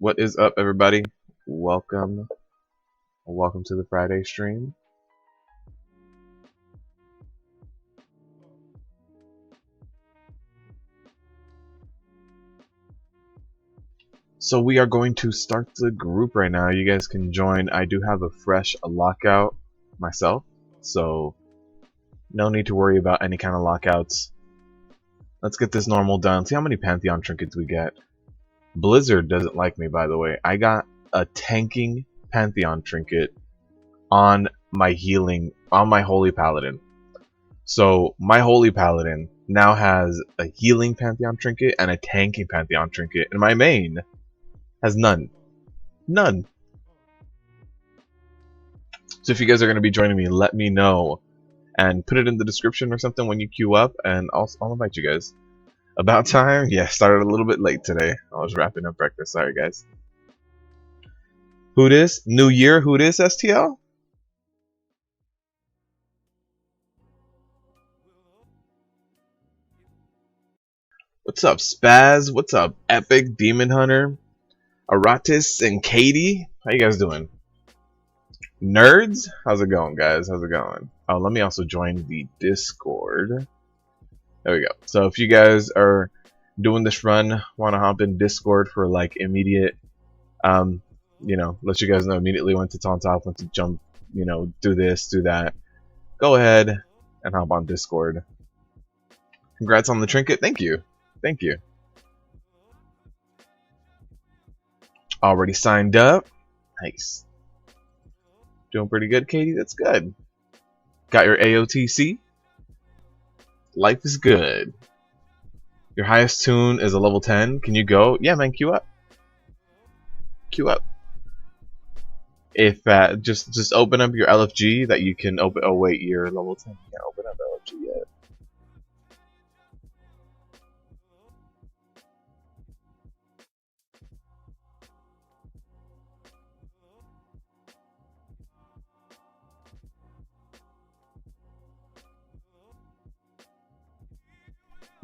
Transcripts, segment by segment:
What is up, everybody? Welcome to the Friday stream. So we are going to start the group right now. You guys can join. I do have a fresh lockout myself, so no need to worry about any kind of lockouts. Let's get this normal done. See how many Pantheon trinkets we get. Blizzard doesn't like me, by the way. I got a tanking Pantheon trinket on my Holy Paladin. So my Holy Paladin now has a healing Pantheon trinket and a tanking Pantheon trinket, and my main has none. None. So if you guys are going to be joining me, let me know and put it in the description or something when you queue up, and I'll invite you guys. About time? Yeah, started a little bit late today. I was wrapping up breakfast. Sorry, guys. Who this? New Year? Who this, STL? What's up, Spaz? What's up, Epic, Demon Hunter, Aratis, and Katie? How you guys doing? Nerds? How's it going, guys? How's it going? Oh, let me also join the Discord. There we go. So if you guys are doing this run, want to hop in Discord for like immediate, you know, let you guys know immediately when to taunt off, when to jump, you know, do this, do that. Go ahead and hop on Discord. Congrats on the trinket. Thank you. Thank you. Already signed up. Nice. Doing pretty good, Katie. That's good. Got your AOTC. Life is good. Your highest tune is a level 10. Can you go? Yeah, man. Queue up. Queue up. If just open up your LFG that you can open. Oh wait, you're level 10. You can't open up LFG yet.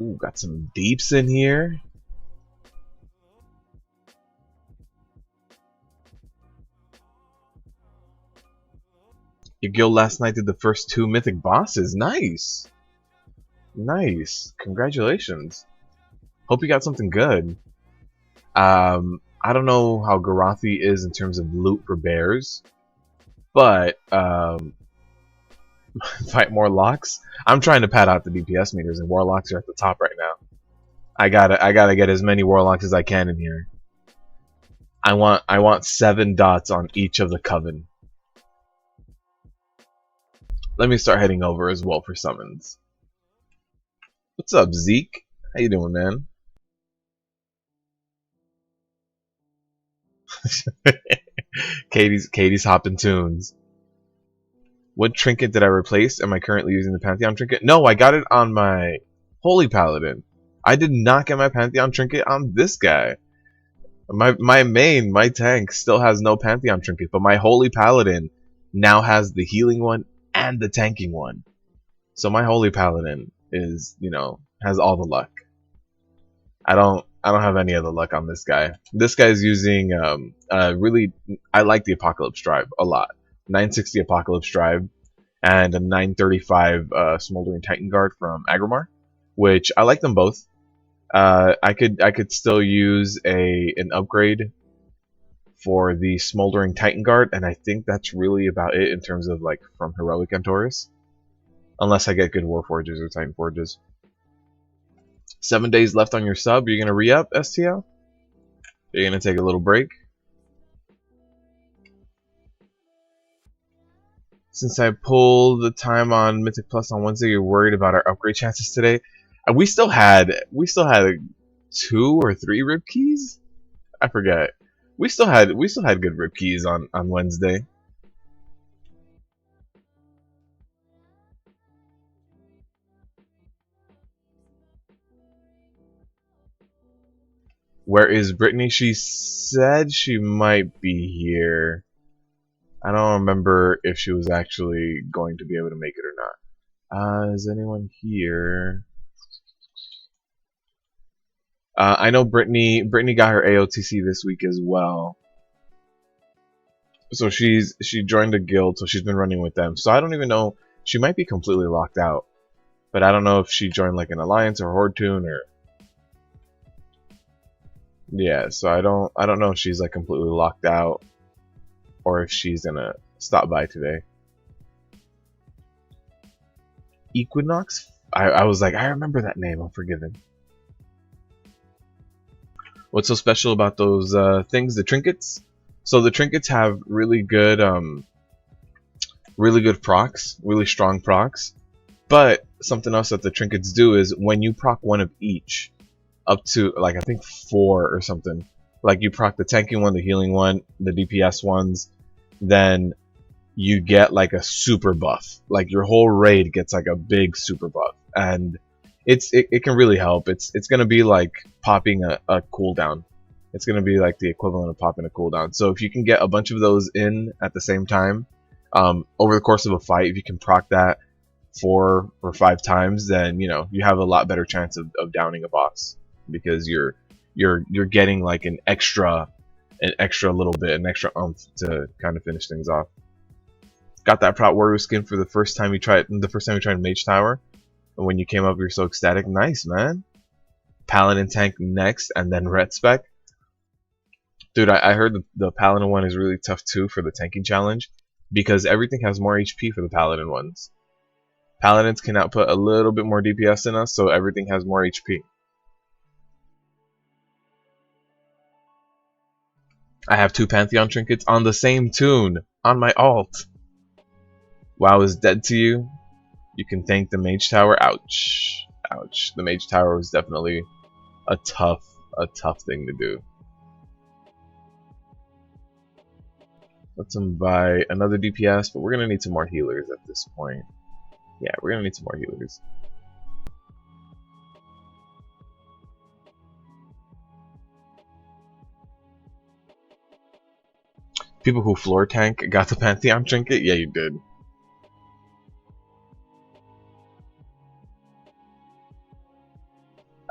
Ooh, got some deeps in here. Your guild last night did the first 2 mythic bosses. Nice. Nice. Congratulations. Hope you got something good. I don't know how Garathi is in terms of loot for bears, but fight more locks. I'm trying to pad out the DPS meters, and warlocks are at the top right now. I gotta get as many warlocks as I can in here. I want 7 dots on each of the coven. Let me start heading over as well for summons. What's up, Zeke? How you doing, man? Katie's hopping tunes. What trinket did I replace? Am I currently using the Pantheon trinket? No, I got it on my Holy Paladin. I did not get my Pantheon trinket on this guy. My main, my tank, still has no Pantheon trinket, but my Holy Paladin now has the healing one and the tanking one. So my Holy Paladin is, you know, has all the luck. I don't have any other luck on this guy. This guy's using really, I like the Apocalypse Drive a lot. 960 Apocalypse Drive and a 935 Smoldering Titan Guard from Agrimar, which I like them both. I could still use an upgrade for the Smoldering Titan Guard, and I think that's really about it in terms of like from Heroic Antorus, unless I get good Warforges or Titan Forges. 7 days left on your sub. You're gonna re-up, STL? You're gonna take a little break? Since I pulled the time on Mythic Plus on Wednesday, you're worried about our upgrade chances today. We still had 2 or 3 rip keys. I forget. We still had good rip keys on Wednesday. Where is Brittany? She said she might be here. I don't remember if she was actually going to be able to make it or not. Is anyone here? I know Brittany got her AOTC this week as well. So she joined a guild, so she's been running with them. So I don't even know, she might be completely locked out. But I don't know if she joined like an alliance or Horde tune or yeah, so I don't know if she's like completely locked out or if she's gonna stop by today. Equinox? I was like, I remember that name, I'm forgiven. What's so special about those things, the trinkets? So the trinkets have really good procs, really strong procs. But something else that the trinkets do is when you proc one of each, up to like I think 4 or something, like you proc the tanking one, the healing one, the DPS ones, then you get like a super buff. Like your whole raid gets like a big super buff, and it can really help. It's gonna be like popping a cooldown. It's gonna be like the equivalent of popping a cooldown. So if you can get a bunch of those in at the same time, over the course of a fight, if you can proc that 4 or 5 times, then you know you have a lot better chance of downing a boss, because you're getting like an extra little bit, an extra oomph to kind of finish things off. Got that Prot Warrior skin for the first time you tried Mage Tower, and when you came up you're so ecstatic. Nice, man. Paladin tank next, and then ret spec. Dude, I heard the Paladin one is really tough too for the tanking challenge, because everything has more HP for the Paladin ones. Paladins can output a little bit more DPS than us, so everything has more HP. I have 2 Pantheon trinkets on the same tune on my alt. WoW is dead to you. You can thank the Mage Tower. Ouch. Ouch. The Mage Tower was definitely a tough thing to do. Let's buy another DPS, but we're gonna need some more healers at this point. Yeah, we're gonna need some more healers. People who floor tank got the Pantheon trinket? Yeah, you did.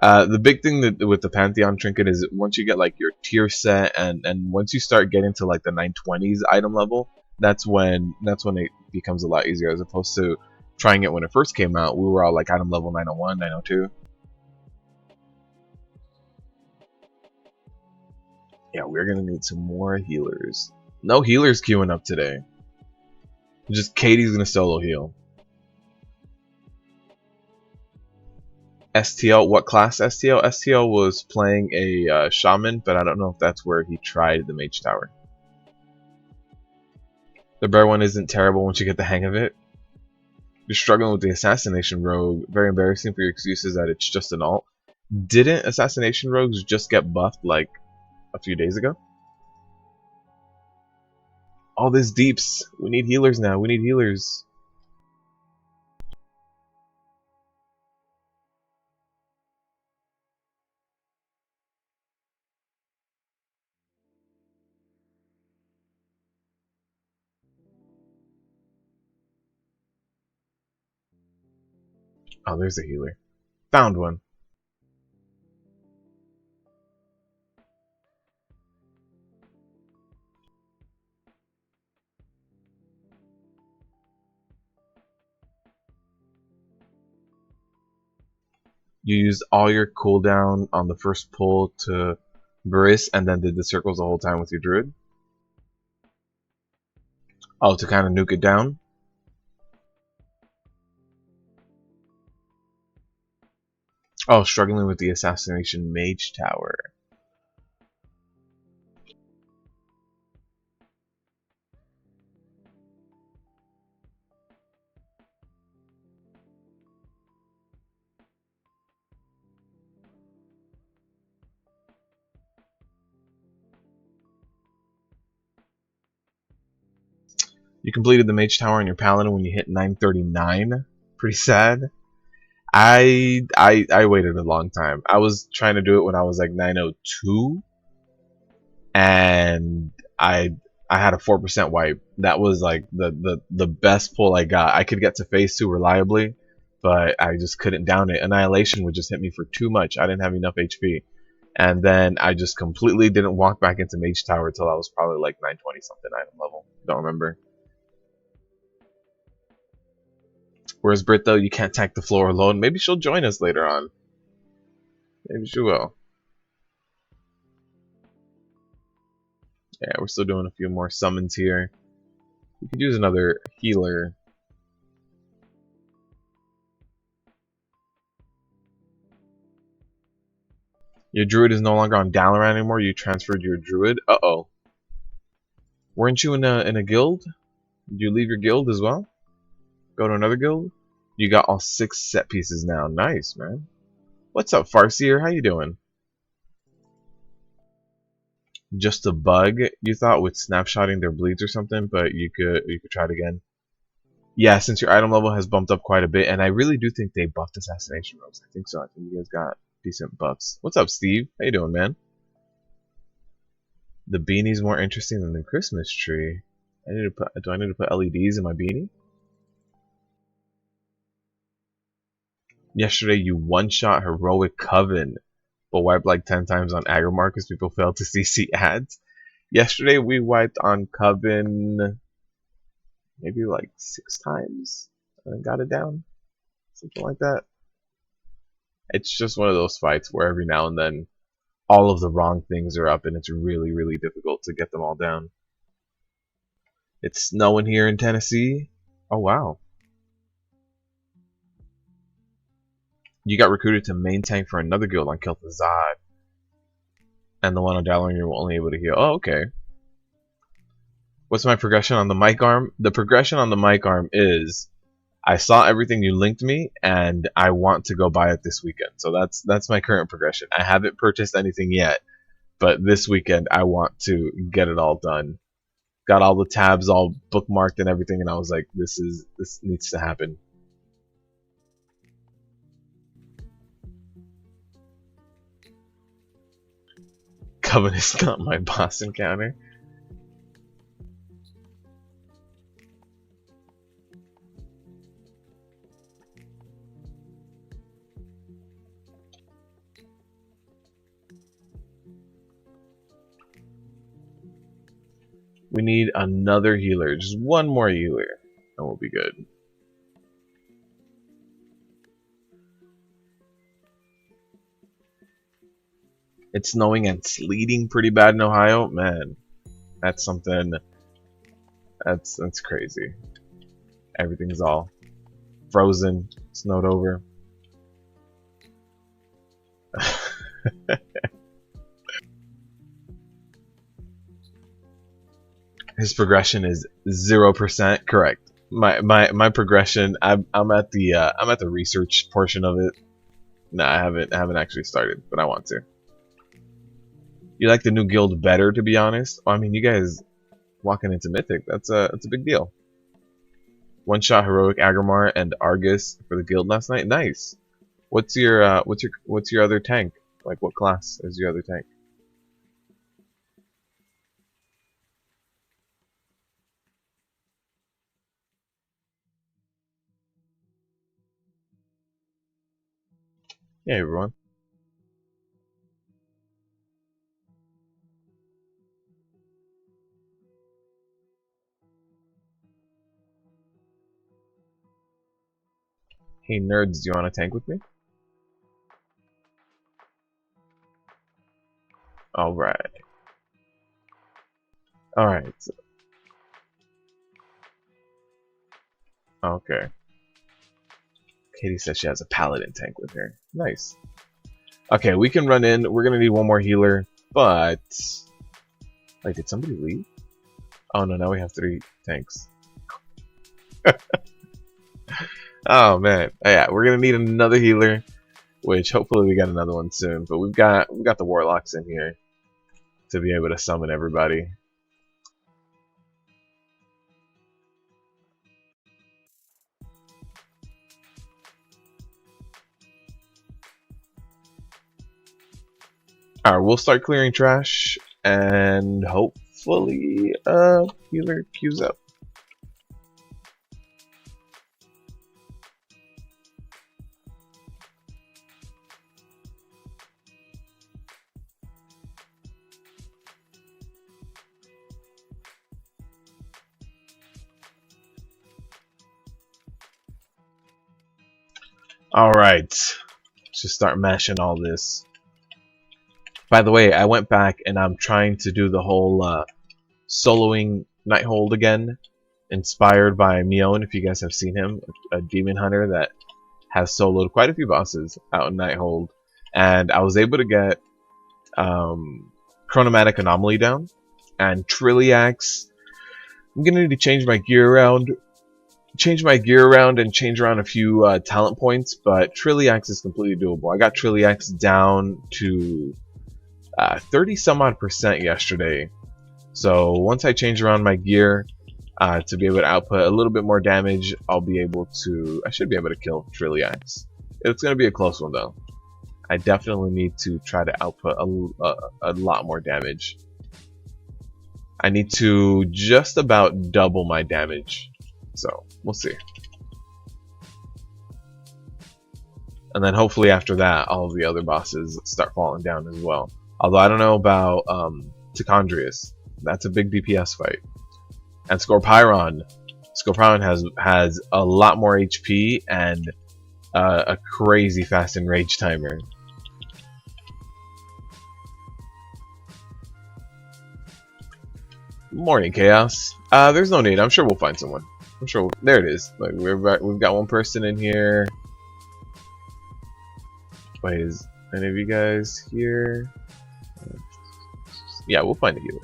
The big thing with the Pantheon trinket is once you get like your tier set, and once you start getting to like the 920s item level, that's when it becomes a lot easier, as opposed to trying it when it first came out. We were all like item level 901, 902. Yeah, we're gonna need some more healers. No healers queuing up today. Just Katie's gonna solo heal. STL, what class STL? STL was playing a shaman, but I don't know if that's where he tried the Mage Tower. The bear one isn't terrible once you get the hang of it. You're struggling with the Assassination Rogue. Very embarrassing for your excuses that it's just an alt. Didn't Assassination Rogues just get buffed like a few days ago? All this deeps. We need healers now. We need healers. Oh, there's a healer. Found one. You used all your cooldown on the first pull to Briss, and then did the circles the whole time with your druid? Oh, to kind of nuke it down? Oh, struggling with the Assassination Mage Tower. You completed the Mage Tower on your Paladin when you hit 939. Pretty sad. I waited a long time. I was trying to do it when I was like 902, and I had a 4% wipe. That was like the best pull I got. I could get to phase 2 reliably, but I just couldn't down it. Annihilation would just hit me for too much. I didn't have enough HP. And then I just completely didn't walk back into Mage Tower until I was probably like 920 something item level. Don't remember. Whereas Brit though, you can't tank the floor alone. Maybe she'll join us later on. Maybe she will. Yeah, we're still doing a few more summons here. We could use another healer. Your druid is no longer on Dalaran anymore. You transferred your druid. Uh-oh. Weren't you in a guild? Did you leave your guild as well? Go to another guild? You got all 6 set pieces now. Nice, man. What's up, Farseer? How you doing? Just a bug, you thought, with snapshotting their bleeds or something, but you could try it again. Yeah, since your item level has bumped up quite a bit, and I really do think they buffed assassination robes. I think so. I think you guys got decent buffs. What's up, Steve? How you doing, man? The beanie's more interesting than the Christmas tree. Do I need to put LEDs in my beanie? Yesterday you one-shot Heroic Coven, but wiped like 10 times on Agrimar because people failed to CC ads. Yesterday we wiped on Coven maybe like 6 times and got it down. Something like that. It's just one of those fights where every now and then all of the wrong things are up and it's really, really difficult to get them all down. It's snowing here in Tennessee. Oh wow. You got recruited to main tank for another guild on Kel'Thuzad. And the one on Dalaran you're only able to heal. Oh, okay. What's my progression on the mic arm? The progression on the mic arm is I saw everything you linked me and I want to go buy it this weekend. So that's my current progression. I haven't purchased anything yet, but this weekend I want to get it all done. Got all the tabs all bookmarked and everything, and I was like, this needs to happen. Coven is not my boss encounter. We need another healer. Just one more healer. And we'll be good. It's snowing and sleeting pretty bad in Ohio. Man, that's something. That's crazy. Everything's all frozen, snowed over. His progression is 0%. Correct. My progression. I'm at the research portion of it. No, I haven't actually started, but I want to. You like the new guild better, to be honest? I mean, you guys walking into Mythic. That's a big deal. One shot Heroic Agrimar and Argus for the guild last night. Nice. What's your other tank? Like, what class is your other tank? Hey everyone. Hey nerds, do you want to tank with me? Alright. Alright. Okay. Katie says she has a paladin tank with her. Nice. Okay, we can run in. We're gonna need one more healer, but wait, did somebody leave? Oh no, now we have 3 tanks. Oh man, yeah, we're gonna need another healer, which hopefully we got another one soon. But we've got the warlocks in here to be able to summon everybody. Alright, we'll start clearing trash and hopefully healer queues up. Alright. Let's just start mashing all this. By the way, I went back and I'm trying to do the whole soloing Nighthold again. Inspired by Mion, if you guys have seen him. A demon hunter that has soloed quite a few bosses out in Nighthold. And I was able to get Chronomatic Anomaly down. And Trilliax. I'm gonna need to change my gear around. And change around a few talent points, but Trilliax is completely doable. I got Trilliax down to 30 some odd % yesterday. So once I change around my gear to be able to output a little bit more damage, I should be able to kill Trilliax. It's going to be a close one though. I definitely need to try to output a lot more damage. I need to just about double my damage. So, we'll see. And then hopefully after that, all of the other bosses start falling down as well. Although I don't know about Tichondrius. That's a big DPS fight. And Scorpiron. Scorpiron has a lot more HP and a crazy fast enrage timer. Morning, Chaos. There's no need. I'm sure we'll find someone. I'm sure there it is. Like we've got one person in here. Wait, is any of you guys here? Yeah, we'll find a healer.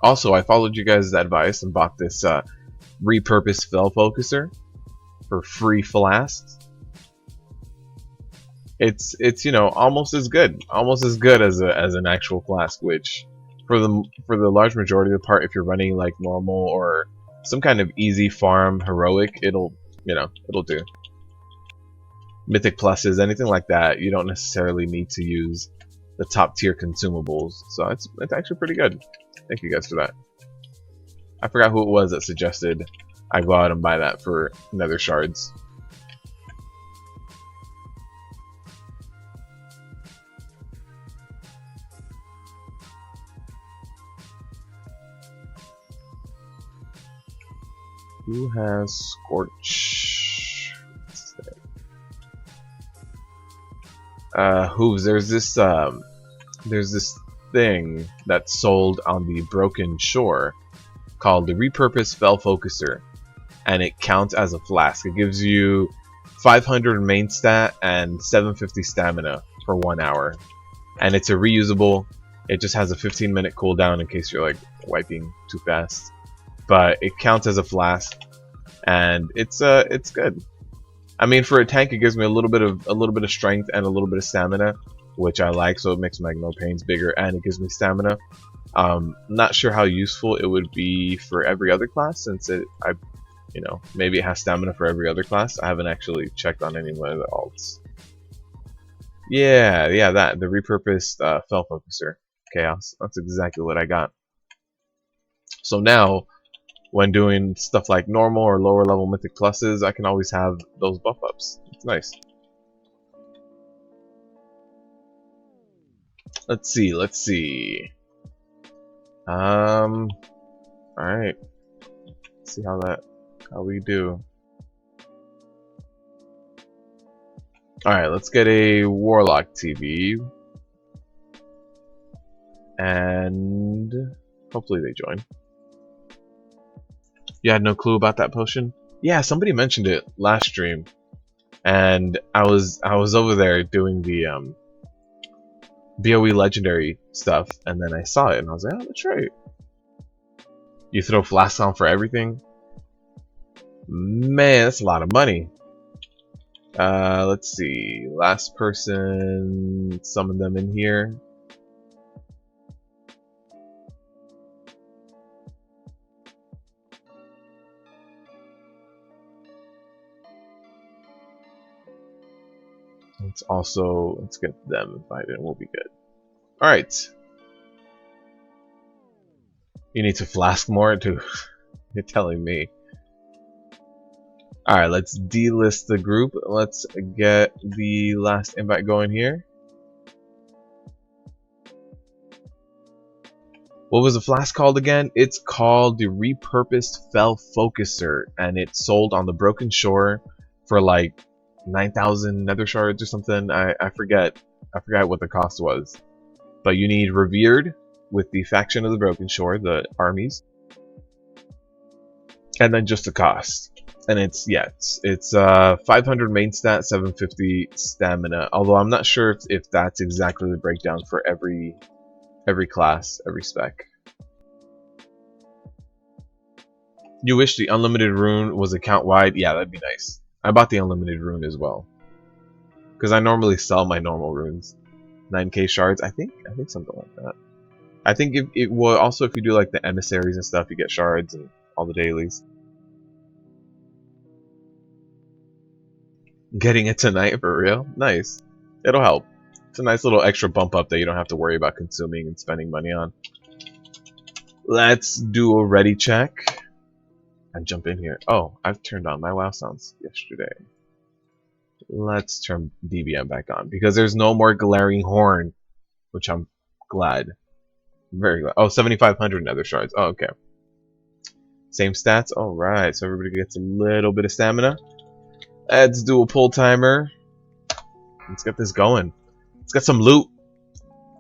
Also, I followed you guys' advice and bought this repurposed spell focuser for free flasks. It's you know almost as good as an actual flask, which for the large majority of the part, if you're running like normal or some kind of easy farm heroic, it'll do. Mythic pluses, anything like that, you don't necessarily need to use the top tier consumables, so it's actually pretty good. Thank you guys for that. I forgot who it was that suggested I go out and buy that for nether shards. Who has Scorch? Hooves. There's this thing that's sold on the Broken Shore called the Repurposed Spell Focuser, and it counts as a flask. It gives you 500 main stat and 750 stamina for 1 hour, and it's a reusable. It just has a 15-minute cooldown in case you're like wiping too fast. But it counts as a flask, and it's good. I mean, for a tank, it gives me a little bit of strength and a little bit of stamina, which I like. So it makes my no pains bigger, and it gives me stamina. Not sure how useful it would be for every other class, since maybe it has stamina for every other class. I haven't actually checked on any one of the alts. Yeah, the repurposed Fell Focuser Chaos. That's exactly what I got. So now, when doing stuff like normal or lower level mythic pluses, I can always have those buff ups. It's nice. Let's see. Alright. Let's see how we do. Alright, let's get a Warlock TV. And hopefully they join. You had no clue about that potion? Yeah, somebody mentioned it last stream, and I was over there doing the BOE legendary stuff, and then I saw it, and I was like, oh, that's right. You throw flasks on for everything? Man, that's a lot of money. Let's see. Last person, summon them in here. Let's get them invited and we'll be good. Alright. You need to flask more too. You're telling me. Alright, let's delist the group. Let's get the last invite going here. What was the flask called again? It's called the Repurposed Fell Focuser, and it's sold on the Broken Shore for like 9,000 nether shards or something. I forget what the cost was. But you need Revered with the faction of the Broken Shore, the armies, and then just the cost. And it's 500 main stat, 750 stamina. Although I'm not sure if that's exactly the breakdown for every class, every spec. You wish the unlimited rune was account wide? Yeah, that'd be nice. I bought the unlimited rune as well, because I normally sell my normal runes. 9k shards, I think something like that. I think if you do like the emissaries and stuff, you get shards and all the dailies. Getting it tonight for real? Nice. It'll help. It's a nice little extra bump up that you don't have to worry about consuming and spending money on. Let's do a ready check. And jump in here. Oh, I've turned on my WoW sounds yesterday. Let's turn DBM back on because there's no more glaring horn, which I'm glad. Very glad. Oh, 7,500 nether shards. Oh, okay. Same stats. All right, so everybody gets a little bit of stamina. Let's do a pull timer. Let's get this going. Let's get some loot.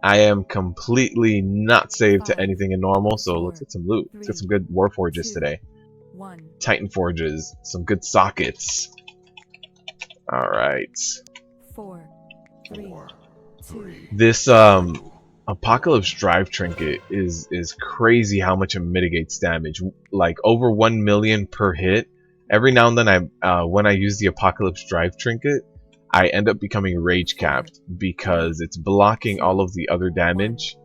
I am completely not saved to anything in normal, so let's get some loot. Let's get some good war forges today. Titan forges, some good sockets. All right. 4, 3, 2. This Apocalypse Drive Trinket is crazy how much it mitigates damage. Like over 1 million per hit. Every now and then when I use the Apocalypse Drive Trinket, I end up becoming rage capped because it's blocking all of the other damage,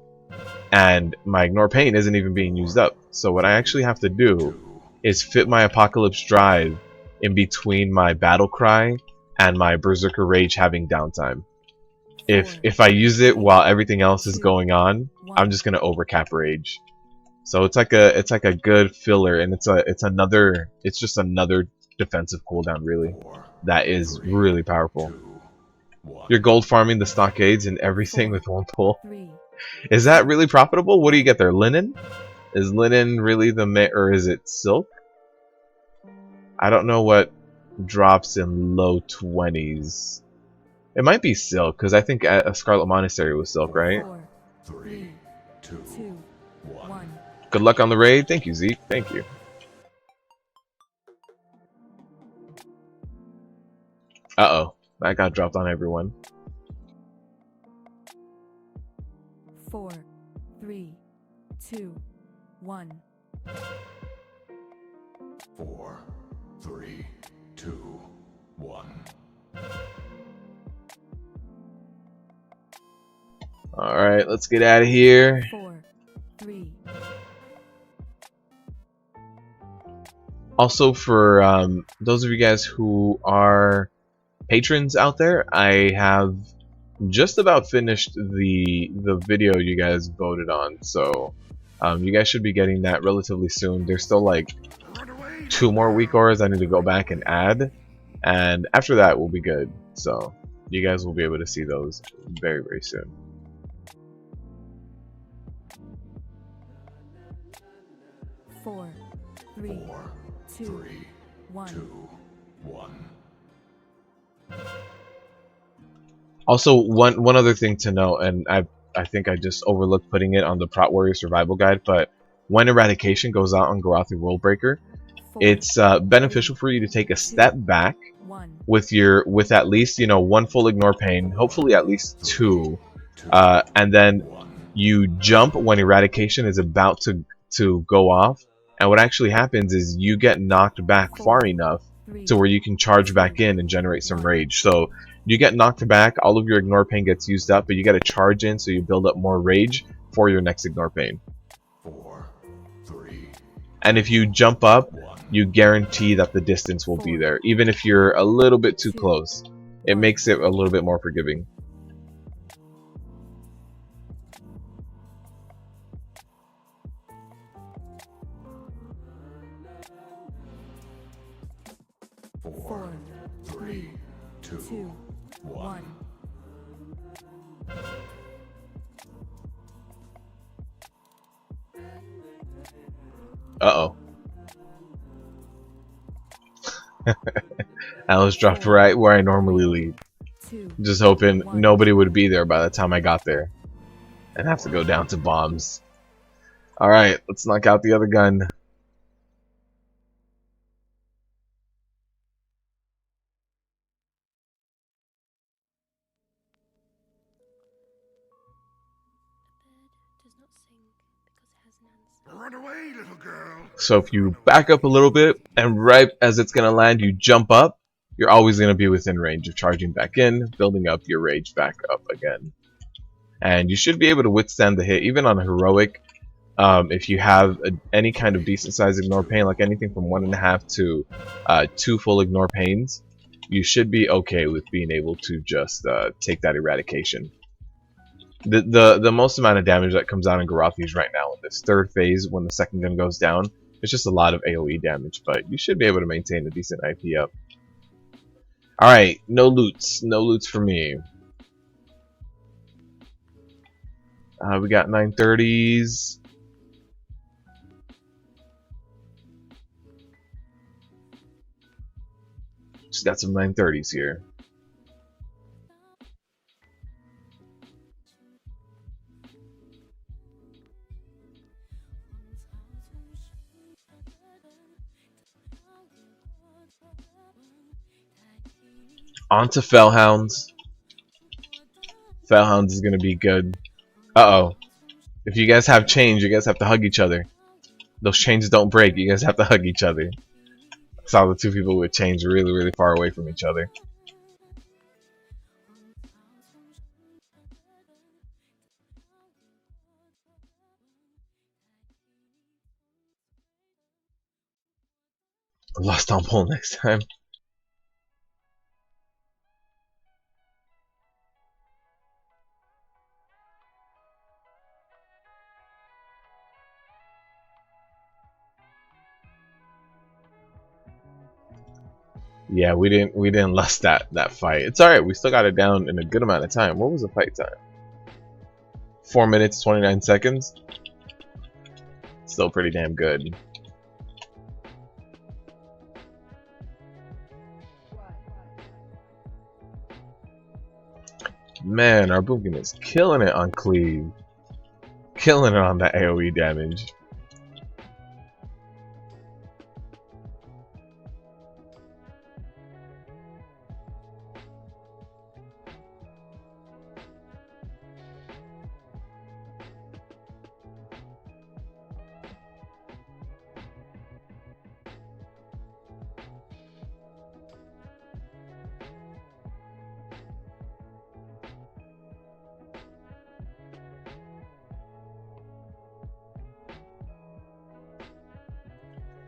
and my Ignore Pain isn't even being used up. So what I actually have to do is fit my Apocalypse Drive in between my Battle Cry and my Berserker Rage having downtime. If I use it while everything else is going on, I'm just gonna overcap Rage. So it's like a good filler, and it's just another defensive cooldown really. That is really powerful. You're gold farming the stockades and everything with one pull. Is that really profitable? What do you get there? Linen? Is linen really or is it silk? I don't know what drops in low 20s. It might be silk, because I think a Scarlet Monastery was silk, right? 4, 3, 2, 1. Good luck on the raid. Thank you, Zeke. Thank you. Uh-oh. That got dropped on everyone. 4, 3, 2, 1. 4, 3, 2, 1. Alright, let's get out of here. 4, 3. Also, for those of you guys who are patrons out there, I have just about finished the video you guys voted on, so you guys should be getting that relatively soon. There's still like 2 more week ores I need to go back and add, and after that we'll be good. So you guys will be able to see those very, very soon. Four, 3, 2, 1. Also, one other thing to note, and I think I just overlooked putting it on the Prot Warrior Survival Guide, but when Eradication goes out on Gorathi Worldbreaker, it's beneficial for you to take a step back with at least 1 full Ignore Pain, hopefully at least 2, and then you jump when Eradication is about to go off, and what actually happens is you get knocked back far enough to where you can charge back in and generate some rage. So you get knocked back, all of your Ignore Pain gets used up, but you got to charge in so you build up more rage for your next Ignore Pain. 4, 3. And if you jump up, you guarantee that the distance will be there, even if you're a little bit too close. It makes it a little bit more forgiving. 4, 3, 2, 1. Uh-oh. Alice dropped right where I normally leave. Just hoping nobody would be there by the time I got there. And have to go down to bombs. Alright, let's knock out the other gun. Run away, little girl. So if you back up a little bit, and right as it's going to land, you jump up, you're always going to be within range of charging back in, building up your rage back up again. And you should be able to withstand the hit, even on a heroic. If you have any kind of decent size ignore pain, like anything from 1.5 to 2 full ignore pains, you should be okay with being able to just take that eradication. The most amount of damage that comes out in Garothis right now in this third phase, when the second gun goes down, it's just a lot of AoE damage, but you should be able to maintain a decent IP up. Alright, no loots. No loots for me. We got 930s. Just got some 930s here. On to Fellhounds. Fellhounds is gonna be good. Uh-oh. If you guys have chains, you guys have to hug each other. Those chains don't break, you guys have to hug each other. I saw the two people with chains really, really far away from each other. Lost on pole next time. Yeah, we didn't lust that fight. It's alright, we still got it down in a good amount of time. What was the fight time? 4 minutes, 29 seconds. Still pretty damn good. Man, our Pugging is killing it on cleave. Killing it on that AoE damage.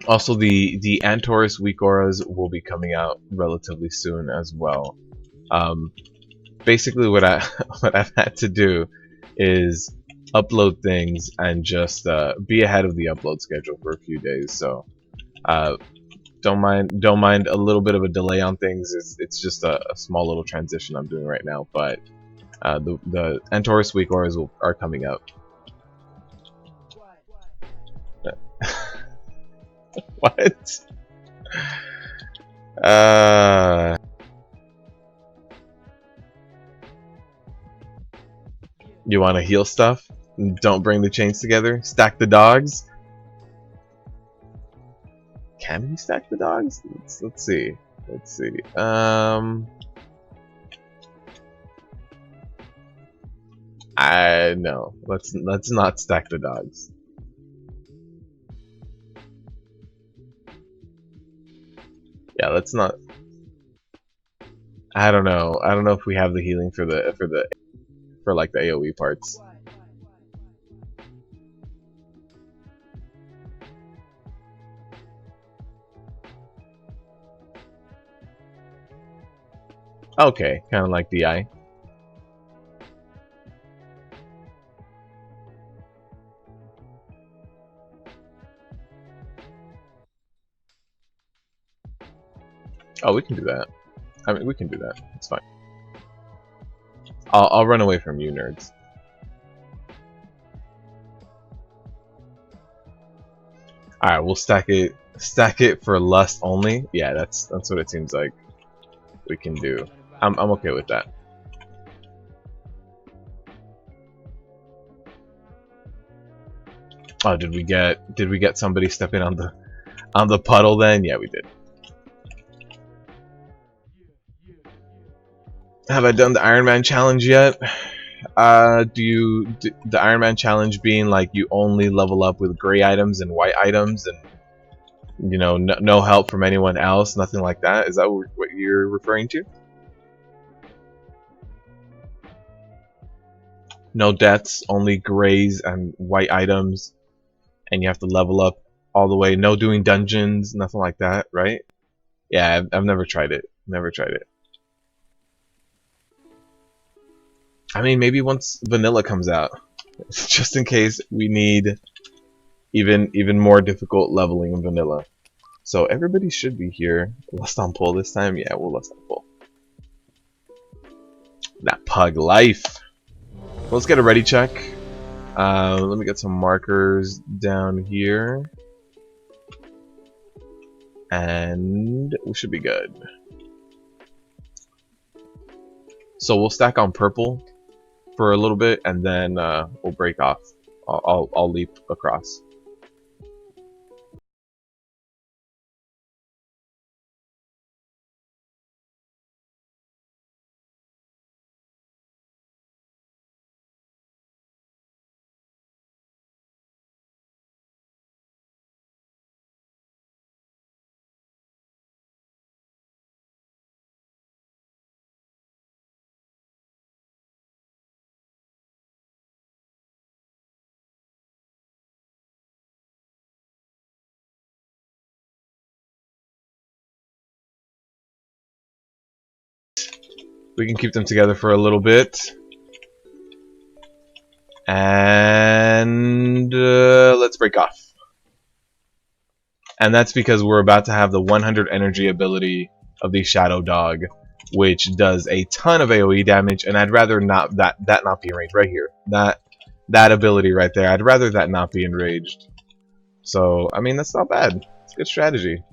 Also, the Antorus weak auras will be coming out relatively soon as well. Basically, what I've had to do is upload things and just be ahead of the upload schedule for a few days. So don't mind a little bit of a delay on things. It's just a small little transition I'm doing right now. But the Antorus weak auras are coming out. What? You want to heal stuff? Don't bring the chains together? Stack the dogs? Can we stack the dogs? Let's see. Let's see. No. Let's not stack the dogs. Yeah, let's not. I don't know. I don't know if we have the healing for like the AoE parts. Okay, kind of like DI. Oh, we can do that. I mean, we can do that. It's fine. I'll run away from you, nerds. Alright, we'll stack it for lust only. Yeah, that's what it seems like we can do. I'm okay with that. Oh, did we get somebody stepping on the puddle then? Yeah, we did. Have I done the Iron Man challenge yet? The Iron Man challenge being like you only level up with gray items and white items, and you know, no help from anyone else, nothing like that? Is that what you're referring to? No deaths, only grays and white items, and you have to level up all the way. No doing dungeons, nothing like that, right? Yeah, I've never tried it. Never tried it. I mean, maybe once vanilla comes out, just in case we need even more difficult leveling in vanilla. So everybody should be here. Lust on pull this time. Yeah, we'll lust on pull. That pug life. Let's get a ready check. Let me get some markers down here, and we should be good. So we'll stack on purple for a little bit, and then we'll break off. I'll leap across. We can keep them together for a little bit. And let's break off. And that's because we're about to have the 100 energy ability of the Shadow Dog, which does a ton of AoE damage, and I'd rather not that not be enraged right here. That ability right there, I'd rather that not be enraged. So, I mean, that's not bad. It's a good strategy.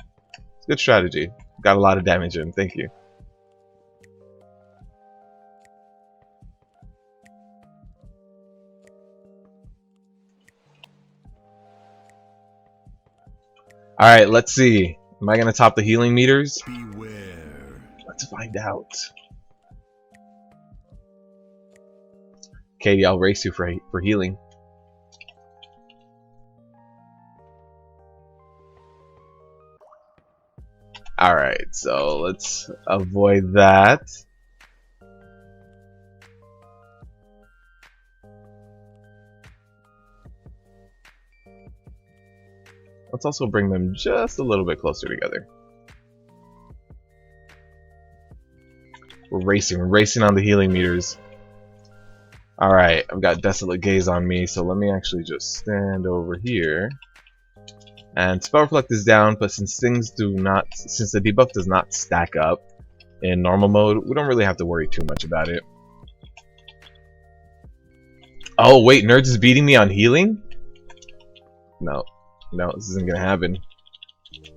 It's a good strategy. Got a lot of damage in. Thank you. Alright, let's see. Am I gonna top the healing meters? Beware. Let's find out. Katie, I'll race you for healing. Alright, so let's avoid that. Let's also bring them just a little bit closer together. We're racing on the healing meters. Alright, I've got Desolate Gaze on me, so let me actually just stand over here. And Spell Reflect is down, but since the debuff does not stack up in normal mode, we don't really have to worry too much about it. Oh wait, Nerds is beating me on healing? No. No, this isn't gonna happen.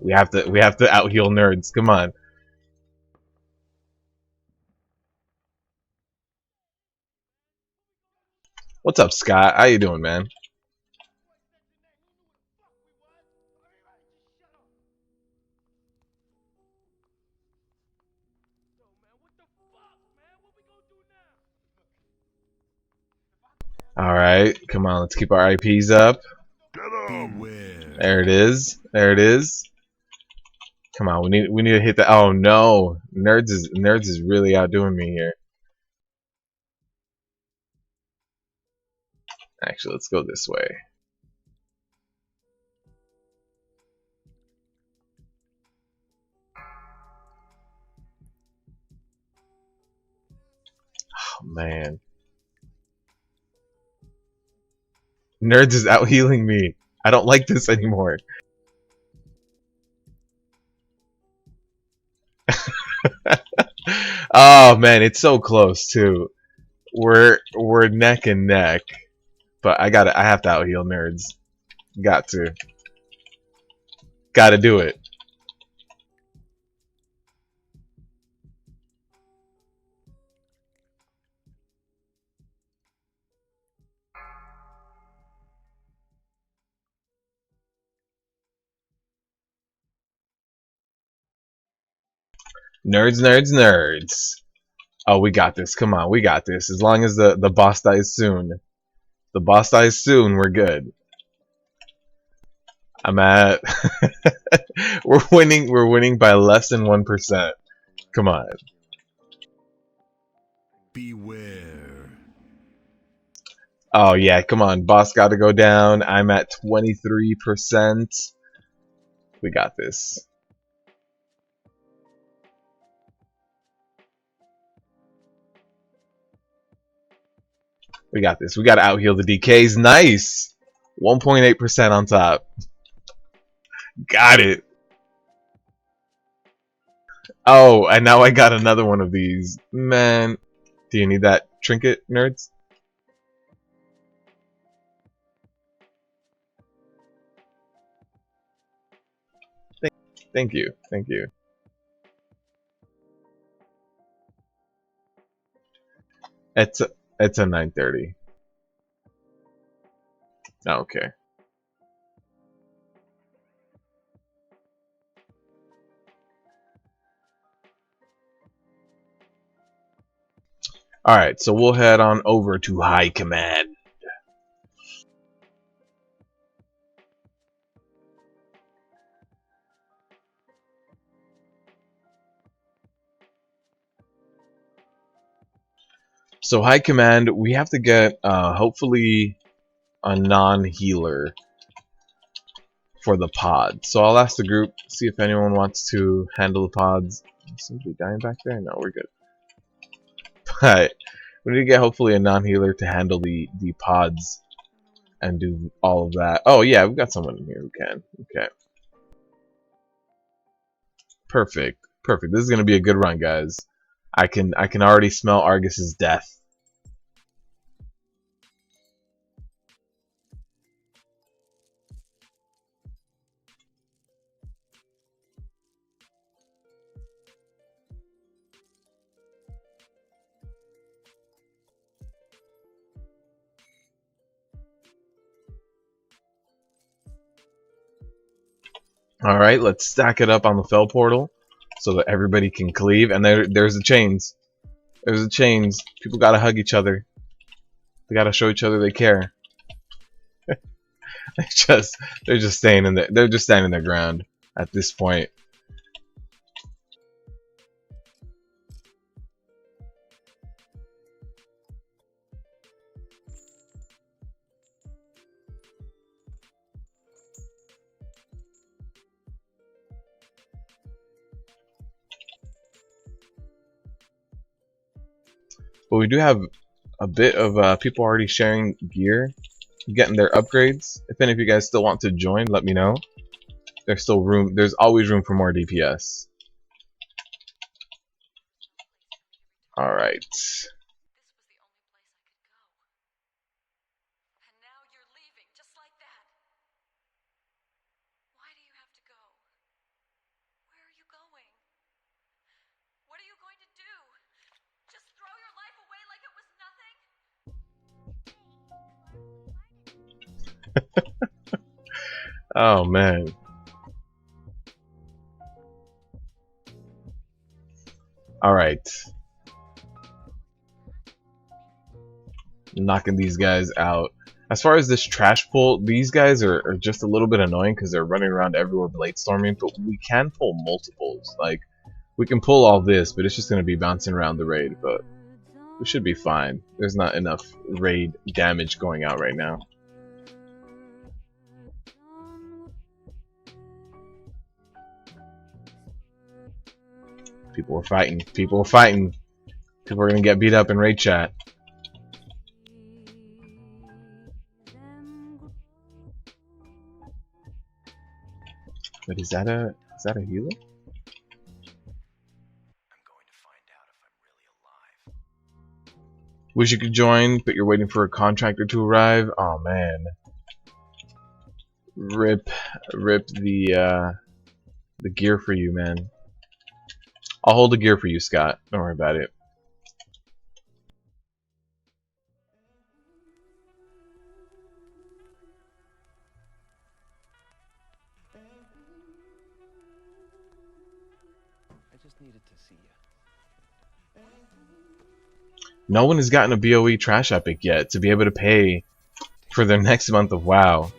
We have to out heal Nerds. Come on. What's up, Scott? How you doing, man? Alright, come on, let's keep our IPs up. There it is. There it is. Come on, we need to hit the. Oh no, Nerds is really outdoing me here. Actually, let's go this way. Oh man, Nerds is out healing me. I don't like this anymore. Oh man, it's so close too. We're neck and neck, but I have to out heal Nerds. Got to. Gotta do it. Nerds, nerds, nerds. Oh, we got this. Come on, we got this. As long as the boss dies soon. The boss dies soon, we're good. I'm at we're winning by less than 1%. Come on. Beware. Oh yeah, come on. Boss gotta go down. I'm at 23%. We got this. We got this. We gotta out heal the DKs. Nice! 1.8% on top. Got it. Oh, and now I got another one of these. Man. Do you need that trinket, nerds? Thank you. Thank you. It's a 9:30. Oh, okay. Alright, so we'll head on over to High Command. So High Command, we have to get hopefully a non-healer for the pod. So I'll ask the group, see if anyone wants to handle the pods. Is somebody dying back there? No, we're good. But we need to get hopefully a non-healer to handle the pods and do all of that. Oh yeah, we've got someone in here who can. Okay. Perfect. Perfect. This is gonna be a good run, guys. I can already smell Argus's death. Alright, let's stack it up on the fell portal so that everybody can cleave. And there's the chains. There's the chains. People gotta hug each other. They gotta show each other they care. They're just staying in they're just standing their ground at this point. But we do have a bit of people already sharing gear, getting their upgrades. If any of you guys still want to join, let me know. There's still room. There's always room for more DPS. All right. Oh man. All right. Knocking these guys out. As far as this trash pull, these guys are just a little bit annoying because they're running around everywhere blade storming, but we can pull multiples. Like, we can pull all this, but it's just going to be bouncing around the raid, but we should be fine. There's not enough raid damage going out right now. People are fighting. People are fighting. People are going to get beat up in raid chat. But is that a healer? Wish you could join, but you're waiting for a contractor to arrive. Oh man. Rip the gear for you, man. I'll hold the gear for you, Scott. Don't worry about it. I just needed to see you. No one has gotten a BOE trash epic yet to be able to pay for their next month of WoW.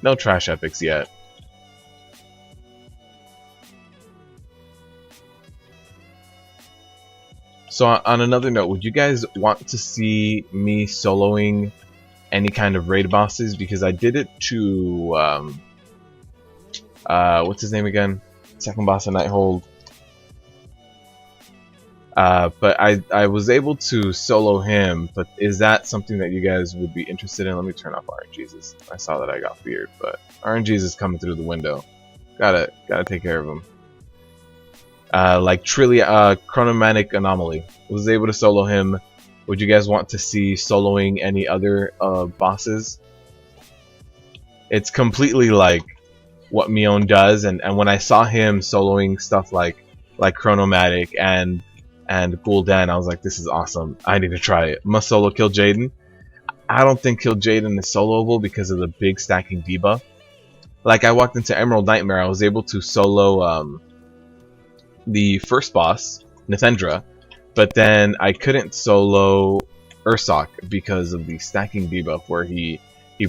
No trash epics yet. So on another note, would you guys want to see me soloing any kind of raid bosses? Because I did it to what's his name again? Second boss of Nighthold. But I was able to solo him, but is that something that you guys would be interested in? Let me turn off RNGesus. I saw that I got feared, but RNGesus is coming through the window. Gotta take care of him. Like Chronomatic Anomaly. Was able to solo him. Would you guys want to see soloing any other bosses? It's completely like what Mion does, and when I saw him soloing stuff like Chronomatic and Gul'dan, I was like, this is awesome. I need to try it. Must solo Kill Jaden. I don't think Kill Jaden is soloable because of the big stacking debuff. Like, I walked into Emerald Nightmare, I was able to solo the first boss, Nithendra, but then I couldn't solo Ursoc because of the stacking debuff where he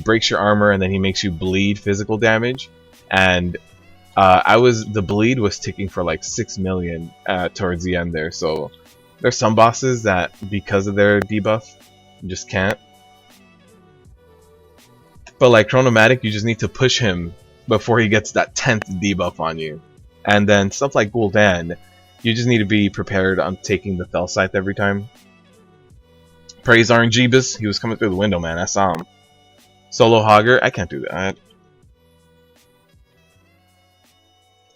breaks your armor and then he makes you bleed physical damage, and the bleed was ticking for like 6 million towards the end there. So there's some bosses that because of their debuff you just can't. But like Chronomatic, you just need to push him before he gets that 10th debuff on you. And then stuff like Gul'dan, you just need to be prepared on taking the Fell Scythe every time. Praise RNGesus, he was coming through the window, man. I saw him. Solo Hogger, I can't do that.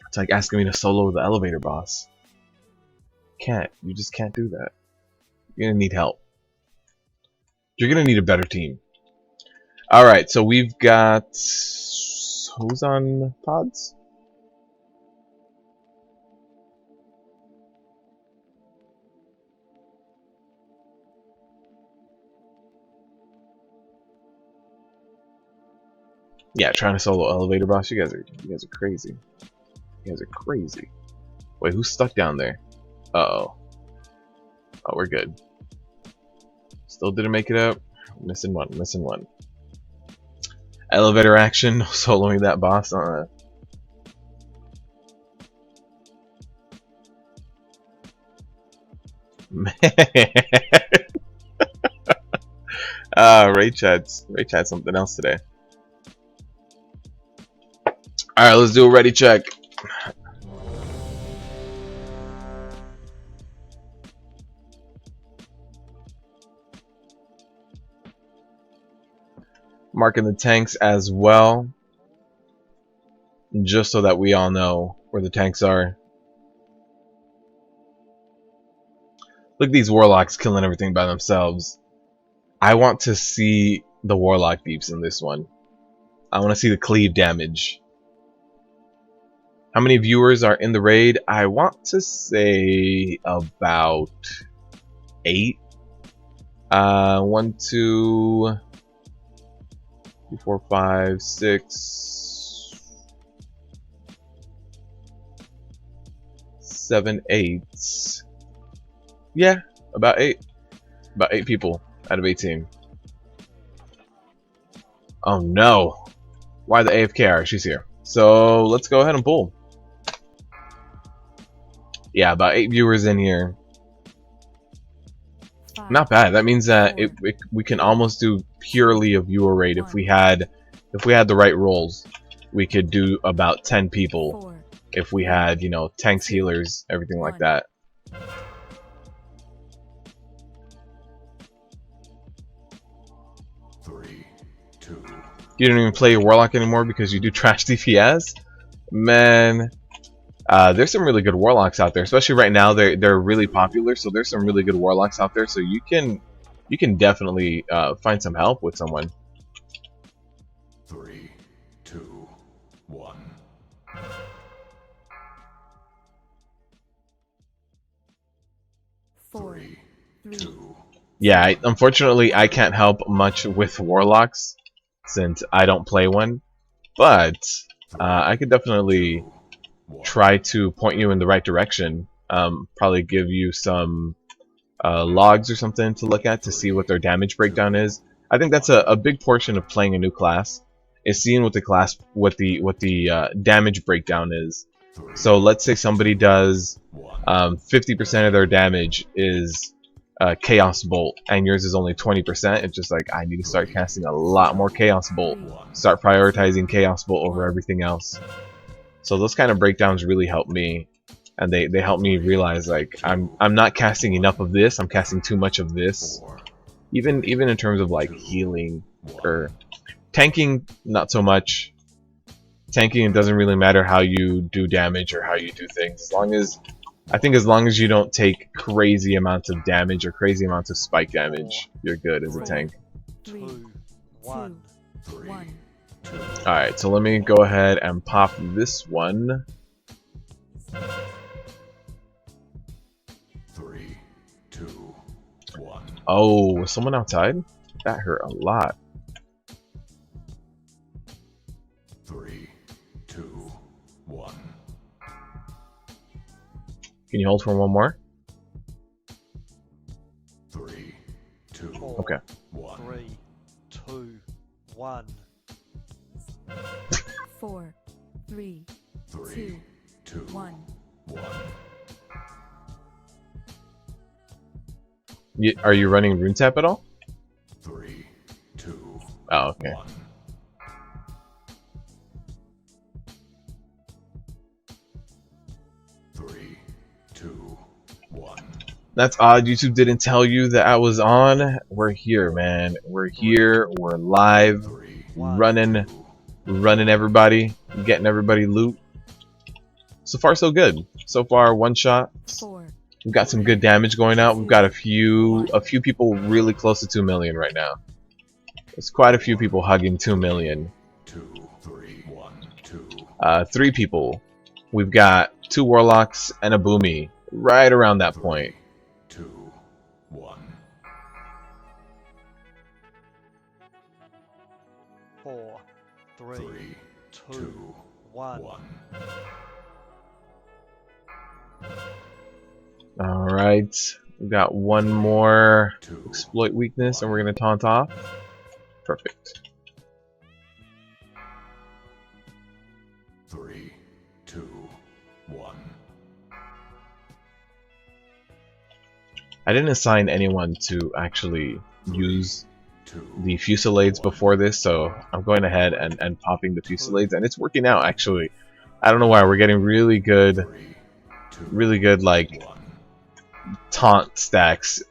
It's like asking me to solo the elevator boss. Can't. You just can't do that. You're gonna need help. You're gonna need a better team. Alright, so we've got... who's on pods? Yeah, trying to solo elevator boss. You guys are crazy. You guys are crazy. Wait, who's stuck down there? Uh-oh. Oh, we're good. Still didn't make it up. Missing one. Elevator action, soloing that boss. Man. Raid chat's something else today. Alright, let's do a ready check. Marking the tanks as well, just so that we all know where the tanks are. Look at these warlocks killing everything by themselves. I want to see the warlock deeps in this one. I want to see the cleave damage. How many viewers are in the raid? I want to say about 8. 1, 2, 3, 4, 5, 6, 7, 8. Yeah, about 8. About 8 people out of 18. Oh no! Why the AFK? Alright, she's here. So let's go ahead and pull. Yeah, about 8 viewers in here. 5, Not bad. That means that 4, we can almost do purely a viewer rate if we had the right roles. We could do about 10 people 4, if we had, you know, tanks, healers, everything like that. You don't even play your warlock anymore because you do trash DPS? Man, there's some really good warlocks out there, especially right now. They're really popular, so there's some really good warlocks out there. So you can definitely find some help with someone. 3, 2, Four, three, Yeah, unfortunately I can't help much with warlocks since I don't play one, but I could definitely try to point you in the right direction. Probably give you some logs or something to look at to see what their damage breakdown is. I think that's a big portion of playing a new class, is seeing what the damage breakdown is. So let's say somebody does 50% of their damage is Chaos Bolt, and yours is only 20%. It's just like, I need to start casting a lot more Chaos Bolt. Start prioritizing Chaos Bolt over everything else. So those kind of breakdowns really help me, and they help me realize like I'm not casting enough of this. I'm casting too much of this. Even in terms of like healing or tanking, not so much. Tanking, it doesn't really matter how you do damage or how you do things, as long as you don't take crazy amounts of damage or crazy amounts of spike damage, you're good as a tank. three, two, one. Alright, so let me go ahead and pop this one. 3, 2, 1. Oh, was someone outside? That hurt a lot. 3, 2, 1. Can you hold for one more? 3, 2, Okay. 1. 3, 2, 1. 4, 3, 3, 2, 1. 1. Are you running Rune Tap at all? 3, 2, Oh, okay. 1. 3, 2, 1. That's odd. YouTube didn't tell you that I was on. We're here, man. We're here. We're live. 3, Running everybody. Getting everybody loot. So far, so good. So far, one shot. 4, We've got some good damage going out. We've got a few people really close to 2 million right now. There's quite a few people hugging 2 million. 2, 3, 1, 2. 3 people. We've got 2 warlocks and a boomy right around that point. 2, 1. 4, 3, 3, 2, 2, 1. 1. Alright, we've got one more 2, exploit weakness and we're going to taunt off. Perfect. 3, 2, 1. I didn't assign anyone to actually use 2, the fusillades before this, so I'm going ahead and popping the fusillades, and it's working out actually. I don't know why, we're getting really good 3, 2, like 1. taunt stacks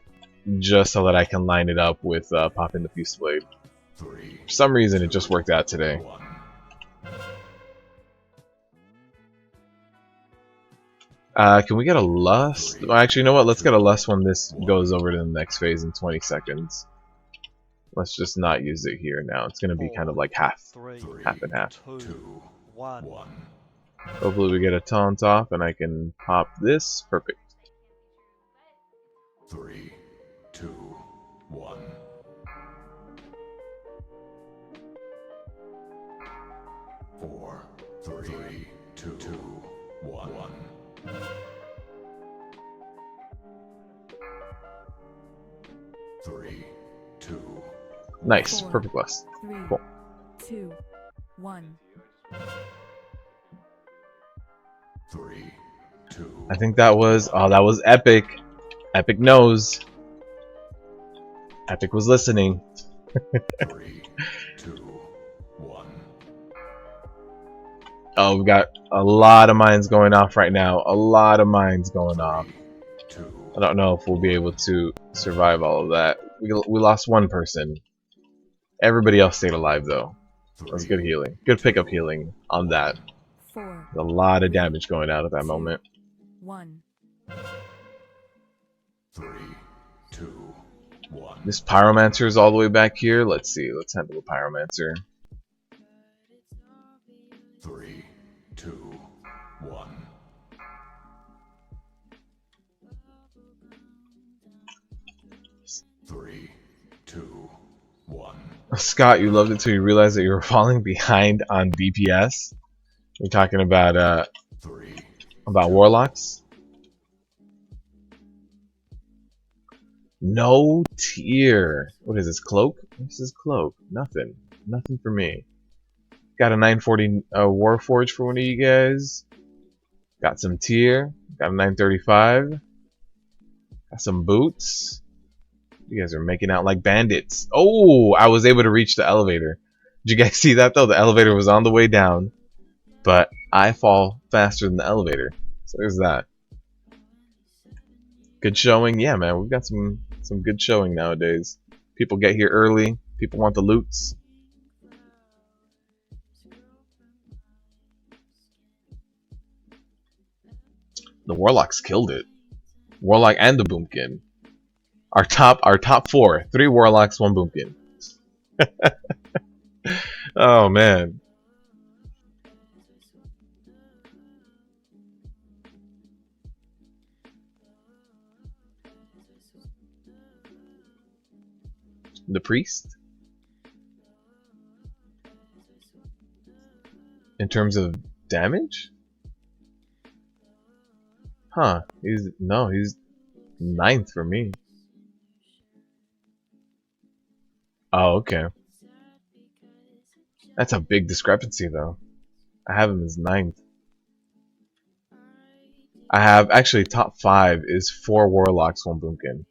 just so that I can line it up with popping the fusillade. 3, For some reason it just worked out today. 1. Can we get a lust? Well, actually, you know what? Let's get a lust when this goes over to the next phase in 20 seconds. Let's just not use it here now. It's gonna be kind of like half 3, and half. 2, 2, 1. 1. Hopefully we get a taunt off and I can pop this. Perfect. 3, 2, 1. 4, 3, 2, 1. 3, 2, Nice. 4, Perfect lust. 3, Cool. 2, 1. 3, 2. I think that was... Oh, that was Epic. Epic knows. Epic was listening. 3, 2, 1. Oh, we've got a lot of mines going off right now. A lot of mines going off. 2, I don't know if we'll be able to survive all of that. We lost one person. Everybody else stayed alive, though. That was good healing. Good pickup healing on that. 4, A lot of damage going out at that moment. 1. 3, 2, 1. This Pyromancer is all the way back here. Let's see. Let's handle the Pyromancer. 3, 2, 1. Three, two, 1. Scott, you loved it till you realized that you were falling behind on DPS. We're talking about 3, warlocks. No tier. What is this, cloak? This is cloak. Nothing. Nothing for me. Got a 940 Warforge for one of you guys. Got some tier. Got a 935. Got some boots. You guys are making out like bandits. Oh, I was able to reach the elevator. Did you guys see that though? The elevator was on the way down, but I fall faster than the elevator. So there's that. Good showing. Yeah, man, we've got some good showing nowadays. People get here early. People want the loots. The warlocks killed it. Warlock and the boomkin. Our top 4. 3 warlocks, 1 boomkin. Oh man. The priest? In terms of damage? Huh. He's 9th for me. Oh, okay. That's a big discrepancy though. I have him as 9th. I have actually top 5 is 4 warlocks, 1 boomkin.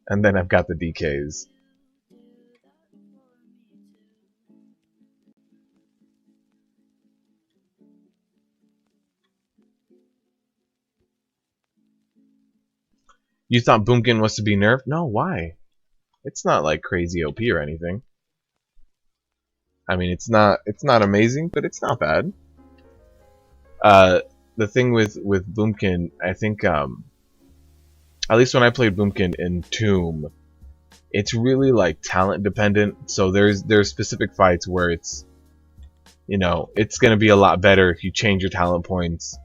And then I've got the DKs. You thought Boomkin was to be nerfed? No, why? It's not like crazy OP or anything. I mean, it's not amazing, but it's not bad. The thing with Boomkin, I think at least when I played Boomkin in Tomb, it's really like talent dependent. So there's specific fights where it's, you know, it's gonna be a lot better if you change your talent points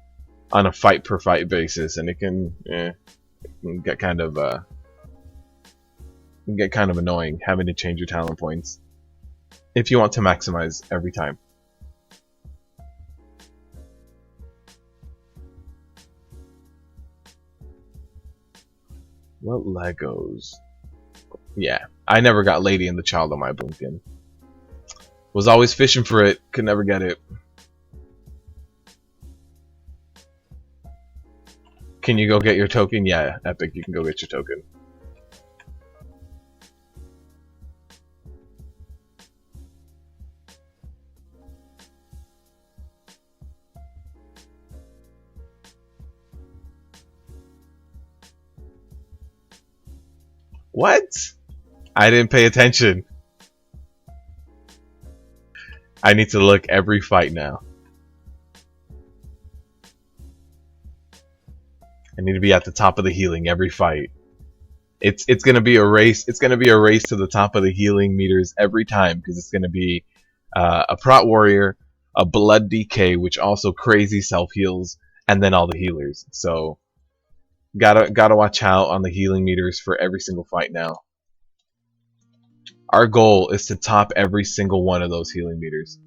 on a fight per fight basis, and it can get kind of annoying having to change your talent points if you want to maximize every time. What Legos? Yeah, I never got Lady and the Child on my Boomkin. Was always fishing for it, could never get it. Can you go get your token? Yeah, Epic, you can go get your token. What? I didn't pay attention. I need to look every fight now. I need to be at the top of the healing every fight. It's gonna be a race. It's gonna be a race to the top of the healing meters every time, because it's gonna be a prot warrior, a blood DK, which also crazy self heals, and then all the healers. So gotta watch out on the healing meters for every single fight now. Our goal is to top every single one of those healing meters.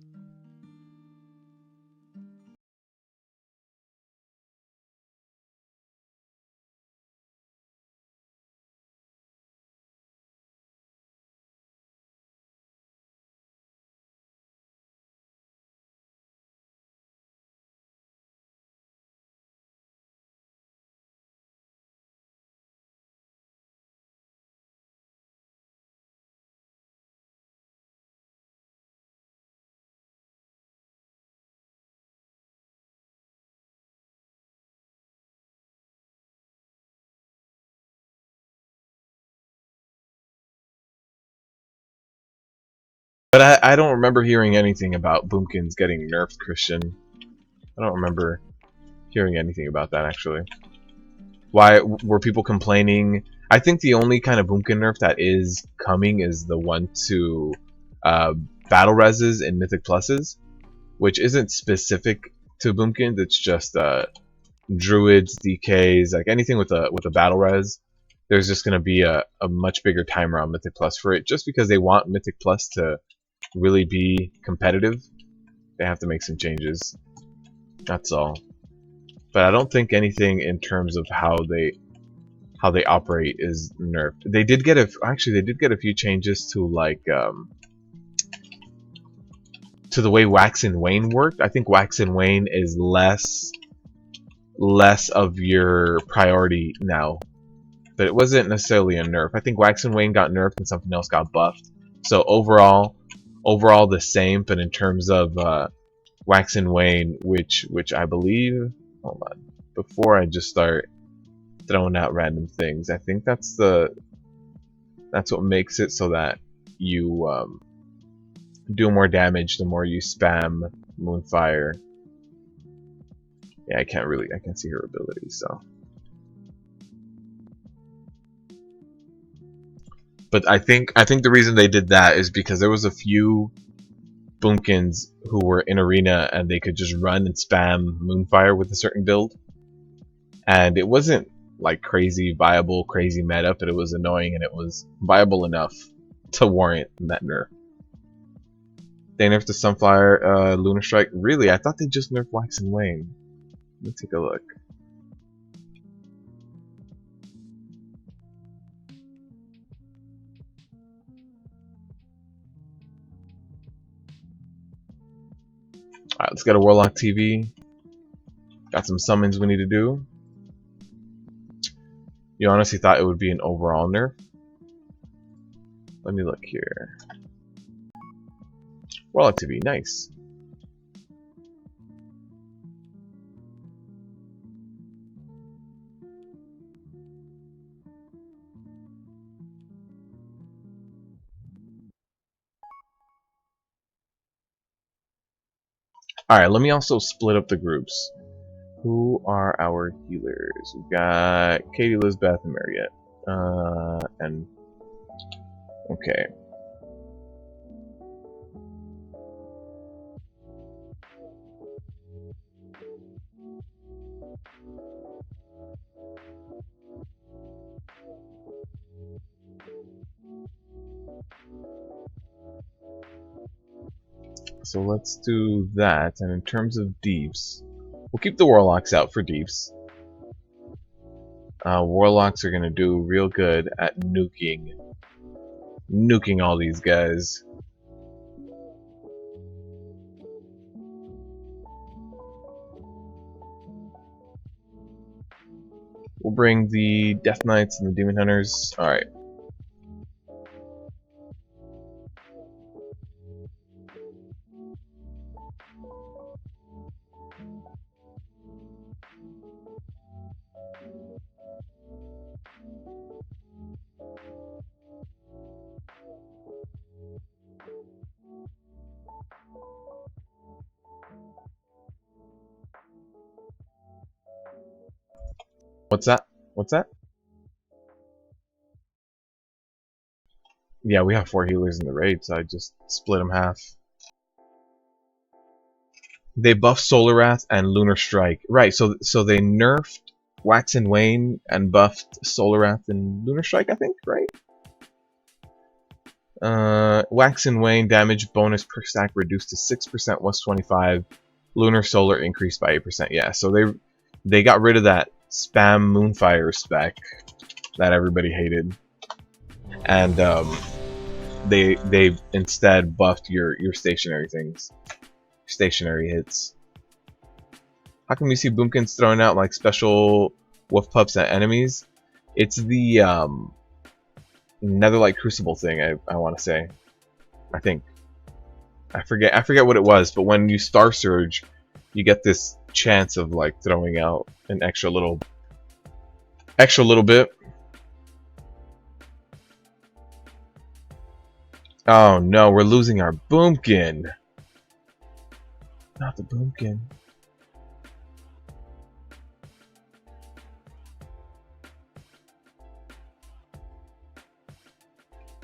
But I don't remember hearing anything about Boomkins getting nerfed, Christian. I don't remember hearing anything about that, actually. Why were people complaining? I think the only kind of Boomkin nerf that is coming is the one to battle reses and Mythic Pluses, which isn't specific to Boomkins. It's just druids, DKs, like anything with a battle res. There's just gonna be a much bigger timer on Mythic Plus for it, just because they want Mythic Plus to really be competitive. They have to make some changes. That's all. But I don't think anything in terms of how they operate is nerfed. They did get a few changes to like to the way Wax and Wane worked. I think Wax and Wane is less of your priority now. But it wasn't necessarily a nerf. I think Wax and Wane got nerfed and something else got buffed. So overall the same, but in terms of Wax and Wane, which I believe, hold on, before I just start throwing out random things, I think that's what makes it so that you do more damage the more you spam Moonfire. Yeah, I can't see her ability, so. But I think the reason they did that is because there was a few Boomkins who were in arena and they could just run and spam Moonfire with a certain build, and it wasn't like crazy viable, crazy meta, but it was annoying and it was viable enough to warrant that nerf. They nerfed the Sunflower Lunar Strike. Really? I thought they just nerfed Wax and Wane. Let me take a look. Alright, let's get a Warlock TV. Got some summons we need to do. You honestly thought it would be an overall nerf? Let me look here. Warlock TV, nice. Alright, let me also split up the groups. Who are our healers? We've got Katie, Elizabeth, and Mariette. And okay. So let's do that. And in terms of deeps, we'll keep the Warlocks out for deeps. Warlocks are gonna do real good at nuking all these guys. We'll bring the Death Knights and the Demon Hunters. Alright. What's that? What's that? Yeah, we have 4 healers in the raid, so I just split them half. They buffed Solar Wrath and Lunar Strike. Right, so they nerfed Wax and Wane and buffed Solar Wrath and Lunar Strike, I think, right? Wax and Wane damage bonus per stack reduced to 6%, was 25. Lunar Solar increased by 8%. Yeah, so they got rid of that spam Moonfire spec that everybody hated, and they instead buffed your stationary things, stationary hits. How come you see Boomkins throwing out like special wolf pups at enemies? It's the Netherlight Crucible thing. I want to say, I think I forget what it was, but when you Star Surge, you get this chance of like throwing out an extra little bit. Oh no, we're losing our Boomkin. Not the Boomkin.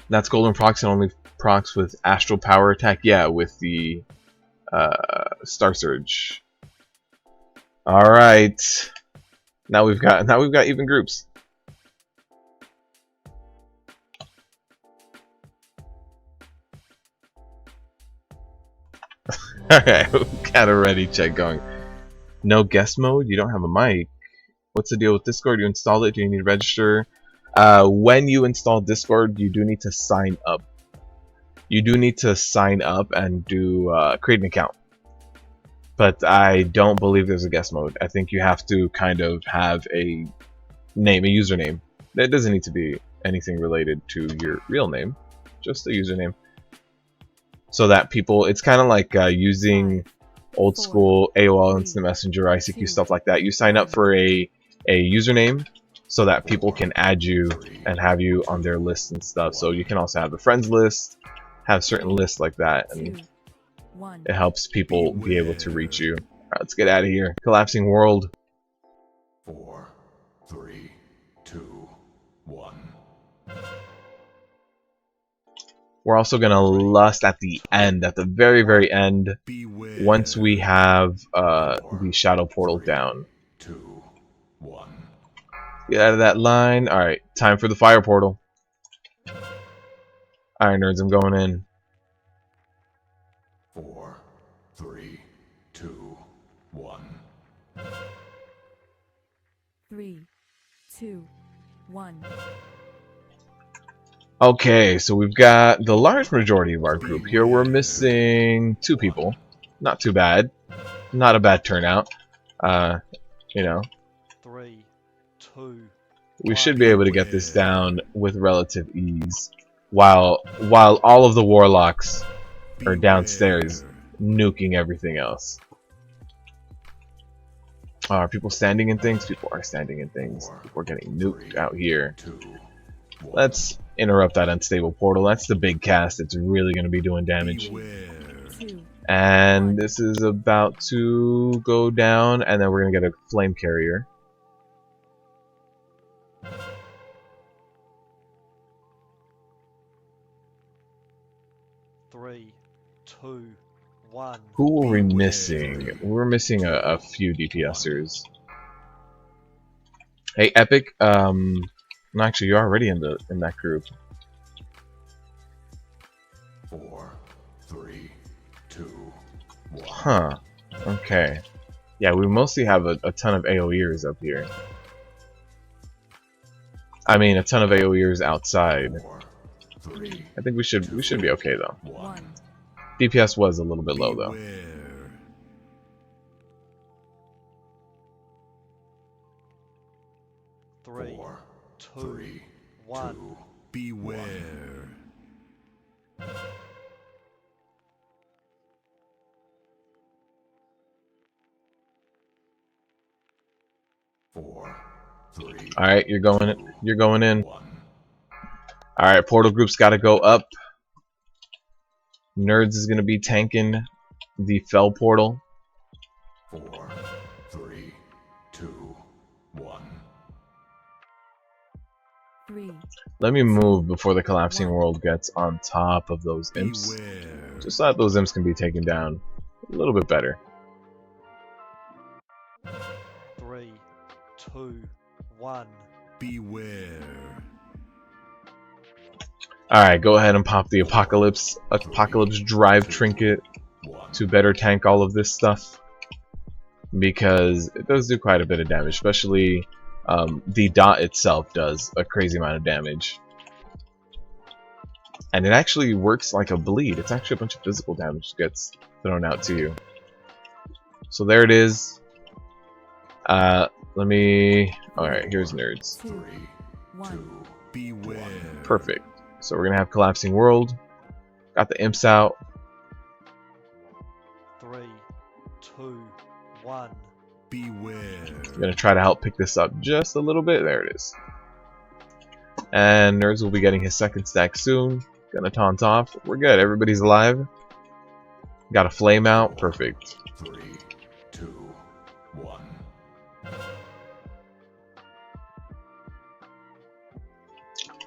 That's golden procs and only procs with astral power attack. Yeah, with the Star Surge. All right. Now we've got even groups. Alright, we've got a ready check going. No guest mode? You don't have a mic. What's the deal with Discord? You installed it? Do you need to register? When you install Discord, you do need to sign up. You do need to sign up and do create an account. But I don't believe there's a guest mode. I think you have to kind of have a name, a username. It doesn't need to be anything related to your real name, just a username. So that people, it's kind of like using old school AOL Instant Messenger, ICQ, stuff like that. You sign up for a username so that people can add you and have you on their list and stuff. So you can also have a friends list, have certain lists like that, and it helps people be able to reach you. Alright, let's get out of here. Collapsing world. 4, 3, 2, 1. We're also gonna lust at the end, at the very, very end, once we have the shadow portal down. 2, 1. Get out of that line. Alright, time for the fire portal. Alright, nerds, I'm going in. 4, 3, 2, 1. 3, 2, 1. Okay, so we've got the large majority of our group here. We're missing 2 people. Not too bad. Not a bad turnout. You know, 3, 2, we should be able to get this down with relative ease. While all of the warlocks are downstairs nuking everything else. Are people standing in things? People are standing in things. People are getting nuked out here. 2, 1. Let's interrupt that unstable portal. That's the big cast. It's really going to be doing damage. 2, And this is about to go down, and then we're going to get a flame carrier. Three, 2, 1. Who are we missing? We're missing a few DPSers. Hey, Epic. No, actually, you're already in that group. 4, 3, 2, 1. Huh. Okay. Yeah, we mostly have a ton of AoEers up here. I mean, a ton of AoEers outside. 4, 3, I think we should be okay though. 1. DPS was a little bit low though. 3, 4, 2, 3, 1. 2. Beware. 4, 3, All right, you're going in. 1. All right, portal group's got to go up. Nerds is gonna be tanking the fell portal. 4, 3, 2, 1. 3, Let me move before the collapsing world gets on top of those imps, Beware. just so that those imps can be taken down a little bit better. 3, 2, 1. Beware. Alright, go ahead and pop the Apocalypse Drive Trinket 1. to better tank all of this stuff. Because it does do quite a bit of damage, especially the dot itself does a crazy amount of damage. And it actually works like a bleed. It's actually a bunch of physical damage that gets thrown out to you. So there it is. Alright, here's nerds. 2, 1. Beware. Perfect. So we're gonna have collapsing world. Got the imps out. 3, 2, 1. Beware. I'm gonna try to help pick this up just a little bit. There it is. And nerds will be getting his second stack soon. Gonna taunt off. We're good. Everybody's alive. Got a flame out. Perfect. 3, 2, 1.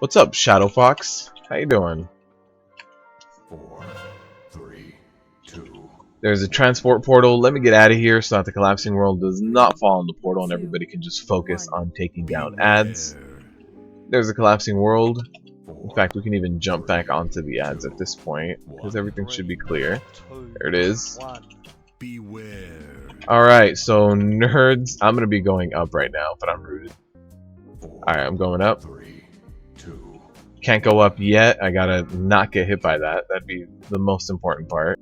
What's up, Shadow Fox? How you doing? 4, 3, 2, There's a transport portal. Let me get out of here so that the collapsing world does not fall in the portal and everybody can just focus on taking down ads. There's a collapsing world. In fact, we can even jump back onto the ads at this point because everything should be clear. There it is. Beware. Alright, so nerds, I'm going to be going up right now, but I'm rooted. Alright, I'm going up. 3, 2, Can't go up yet. I gotta not get hit by that. That'd be the most important part.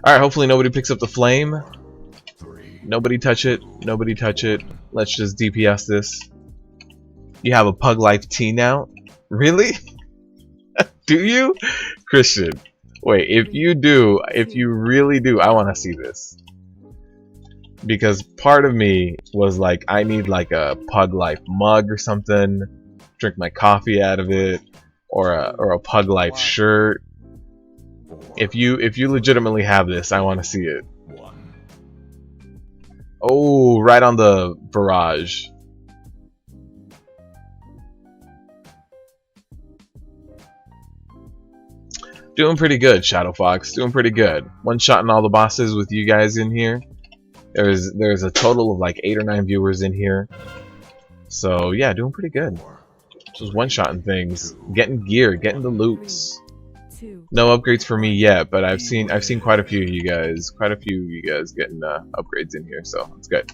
Alright, hopefully nobody picks up the flame. 3. Nobody touch it. Nobody touch it. Let's just DPS this. You have a Pug Life T now? Really? Do you? Christian. Wait, if you do, if you really do, I want to see this. Because part of me was like, I need like a Pug Life mug or something. Drink my coffee out of it. Or a Pug Life shirt. 4, If you legitimately have this, I want to see it. 1. Oh, right on the barrage. Doing pretty good, Shadow Fox. Doing pretty good. One-shotting all the bosses with you guys in here. There's a total of like 8 or 9 viewers in here. So yeah, doing pretty good. 4, Just one-shotting things, getting gear, getting the loots. 2, No upgrades for me yet, but I've seen quite a few of you guys, getting upgrades in here, so it's good.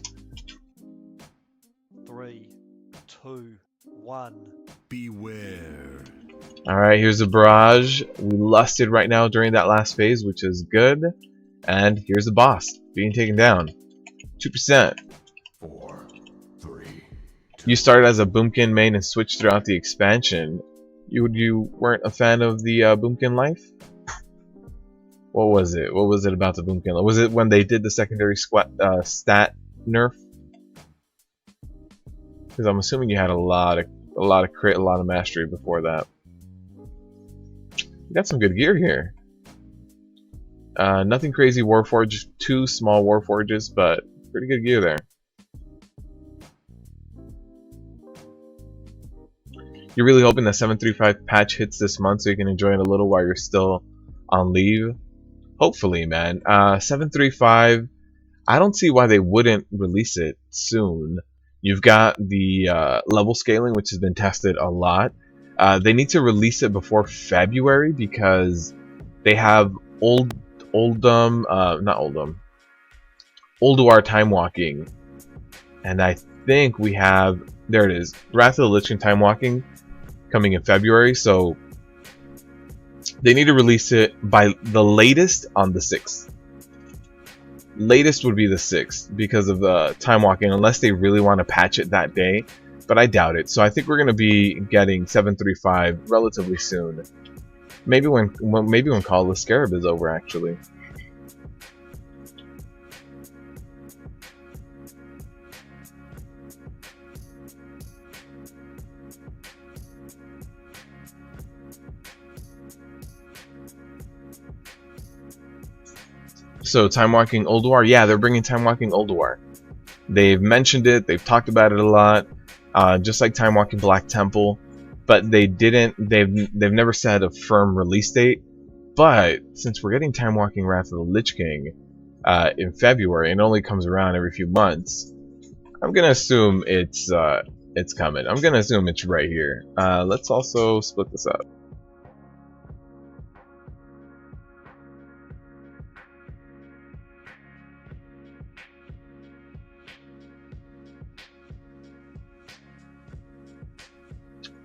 3, 2, 1. Beware. Alright, here's a barrage. We lusted right now during that last phase, which is good. And here's the boss being taken down. 2%. 4, 3, 2. You started as a Boomkin main and switched throughout the expansion. You weren't a fan of the Boomkin life? What was it? What was it about the Boomkin life? Was it when they did the secondary stat nerf? Because I'm assuming you had a lot of crit, a lot of mastery before that. You got some good gear here. Nothing crazy Warforge, 2 small Warforges, but pretty good gear there. You're really hoping that 7.3.5 patch hits this month so you can enjoy it a little while you're still on leave? Hopefully, man. 7.3.5, I don't see why they wouldn't release it soon. You've got the level scaling, which has been tested a lot. They need to release it before February because they have Ulduar time walking, and I think we have, there it is, Wrath of the Lich King time walking coming in February, so they need to release it by the latest on the 6th. Latest would be the 6th because of the time walking, unless they really want to patch it that day, but I doubt it. So I think we're going to be getting 7.3.5 relatively soon. Maybe when Call of the Scarab is over, actually. So, Time Walking Ulduar, yeah, they're bringing Time Walking Ulduar. They've mentioned it, they've talked about it a lot, just like Time Walking Black Temple, but they've never said a firm release date. But since we're getting Time Walking Wrath of the Lich King in February, and it only comes around every few months, I'm gonna assume it's coming. I'm gonna assume it's right here. Let's also split this up.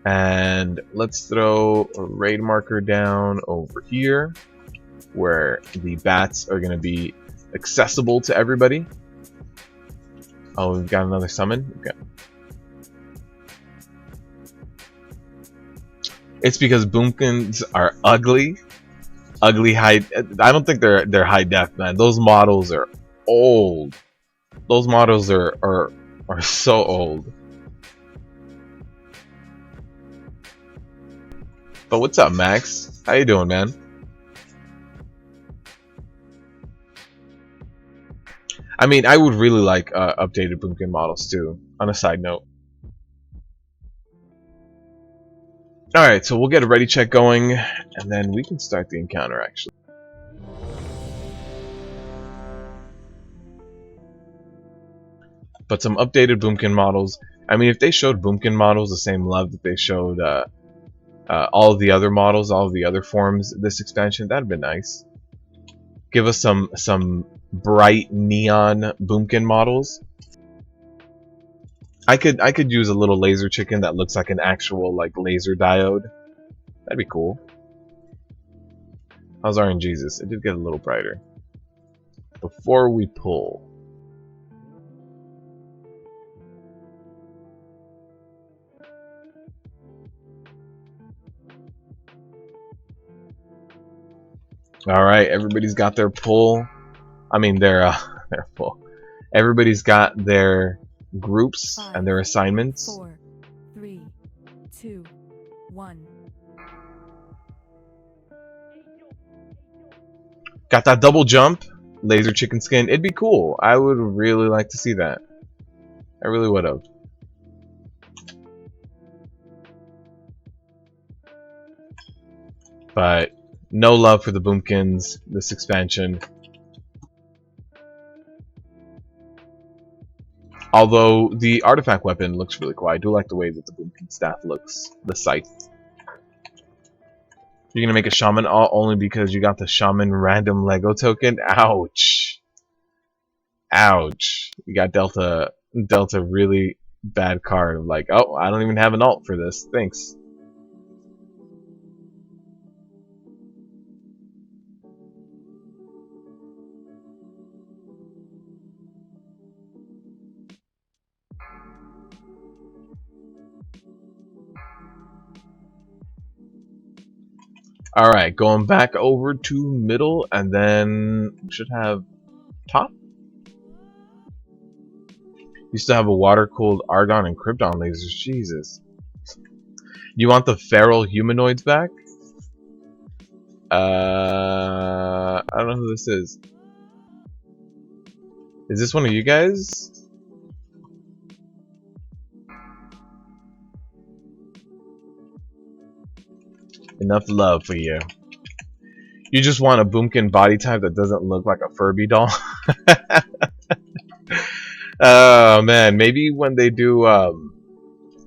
And let's throw a raid marker down over here where the bats are going to be accessible to everybody. Oh, we've got another summon. Okay. It's because Boomkins are ugly. Ugly high. I don't think they're high def, man. Those models are old. Those models are so old. But what's up, Max? How you doing, man? I mean, I would really like updated Pumpkin models too, on a side note. Alright, so we'll get a ready check going, and then we can start the encounter, actually. But some updated Boomkin models. I mean, if they showed Boomkin models the same love that they showed all of the other models, all of the other forms this expansion, that'd be nice. Give us some bright neon Boomkin models. I could use a little laser chicken that looks like an actual like laser diode. That'd be cool. How's RNGesus? It did get a little brighter. Before we pull. Alright, everybody's got their pull. I mean their pull. Everybody's got their groups and their assignments. 4, 3, 2, 1. Got that double jump, laser chicken skin. It'd be cool. I would really like to see that. I really would have. But no love for the Boomkins this expansion. Although the artifact weapon looks really cool. I do like the way that the Boomkin staff looks. The scythe. You're gonna make a shaman all only because you got the shaman random Lego token? Ouch. Ouch. You got dealt a really bad card. Like, oh, I don't even have an alt for this. Thanks. Alright, going back over to middle, and then we should have top. You still have a water-cooled Argon and Krypton lasers. Jesus. You want the feral humanoids back? I don't know who this is. Is this one of you guys? Enough love for you. You just want a Boomkin body type that doesn't look like a Furby doll? Oh man, maybe when they do,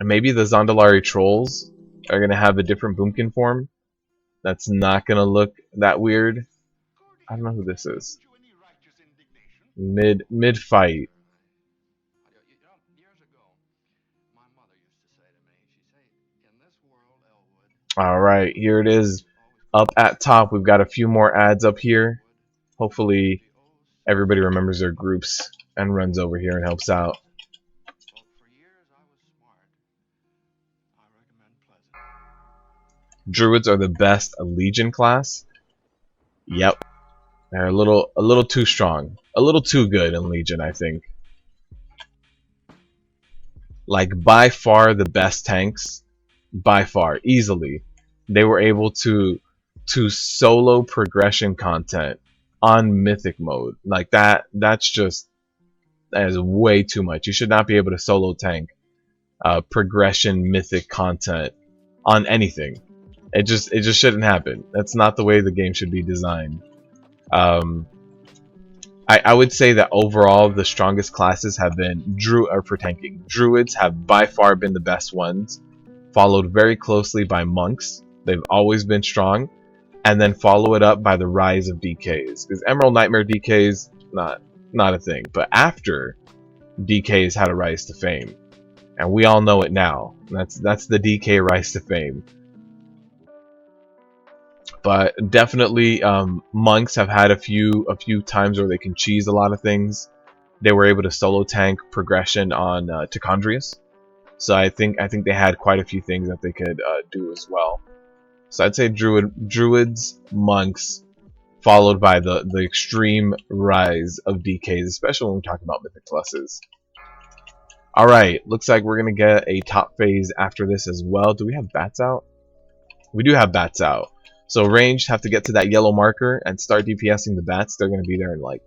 maybe the Zondalari trolls are gonna have a different Boomkin form. That's not gonna look that weird. I don't know who this is. Mid fight. Alright, here it is. Up at top, we've got a few more ads up here. Hopefully everybody remembers their groups and runs over here and helps out. Druids are the best Legion class. Yep. They're a little too strong. A little too good in Legion, I think. Like by far the best tanks. By far, easily. They were able to solo progression content on mythic mode. Like that is way too much. You should not be able to solo tank progression mythic content on anything. It just shouldn't happen. That's not the way the game should be designed. I would say that overall the strongest classes have been for tanking. Druids have by far been the best ones, followed very closely by monks. They've always been strong, and then follow it up by the rise of DKs. Because Emerald Nightmare DKs, not a thing. But after, DKs had a rise to fame, and we all know it now. That's the DK rise to fame. But definitely, monks have had a few times where they can cheese a lot of things. They were able to solo tank progression on Tichondrius. So I think they had quite a few things that they could do as well. So I'd say druids, monks, followed by the extreme rise of DKs, especially when we're talking about mythic pluses. Alright, looks like we're gonna get a top phase after this as well. Do we have bats out? We do have bats out. So ranged have to get to that yellow marker and start DPSing the bats. They're gonna be there in like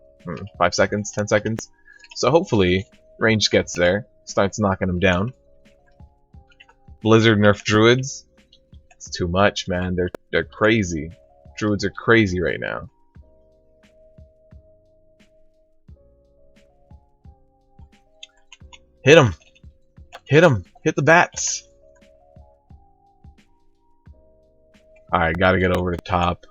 5 seconds, 10 seconds. So hopefully ranged gets there, starts knocking them down. Blizzard nerf druids. It's too much, man. They're crazy. Druids are crazy right now. Hit him! Hit him! Hit the bats! Alright, gotta get over to top.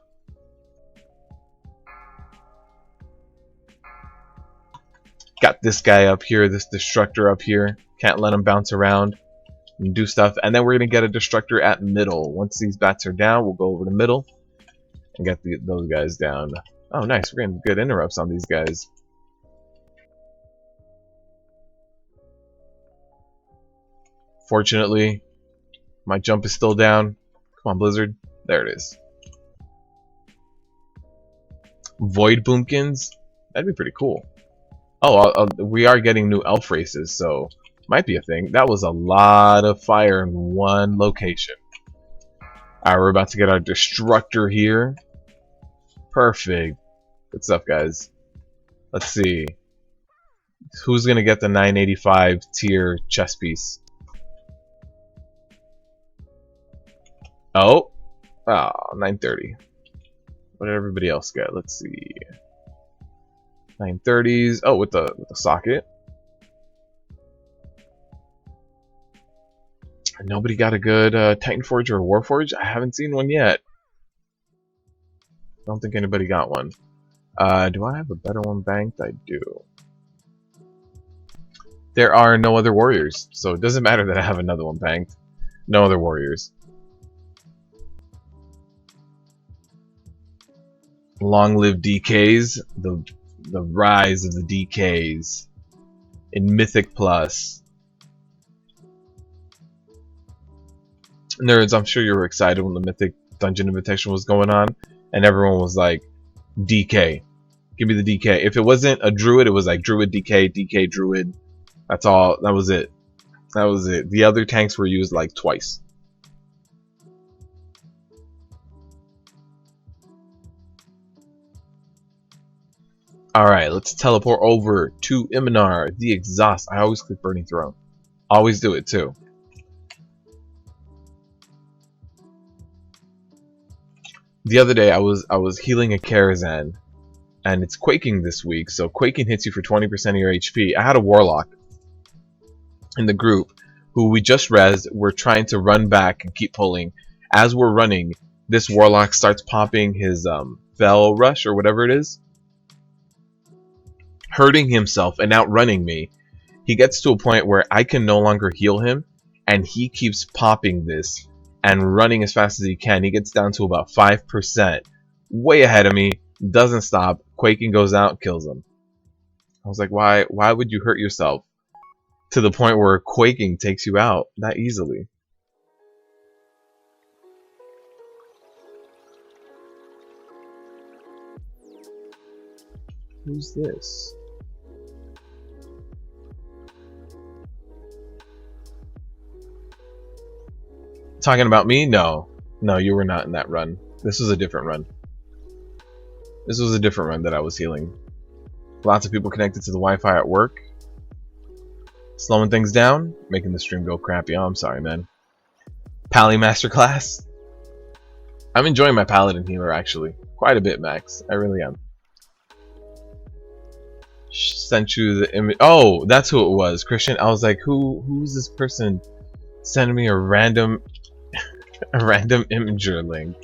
Got this guy up here, this destructor up here. Can't let him bounce around and do stuff. And then we're gonna get a destructor at middle. Once these bats are down, we'll go over to middle and get those guys down. Oh, nice. We're getting good interrupts on these guys. Fortunately, my jump is still down. Come on, Blizzard. There it is. Void Boomkins? That'd be pretty cool. Oh, we are getting new elf races, so might be a thing. That was a lot of fire in one location. Alright, we're about to get our destructor here. Perfect. Good stuff, guys. Let's see. Who's gonna get the 985 tier chess piece? Oh, 930. What did everybody else get? Let's see. 930s. Oh, with the socket. Nobody got a good Titan Forge or Warforge? I haven't seen one yet. Don't think anybody got one. Do I have a better one banked? I do. There are no other warriors, so it doesn't matter that I have another one banked. No other warriors. Long live DKs, the rise of the DKs in Mythic Plus. Nerds, I'm sure you were excited when the Mythic Dungeon Invitation was going on, and everyone was like, DK. Give me the DK. If it wasn't a Druid, it was like Druid DK, DK Druid. That's all. That was it. That was it. The other tanks were used like twice. Alright, let's teleport over to Iminar, the Exhaust. I always click Burning Throne. Always do it too. The other day I was healing a Karazhan, and it's Quaking this week, so Quaking hits you for 20% of your HP. I had a Warlock in the group who we just rezzed. We're trying to run back and keep pulling. As we're running, this Warlock starts popping his Fell Rush or whatever it is, hurting himself and outrunning me. He gets to a point where I can no longer heal him, and he keeps popping this and running as fast as he can. He gets down to about 5%, way ahead of me, doesn't stop. Quaking goes out, kills him. I was like, why would you hurt yourself to the point where Quaking takes you out that easily? Who's this? Talking about me? No. No, you were not in that run. This was a different run. This was a different run that I was healing. Lots of people connected to the Wi-Fi at work. Slowing things down, making the stream go crappy. Oh, I'm sorry, man. Pally Masterclass. I'm enjoying my Paladin healer, actually. Quite a bit, Max. I really am. Sent you the image. Oh, that's who it was, Christian. I was like, who's this person sending me a random imager link?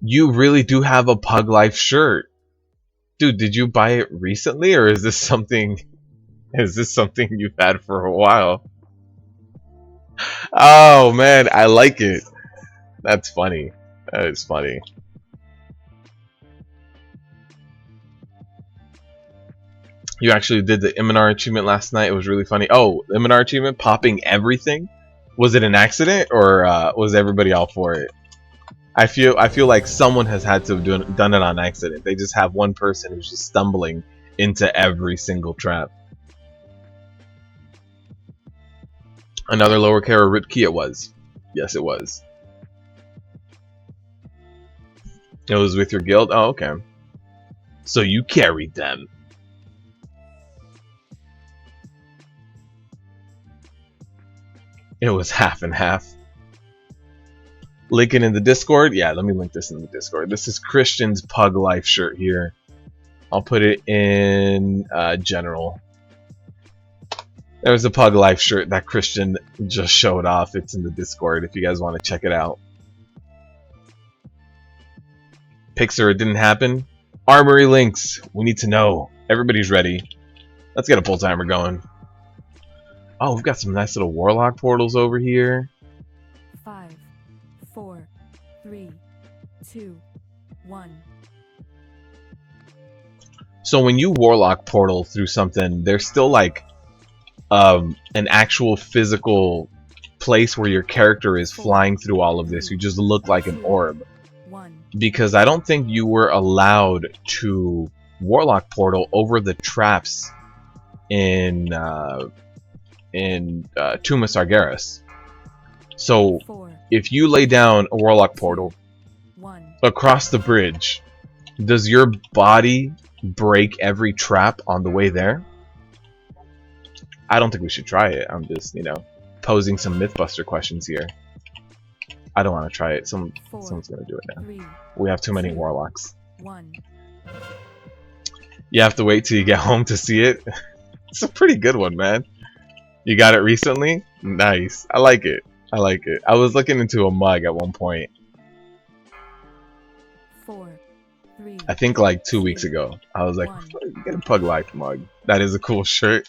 You really do have a Pug Life shirt. Dude, did you buy it recently, or is this something you've had for a while? Oh man, I like it. That's funny. That is funny. You actually did the Iminar achievement last night. It was really funny. Oh, Iminar achievement, popping everything. Was it an accident, or was everybody all for it? I feel like someone has had to have done it on accident. They just have one person who's just stumbling into every single trap. Another lower Kara Rip Key it was. Yes, it was. It was with your guild? Oh, okay. So you carried them. It was half and half. Link it in the Discord. Yeah, let me link this in the Discord. This is Christian's Pug Life shirt here. I'll put it in general. There was a Pug Life shirt that Christian just showed off. It's in the Discord if you guys want to check it out. Pixar, it didn't happen. Armory links. We need to know. Everybody's ready. Let's get a pull timer going. Oh, we've got some nice little warlock portals over here. 5, 4, 3, 2, 1. So when you warlock portal through something, there's still like an actual physical place where your character is flying through all of this. You just look like an orb. 1. Because I don't think you were allowed to warlock portal over the traps in Tomb of Sargeras. So 4, if you lay down a warlock portal 1. across the bridge, does your body break every trap on the way there? I don't think we should try it. I'm just, you know, posing some Mythbuster questions here. I don't want to try it. Someone's gonna do it now. 3, We have too many warlocks. 1. You have to wait till you get home to see it. It's a pretty good one, man. You got it recently? Nice. I like it. I like it. I was looking into a mug at one point. 4, 3. I think like 2 weeks ago. I was like, get a Pug Life mug. That is a cool shirt.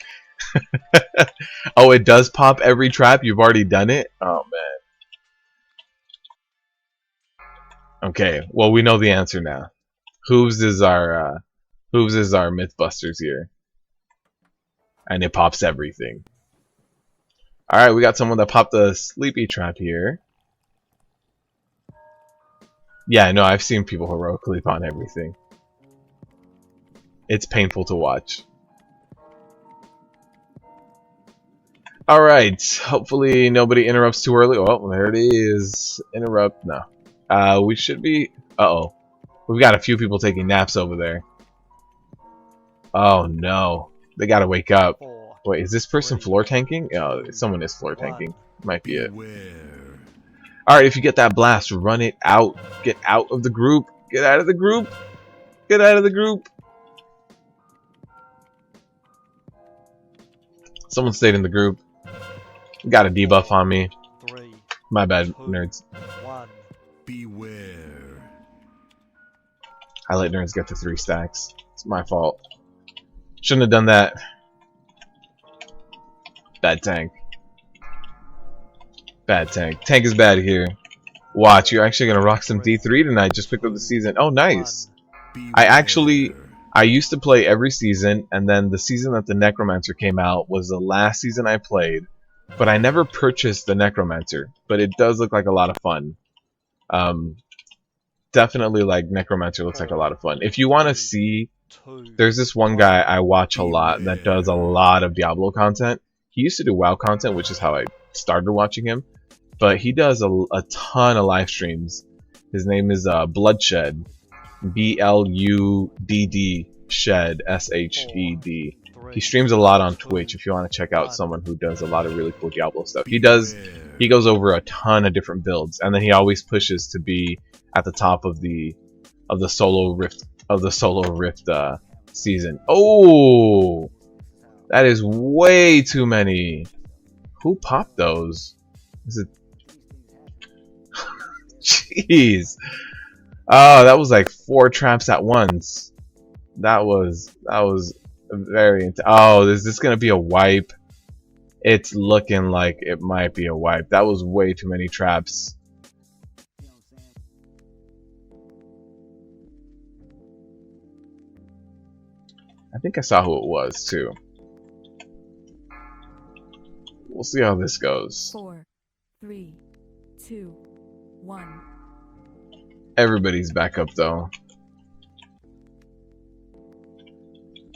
Oh, it does pop every trap? You've already done it? Oh, man. Okay, well, we know the answer now. Hooves is our Mythbusters here. And it pops everything. Alright, we got someone that popped a sleepy trap here. Yeah, no, I've seen people heroically on everything. It's painful to watch. Alright, hopefully nobody interrupts too early. Oh, there it is. Interrupt, no. We should be... Uh-oh. We've got a few people taking naps over there. Oh, no. They gotta wake up. 4, Wait, is this person 3, floor tanking? Oh, 2, someone is floor 1. tanking. Might be it. Beware. Alright, if you get that blast, run it out. Get out of the group. Get out of the group. Get out of the group. Someone stayed in the group. Got a debuff on me. 3, My bad, 2, nerds. 1. Beware. I let nerds get to 3 stacks. It's my fault. Shouldn't have done that. Bad tank. Bad tank. Tank is bad here. Watch, you're actually gonna rock some D3 tonight. Just picked up the season. Oh, nice. I used to play every season, and then the season that the Necromancer came out was the last season I played. But I never purchased the Necromancer. But it does look like a lot of fun. Definitely, like, Necromancer looks like a lot of fun. If you want to see, 2, there's this one guy I watch a lot that does a lot of Diablo content. He used to do WoW content, which is how I started watching him. But he does a ton of live streams. His name is Bloodshed. B-L-U-D-D Shed. S-H-E-D. He streams a lot on Twitch if you want to check out someone who does a lot of really cool Diablo stuff. He goes over a ton of different builds, and then he always pushes to be at the top of the solo rift season. Oh, that is way too many. Who popped those? Is it? Jeez. Oh, that was like 4 traps at once. That was very oh, is this gonna be a wipe? It's looking like it might be a wipe. That was way too many traps. I think I saw who it was too. We'll see how this goes. 4, 3, 2, 1. Everybody's back up though.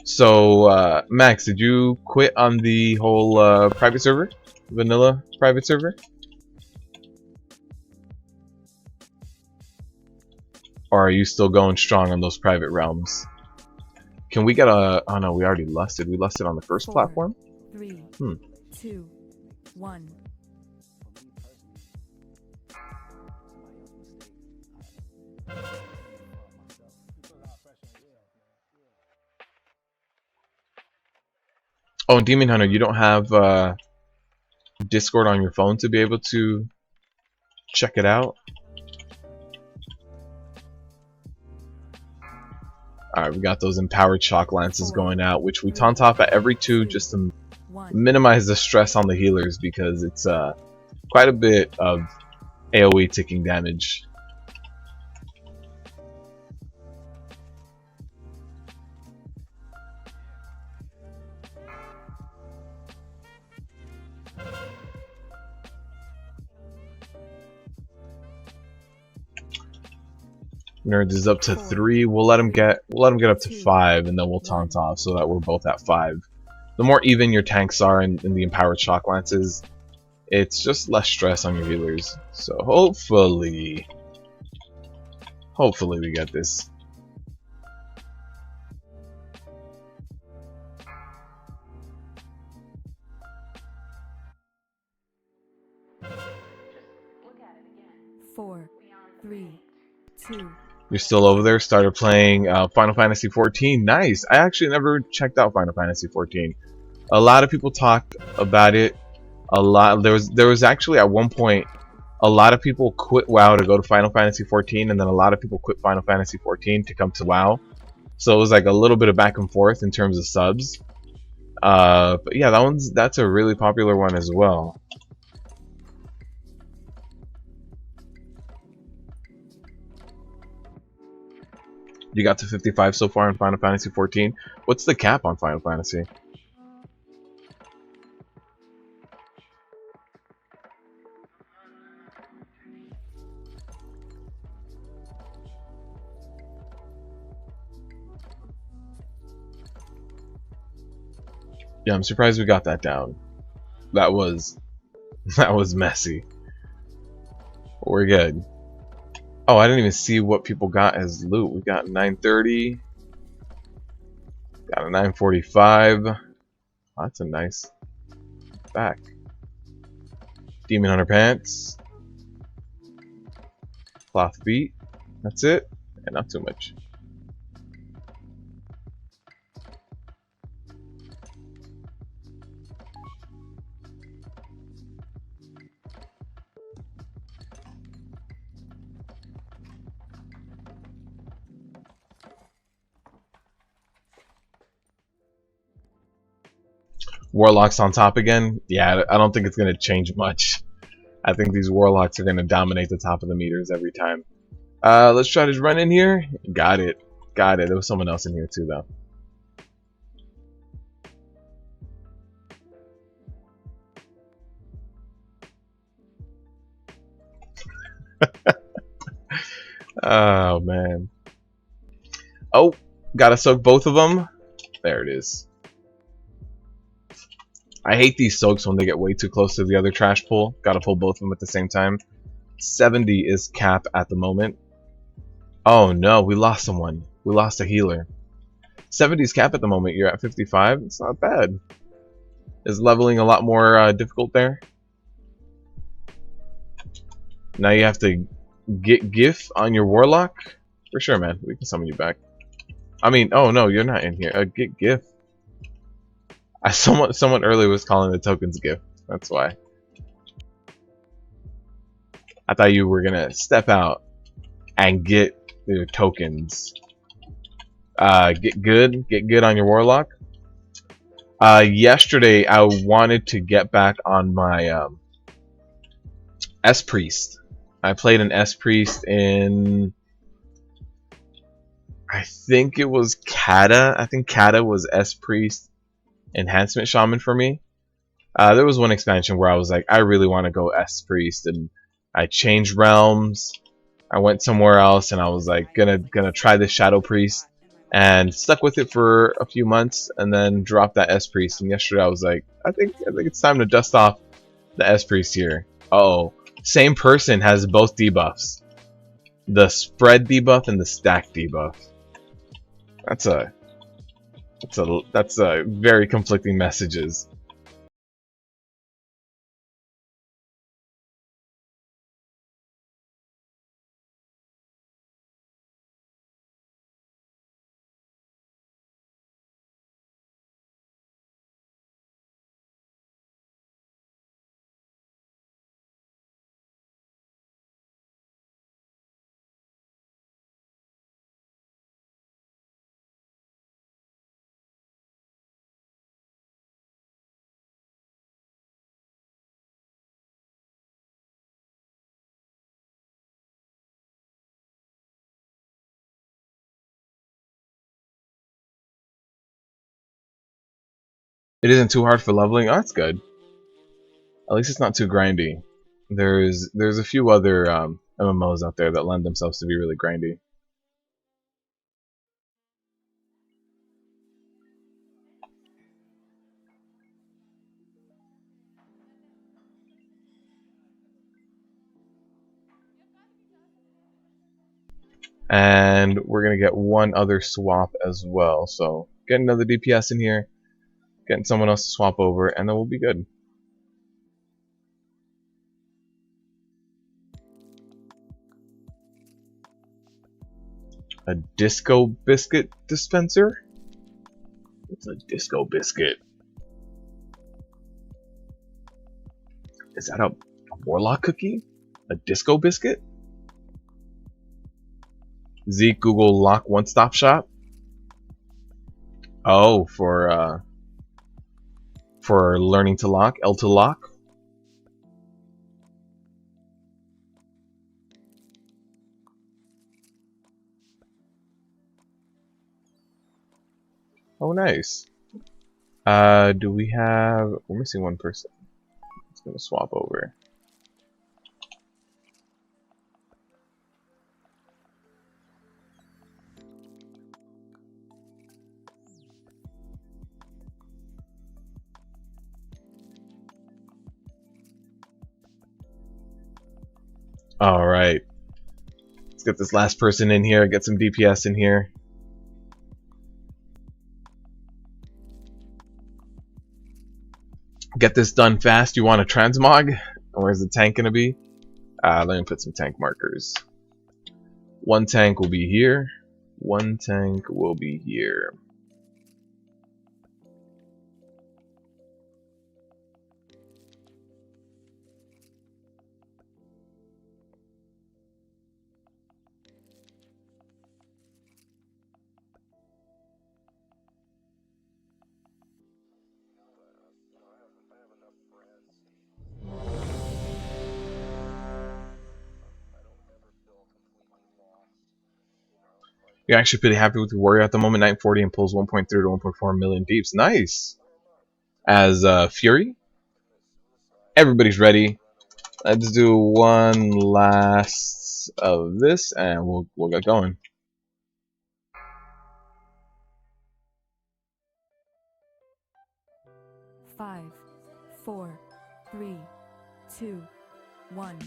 So, Max, did you quit on the whole private server? Vanilla private server? Or are you still going strong on those private realms? Can we get a... Oh no, we already lusted. We lusted on the first 4, platform? 3, Hmm. 2, 1. Oh, and Demon Hunter, you don't have Discord on your phone to be able to check it out? Alright, we got those empowered shock lances going out, which we taunt off at every 2 just to 1. minimize the stress on the healers, because it's quite a bit of AoE ticking damage. Nerds is up to 3. We'll let him get up to 5, and then we'll taunt off so that we're both at 5. The more even your tanks are in the empowered shock lances, it's just less stress on your healers. So hopefully we get this. Four, 3, 2. You're still over there. Started playing Final Fantasy 14. Nice. I actually never checked out Final Fantasy 14. A lot of people talked about it. A lot. There was actually at one point a lot of people quit WoW to go to Final Fantasy 14, and then a lot of people quit Final Fantasy 14 to come to WoW. So it was like a little bit of back and forth in terms of subs. But yeah, that's a really popular one as well. You got to 55 so far in Final Fantasy 14. What's the cap on Final Fantasy? Yeah, I'm surprised we got that down. That was messy. But we're good. Oh, I didn't even see what people got as loot. We got 930. Got a 945. Oh, that's a nice back. Demon Hunter pants. Cloth beat. That's it. And not too much. Warlocks on top again? Yeah, I don't think it's going to change much. I think these Warlocks are going to dominate the top of the meters every time. Let's try to run in here. Got it. Got it. There was someone else in here too, though. Oh, man. Oh, gotta soak both of them. There it is. I hate these soaks when they get way too close to the other trash pull. Gotta pull both of them at the same time. 70 is cap at the moment. Oh no, we lost someone. We lost a healer. 70 is cap at the moment. You're at 55. It's not bad. Is leveling a lot more difficult there? Now you have to get GIF on your Warlock? For sure, man. We can summon you back. I mean, oh no, you're not in here. Get GIF. Someone earlier was calling the tokens GIF. That's why. I thought you were gonna step out and get your tokens. Get good on your Warlock. Yesterday I wanted to get back on my S Priest. I played an S Priest in, I think it was Kata. I think Kata was S Priest Enhancement Shaman for me. There was one expansion where I was like, I really want to go S Priest, and I changed realms. I went somewhere else, and I was like, gonna try this Shadow Priest, and stuck with it for a few months, and then dropped that S Priest. And yesterday I was like, I think it's time to dust off the S Priest here. Uh-oh. Same person has both debuffs. The spread debuff and the stack debuff. That's very conflicting messages. It isn't too hard for leveling. Oh, that's good. At least it's not too grindy. There's a few other MMOs out there that lend themselves to be really grindy. And we're gonna get one other swap as well. So get another DPS in here, getting someone else to swap over, and then we'll be good. A disco biscuit dispenser? What's a disco biscuit? Is that a warlock cookie? A disco biscuit? Zeke, Google lock one-stop shop. Oh, for learning to lock, L to lock. Oh, nice. Do we have? We're missing one person. It's gonna swap over. All right. Let's get this last person in here. Get some DPS in here. Get this done fast. You want a transmog? Where's the tank gonna be? Let me put some tank markers. One tank will be here. One tank will be here. You're actually pretty happy with your warrior at the moment. 940 and pulls 1.3 to 1.4 million deeps. Nice. As Fury. Everybody's ready. Let's do one last of this, and we'll get going. Five, 4, 3, 2, 1.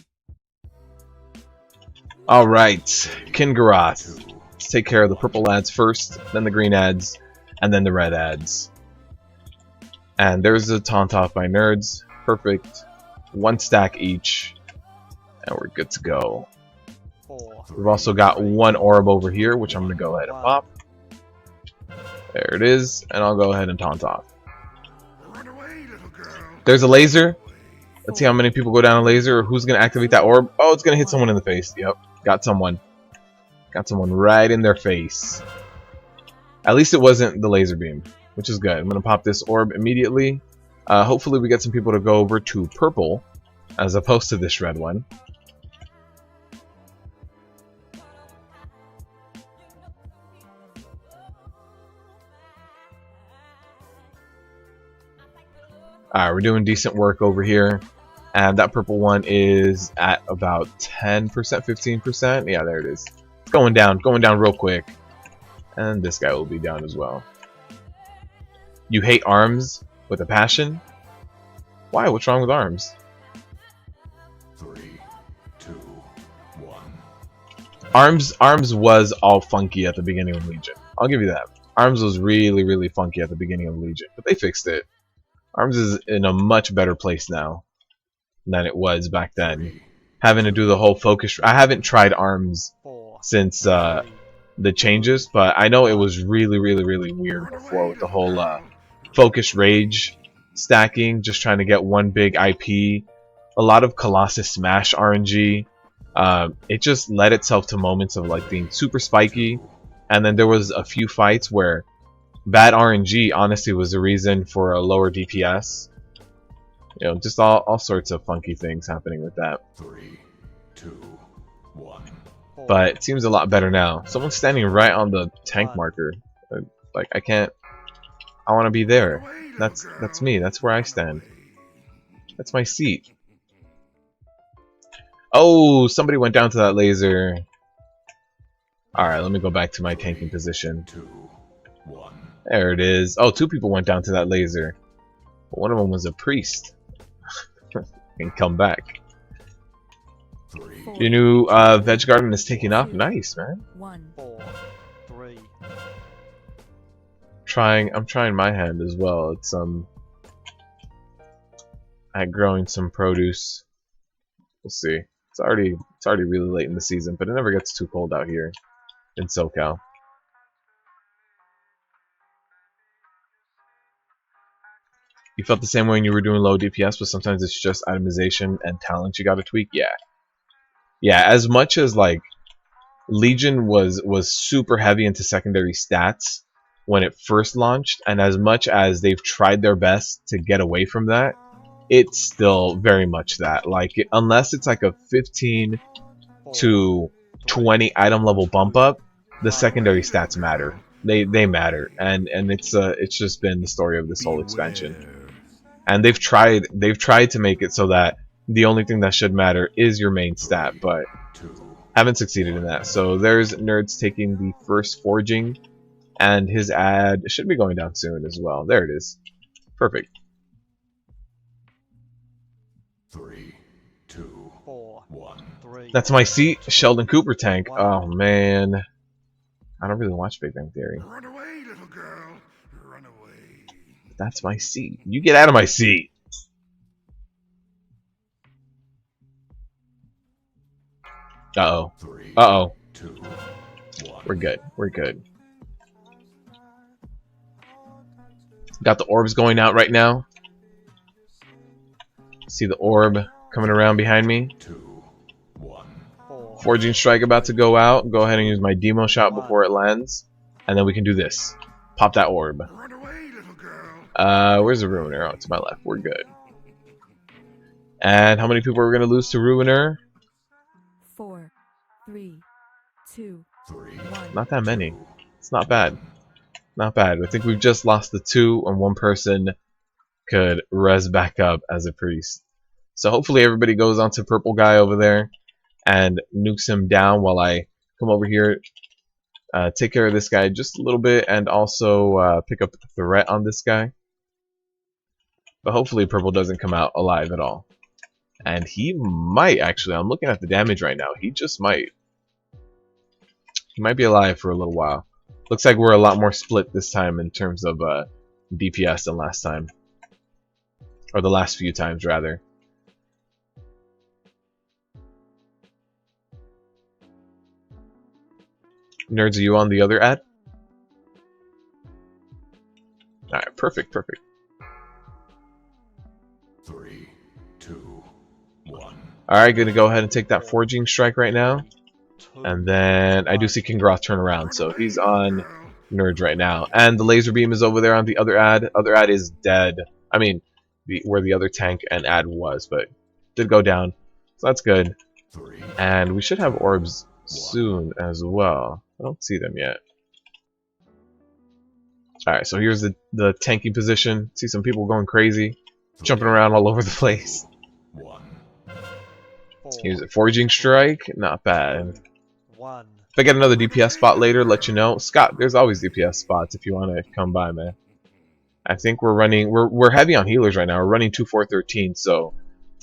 All right, Kingaroth. Let's take care of the purple ads first, then the green ads, and then the red ads. And there's a taunt off by nerds. Perfect. One stack each, and we're good to go. 4. We've also got one orb over here, which I'm going to go ahead and pop. There it is, and I'll go ahead and taunt off. Run away, little girl. There's a laser. Let's see how many people go down a laser, or who's going to activate that orb. Oh, it's going to hit someone in the face. Yep, got someone. Got someone right in their face. At least it wasn't the laser beam, which is good. I'm going to pop this orb immediately. Hopefully we get some people to go over to purple, as opposed to this red one. Alright, we're doing decent work over here. And that purple one is at about 10%, 15%. Yeah, there it is. It's going down real quick. And this guy will be down as well. You hate arms with a passion? Why? What's wrong with arms? 3, 2, 1. Arms was all funky at the beginning of Legion. I'll give you that. Arms was really funky at the beginning of Legion, but they fixed it. Arms is in a much better place now than it was back then. Having to do the whole focus. I haven't tried Arms 4, since 3, the changes, but I know it was really weird before with the whole focus rage stacking, just trying to get one big IP. A lot of Colossus Smash RNG. It just led itself to moments of like being super spiky, and then there was a few fights where bad RNG honestly was the reason for a lower DPS. You know, just all sorts of funky things happening with that. 3, 2, 1. But it seems a lot better now. Someone's standing right on the tank marker. Like I can't. I want to be there. That's me. That's where I stand. That's my seat. Oh, somebody went down to that laser. Alright, let me go back to my tanking position. 2, 1. There it is. Oh, 2 people went down to that laser. But one of them was a priest. And come back. 3, Your new veg garden is taking off. Nice, man. 1. 4, 3, I'm trying my hand as well. It's at growing some produce. We'll see. It's already really late in the season, but it never gets too cold out here in SoCal. You felt the same way when you were doing low DPS, but sometimes it's just itemization and talent you gotta tweak. Yeah. As much as like Legion was super heavy into secondary stats when it first launched, and as much as they've tried their best to get away from that, it's still very much that. Like unless it's like a 15 to 20 item level bump up, the secondary stats matter. They matter, and it's just been the story of this whole expansion. And they've tried to make it so that the only thing that should matter is your main stat, but haven't succeeded in that. So there's Nerds taking the first forging, and his ad should be going down soon as well. There it is. Perfect. 3, 2, 4, 1. 3. That's my seat, Sheldon Cooper tank. Oh man, I don't really watch Big Bang Theory. Run away, little girl. Run away. That's my seat. You get out of my seat. Uh-oh. 3, Uh-oh. 2, 1. We're good. We're good. Got the orbs going out right now. See the orb coming around behind me. 2, 1. 4, Forging Strike about to go out. Go ahead and use my demo shot before it lands. And then we can do this. Pop that orb. Run away, little girl. Where's the Ruiner? Oh, to my left. We're good. And how many people are we going to lose to Ruiner? 4, 3, 2, 3. 1. Not that many. It's not bad. Not bad. I think we've just lost the 2, and one person could res back up as a priest. So hopefully everybody goes onto Purple Guy over there and nukes him down while I come over here, take care of this guy just a little bit, and also pick up the threat on this guy. But hopefully Purple doesn't come out alive at all. And he might actually. I'm looking at the damage right now. He just might. He might be alive for a little while. Looks like we're a lot more split this time in terms of DPS than last time. Or the last few times, rather. Nerds, are you on the other ad? Alright, perfect, perfect. 3, 2, 1. Alright, gonna go ahead and take that Forging Strike right now. 2, And then I do see Kingroth turn around, so he's on Nerds right now. And the laser beam is over there on the other ad. Other ad is dead. I mean, where the other tank and ad was, but did go down. So that's good. 3, And we should have orbs soon as well. I don't see them yet. Alright, so here's the tanking position. See some people going crazy, jumping around all over the place. 1. 4, Here's a Forging Strike. Not bad. 1. If I get another DPS spot later, let you know. Scott, there's always DPS spots if you want to come by, man. I think we're running, we're heavy on healers right now. We're running 2-4-13, so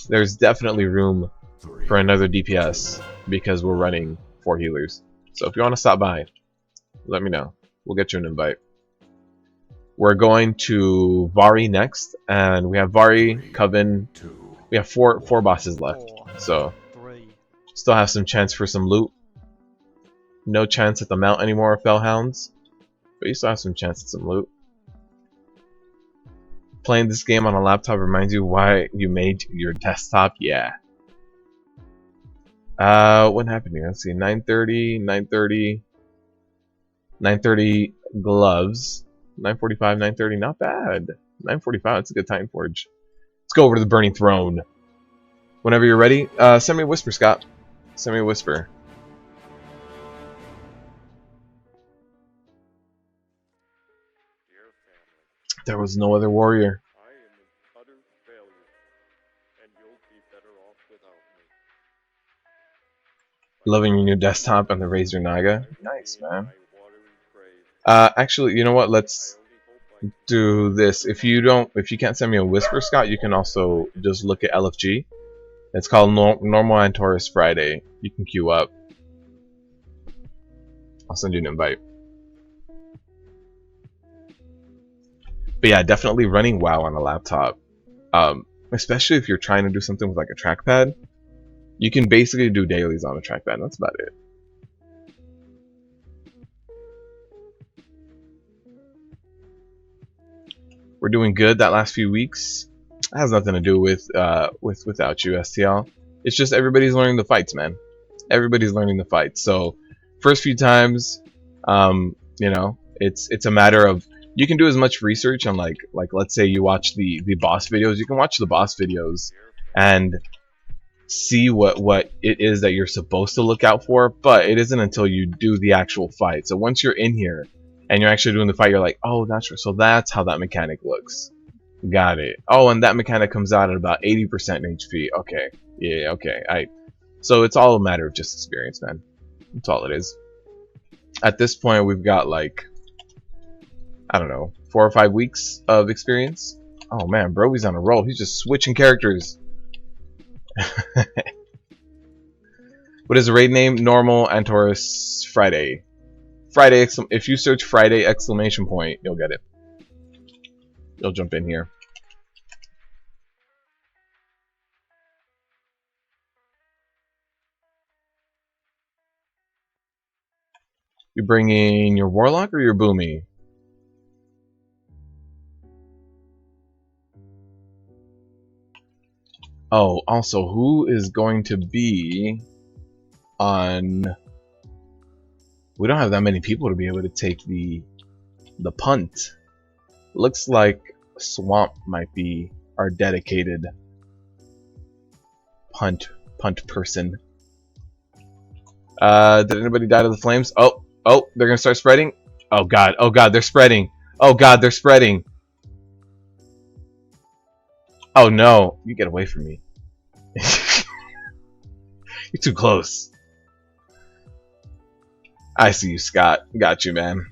there's definitely room 3, for another DPS because we're running 4 healers. So if you want to stop by, let me know. We'll get you an invite. We're going to Vari next, and we have Vari, 3, Coven. 2, We have four bosses left, 4, so 3, still have some chance for some loot. No chance at the mount anymore, Fellhounds, but you still have some chance at some loot. Playing this game on a laptop reminds you why you made your desktop. Yeah. What happened here? Let's see. 9:30, 9:30, 9:30 gloves. 9:45, 9:30. Not bad. 9:45. That's a good time, Forge. Let's go over to the Burning Throne. Whenever you're ready, send me a whisper, Scott. Send me a whisper. Dear family, There was no other warrior. I am an utter failure, and you'll be better off without me. Loving your new desktop and the Razer Naga. Nice, man. My watery grave. Actually, you know what? Let's I only hope I do this. If you can't send me a whisper, Scott, you can also just look at LFG. It's called Normal Antorus Friday. You can queue up. I'll send you an invite. But yeah, definitely running WoW on a laptop. Especially if you're trying to do something with like a trackpad. You can basically do dailies on a trackpad. That's about it. We're doing good that last few weeks. It has nothing to do with without you, STL. It's just everybody's learning the fights, man. Everybody's learning the fights. So first few times, you know, it's a matter of you can do as much research on like let's say you watch the boss videos. You can watch the boss videos and see what it is that you're supposed to look out for, but it isn't until you do the actual fight. So once you're in here and you're actually doing the fight, you're like, oh, that's so that's how that mechanic looks. Got it. Oh, and that mechanic comes out at about 80% HP. Okay. Yeah, okay. So it's all a matter of just experience, man. That's all it is. At this point, we've got like, I don't know, 4 or 5 weeks of experience. Oh man, bro, he's on a roll. He's just switching characters. What is the raid name? Normal Antorus Friday. Friday. If you search Friday exclamation point, you'll get it. You'll jump in here. You bringing your warlock or your boomy? Oh, also, who is going to be on? We don't have that many people to be able to take the punt. Looks like Swamp might be our dedicated punt person. Did anybody die to the flames? Oh, they're gonna start spreading. Oh god, they're spreading. Oh god, they're spreading. Oh no, you get away from me. You're too close. I see you, Scott. Got you, man.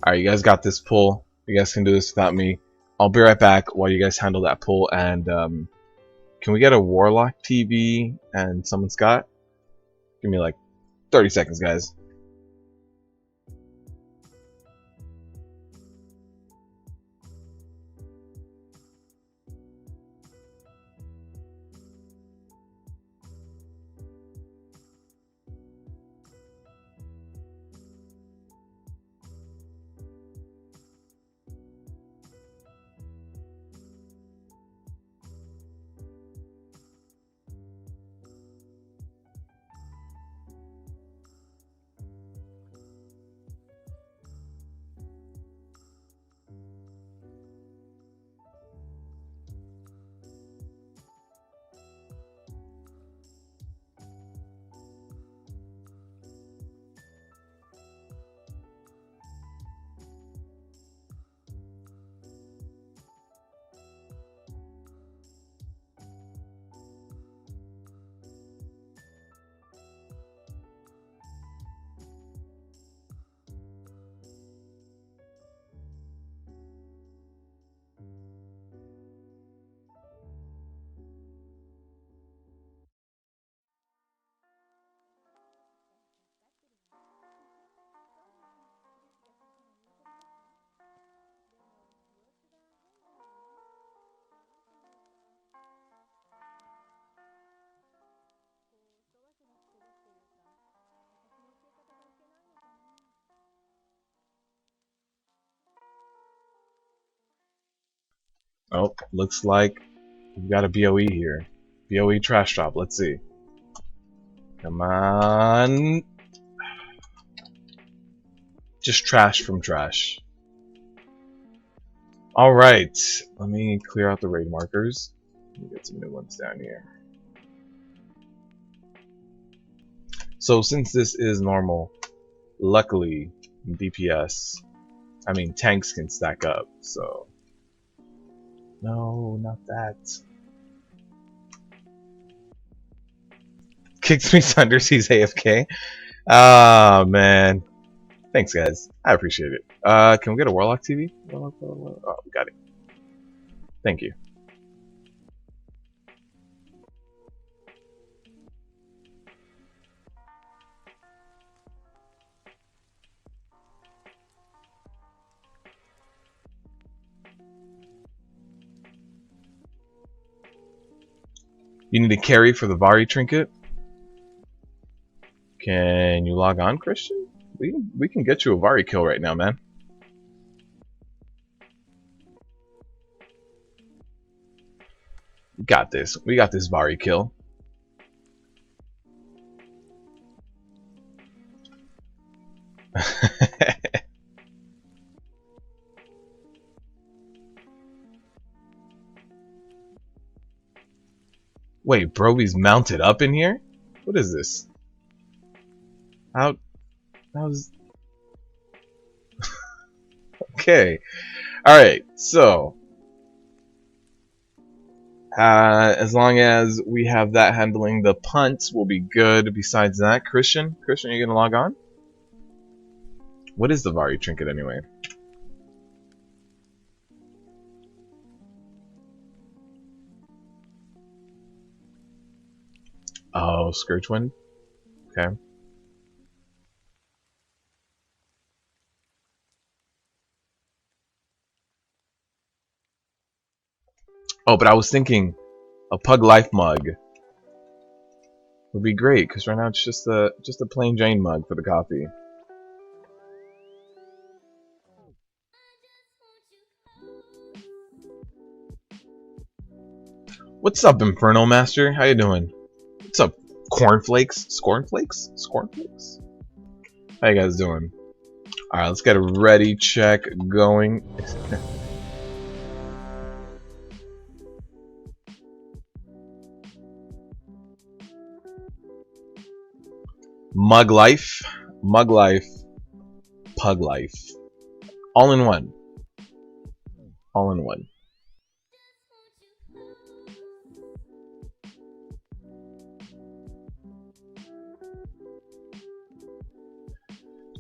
Alright, you guys got this pull. You guys can do this without me. I'll be right back while you guys handle that pull. And can we get a Warlock TV and summon Scott? Give me like 30 seconds, guys. Oh, looks like we've got a BOE here. BOE trash drop. Let's see. Come on. Just trash from trash. Alright. Let me clear out the raid markers. Let me get some new ones down here. So since this is normal, luckily DPS, I mean tanks can stack up, so no, not that. Kicks me Thunder, he's AFK. Ah, man. Thanks, guys. I appreciate it. Can we get a Warlock TV? Oh, we got it. Thank you. You need a carry for the Vari Trinket? Can you log on, Christian? We can get you a Vari kill right now, man. We got this. We got this Vari kill. Wait, Broby's mounted up in here? What is this? How's okay. Alright, so as long as we have that handling the punts, we'll be good. Besides that, Christian, are you gonna log on? What is the Vari Trinket anyway? Oh, Scourge Wind? Okay. Oh, but I was thinking a Pug Life mug would be great, because right now it's just a plain Jane mug for the coffee. What's up, Inferno Master? How you doing? What's up, Cornflakes? Scornflakes? Scornflakes? How you guys doing? Alright, let's get a ready check going. Mug Life, Pug Life. All in one. All in one.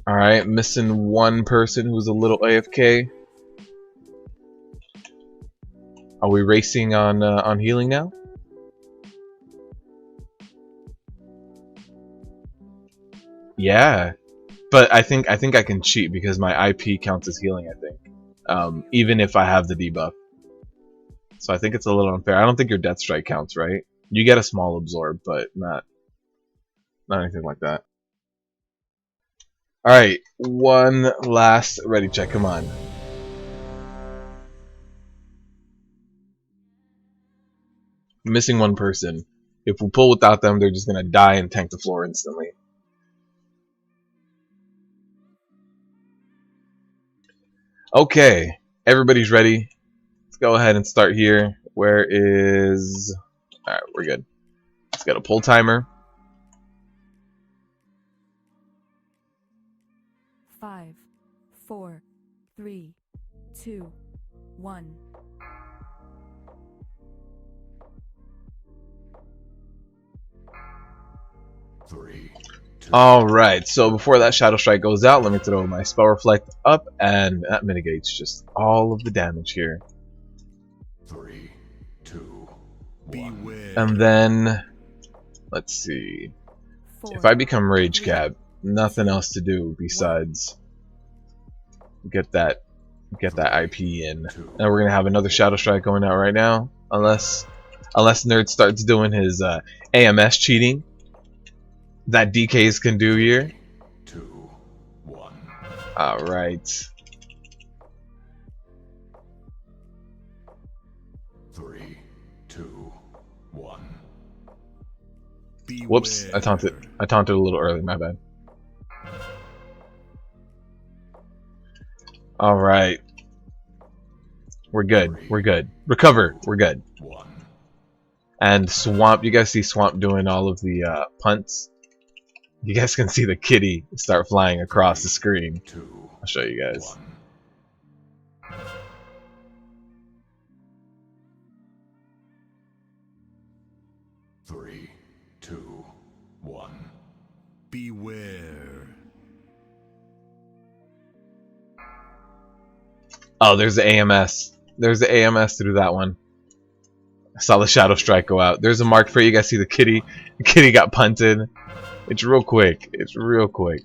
Alright, missing one person who's a little AFK. Are we racing on healing now? Yeah, but I think I can cheat because my IP counts as healing. I think, even if I have the debuff. So I think it's a little unfair. I don't think your Death Strike counts, right? You get a small absorb, but not anything like that. All right, one last ready check. Come on. Missing one person. If we pull without them, they're just gonna die and tank the floor instantly. Okay, everybody's ready. Let's go ahead and start here. Where is... Alright, we're good. Let's get a pull timer. 5, 4, 3, 2, 1. Three, two, Alright, so before that Shadow Strike goes out, let me throw my Spell Reflect up, and that mitigates just all of the damage here. 3, 2, 1. Beware. And then, let's see. 4, If I become Rage 3, Cap, nothing else to do besides get that IP in. And we're gonna have another Shadow Strike going out right now, unless Nerd starts doing his AMS cheating that DKs can do here. 2, 1. Alright. 2, 1. Whoops, I taunted a little early, my bad. Alright. We're good. We're good. Recover. We're good. 1. And Swamp, you guys see Swamp doing all of the punts? You guys can see the kitty start flying across the screen. 2, I'll show you guys. 1. 3, 2, 1. Beware. Oh, there's the AMS. There's the AMS to do that one. I saw the Shadow Strike go out. There's a mark for you guys see the kitty. The kitty got punted. It's real quick. It's real quick.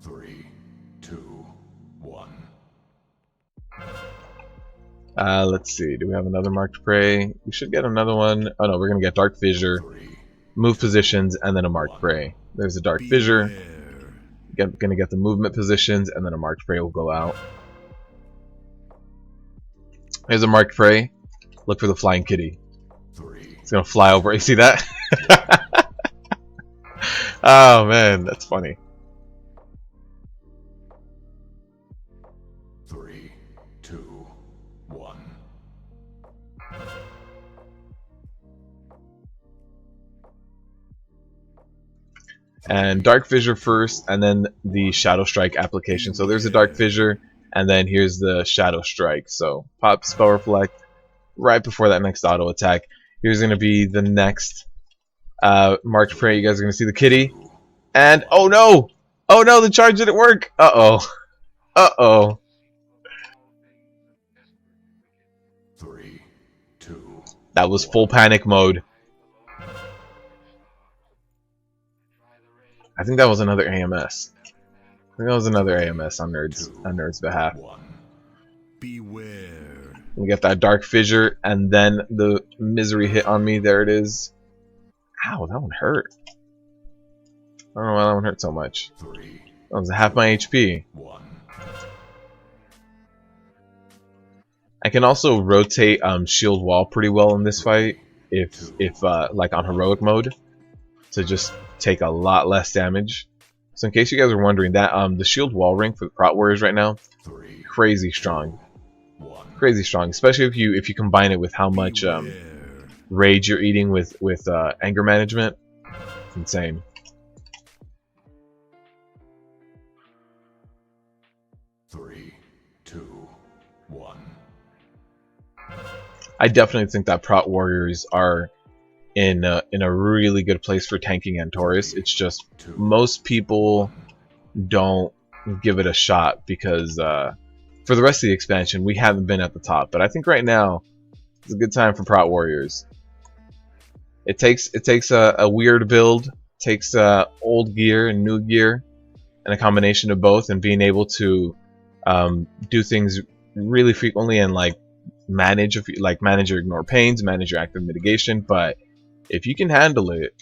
3, 2, 1. Let's see. Do we have another marked prey? We should get another one. Oh no, we're gonna get Dark Fissure, 3, move positions, and then a marked prey. There's a Dark Fissure. Gonna get the movement positions, and then a marked prey will go out. There's a marked prey. Look for the flying kitty. 3, It's gonna fly over. You see that? Oh man, that's funny. 3, 2, 1. And Dark Fissure first, and then the Shadow Strike application. So there's a Dark Fissure, and then here's the Shadow Strike. So pop Spell Reflect right before that next auto attack. Here's going to be the next marked prey. You guys are going to see the kitty. And oh no! Oh no, the charge didn't work! Uh-oh. Uh-oh. 3, 2. That was full panic mode. I think that was another AMS. I think that was another AMS on Nerd's behalf. 1. Beware. We get that Dark Fissure, and then the misery hit on me. There it is. Ow, that one hurt. I don't know why that one hurt so much. 3, That was half my HP. 1. I can also rotate Shield Wall pretty well in this fight, if like on heroic mode, to just take a lot less damage. So in case you guys are wondering, that the Shield Wall ring for the Prot Warriors right now, 3, crazy strong. 1. Crazy strong, especially if you combine it with how much rage you're eating with anger management. It's insane. 3, 2, 1. I definitely think that Prot Warriors are in a really good place for tanking Antorus. It's just most people don't give it a shot because for the rest of the expansion we haven't been at the top. But I think right now it's a good time for Prot Warriors. It takes a weird build, takes old gear and new gear, and a combination of both, and being able to do things really frequently and manage your ignore pains, manage your active mitigation. But if you can handle it,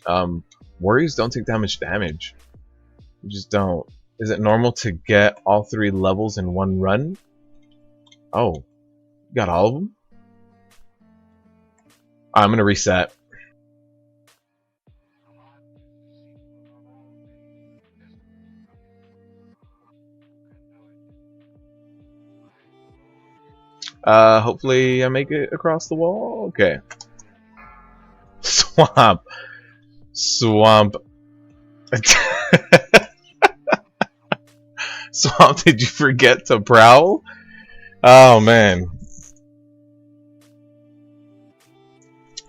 warriors don't take that much damage. You just don't. Is it normal to get all 3 levels in one run? Oh, you got all of them? I'm gonna reset. Hopefully I make it across the wall. Okay. Swamp. Swamp. Swamp, did you forget to prowl? Oh man.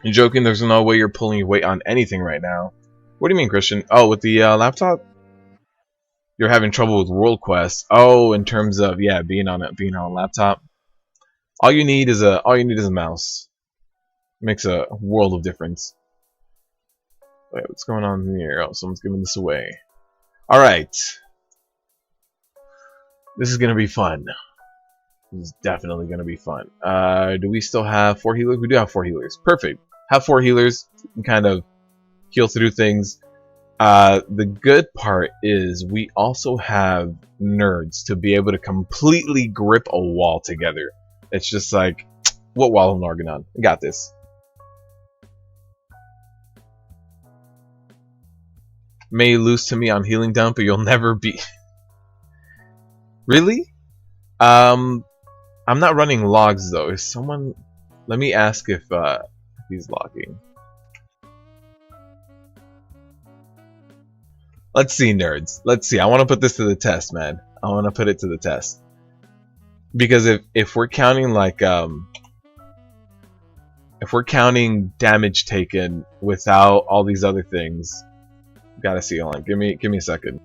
You're joking, there's no way you're pulling your weight on anything right now. What do you mean, Christian? Oh, with the laptop? You're having trouble with World Quest. Oh, in terms of being on a laptop. All you need is a mouse. Makes a world of difference. Wait, what's going on here? Oh, someone's giving this away. Alright. This is gonna be fun. This is definitely gonna be fun. Do we still have 4 healers? We do have 4 healers. Perfect. Have 4 healers. We can kind of heal through things. The good part is we also have nerds to be able to completely grip a wall together. It's just like, what wall and Argonon? I got this. May lose to me on healing dump, but you'll never be. Really? I'm not running logs though. Is someone? Let me ask if he's logging. Let's see, nerds. Let's see. I want to put this to the test, man. I want to put it to the test. Because if we're counting like if we're counting damage taken without all these other things, gotta see. Hold on. Give me a second.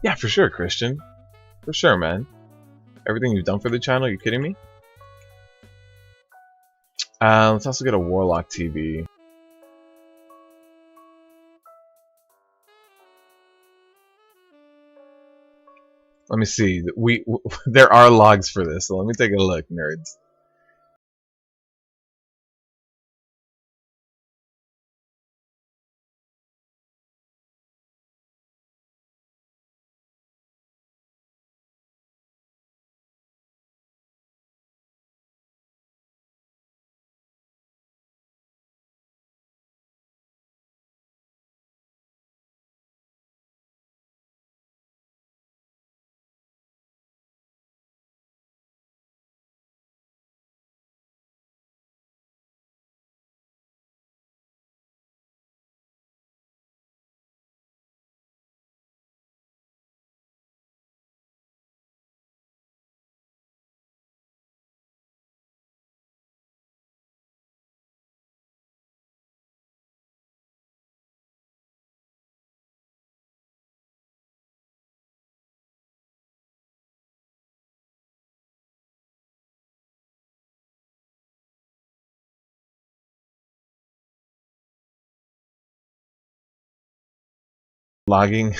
Yeah, for sure, Christian. For sure, man. Everything you've done for the channel, you kidding me? Let's also get a Warlock TV. Let me see. There are logs for this, so let me take a look, nerds. Logging.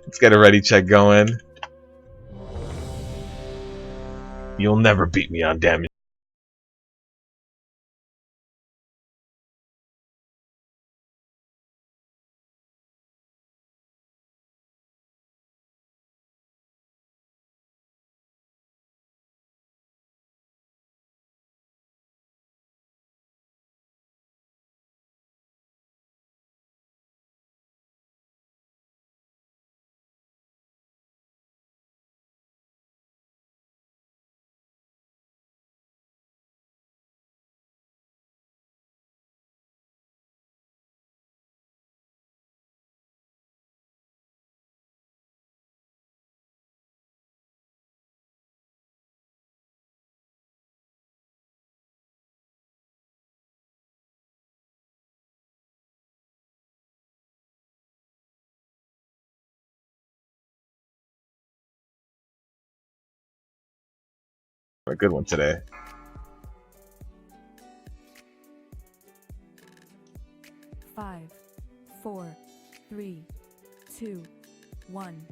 Let's get a ready check going. You'll never beat me on damage. A good one today. Five, 4, 3, 2, 1.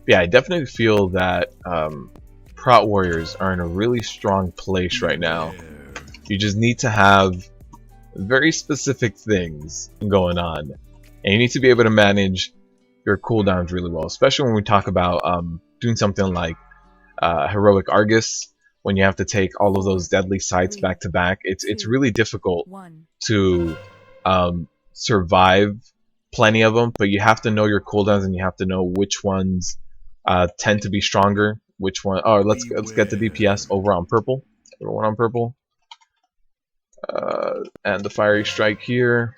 Yeah, I definitely feel that Prot Warriors are in a really strong place right now. You just need to have very specific things going on, and you need to be able to manage your cooldowns really well, especially when we talk about doing something like Heroic Argus, when you have to take all of those deadly sites back to back, it's really difficult 1. to survive plenty of them, but you have to know your cooldowns and you have to know which ones tend to be stronger. Which one? Oh, let's get the DPS over on purple. Everyone on purple. And the fiery strike here.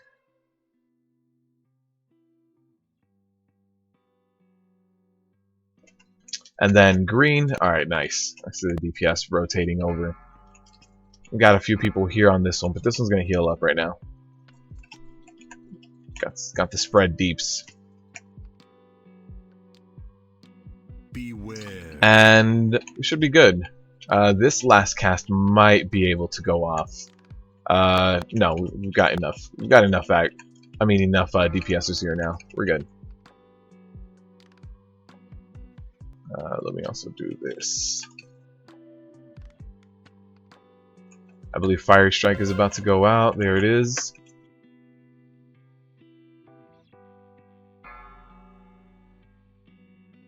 And then green. Alright, nice. I see the DPS rotating over. We got a few people here on this one, but this one's gonna heal up right now. Got the spread deeps. Beware. And we should be good. This last cast might be able to go off. No, we've got enough. We've got enough enough DPSers here now. We're good. Let me also do this. I believe Fiery Strike is about to go out. There it is.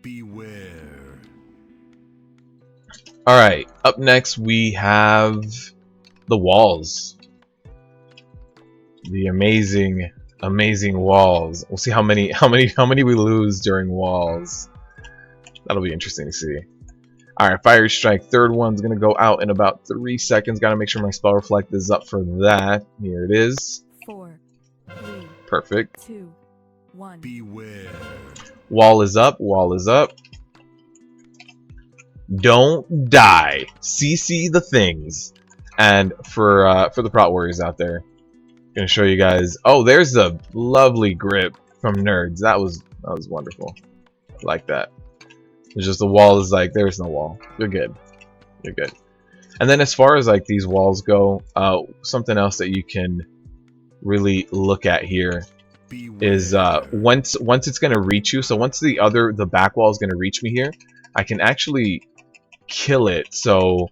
Beware. Alright, up next we have the walls. The amazing walls. We'll see how many we lose during walls. That'll be interesting to see. Alright, Fiery Strike. Third one's gonna go out in about 3 seconds. Gotta make sure my spell reflect is up for that. Here it is. 4, 3, Perfect. 2, 1. Beware. Wall is up. Wall is up. Don't die. CC the things. And for the prot warriors out there, gonna show you guys. Oh, there's the lovely grip from Nerds. That was wonderful. I like that. It's just the wall is like, there's no wall. You're good. You're good. And then as far as like these walls go, something else that you can really look at here is once it's gonna reach you. So once the back wall is gonna reach me here, I can actually kill it. So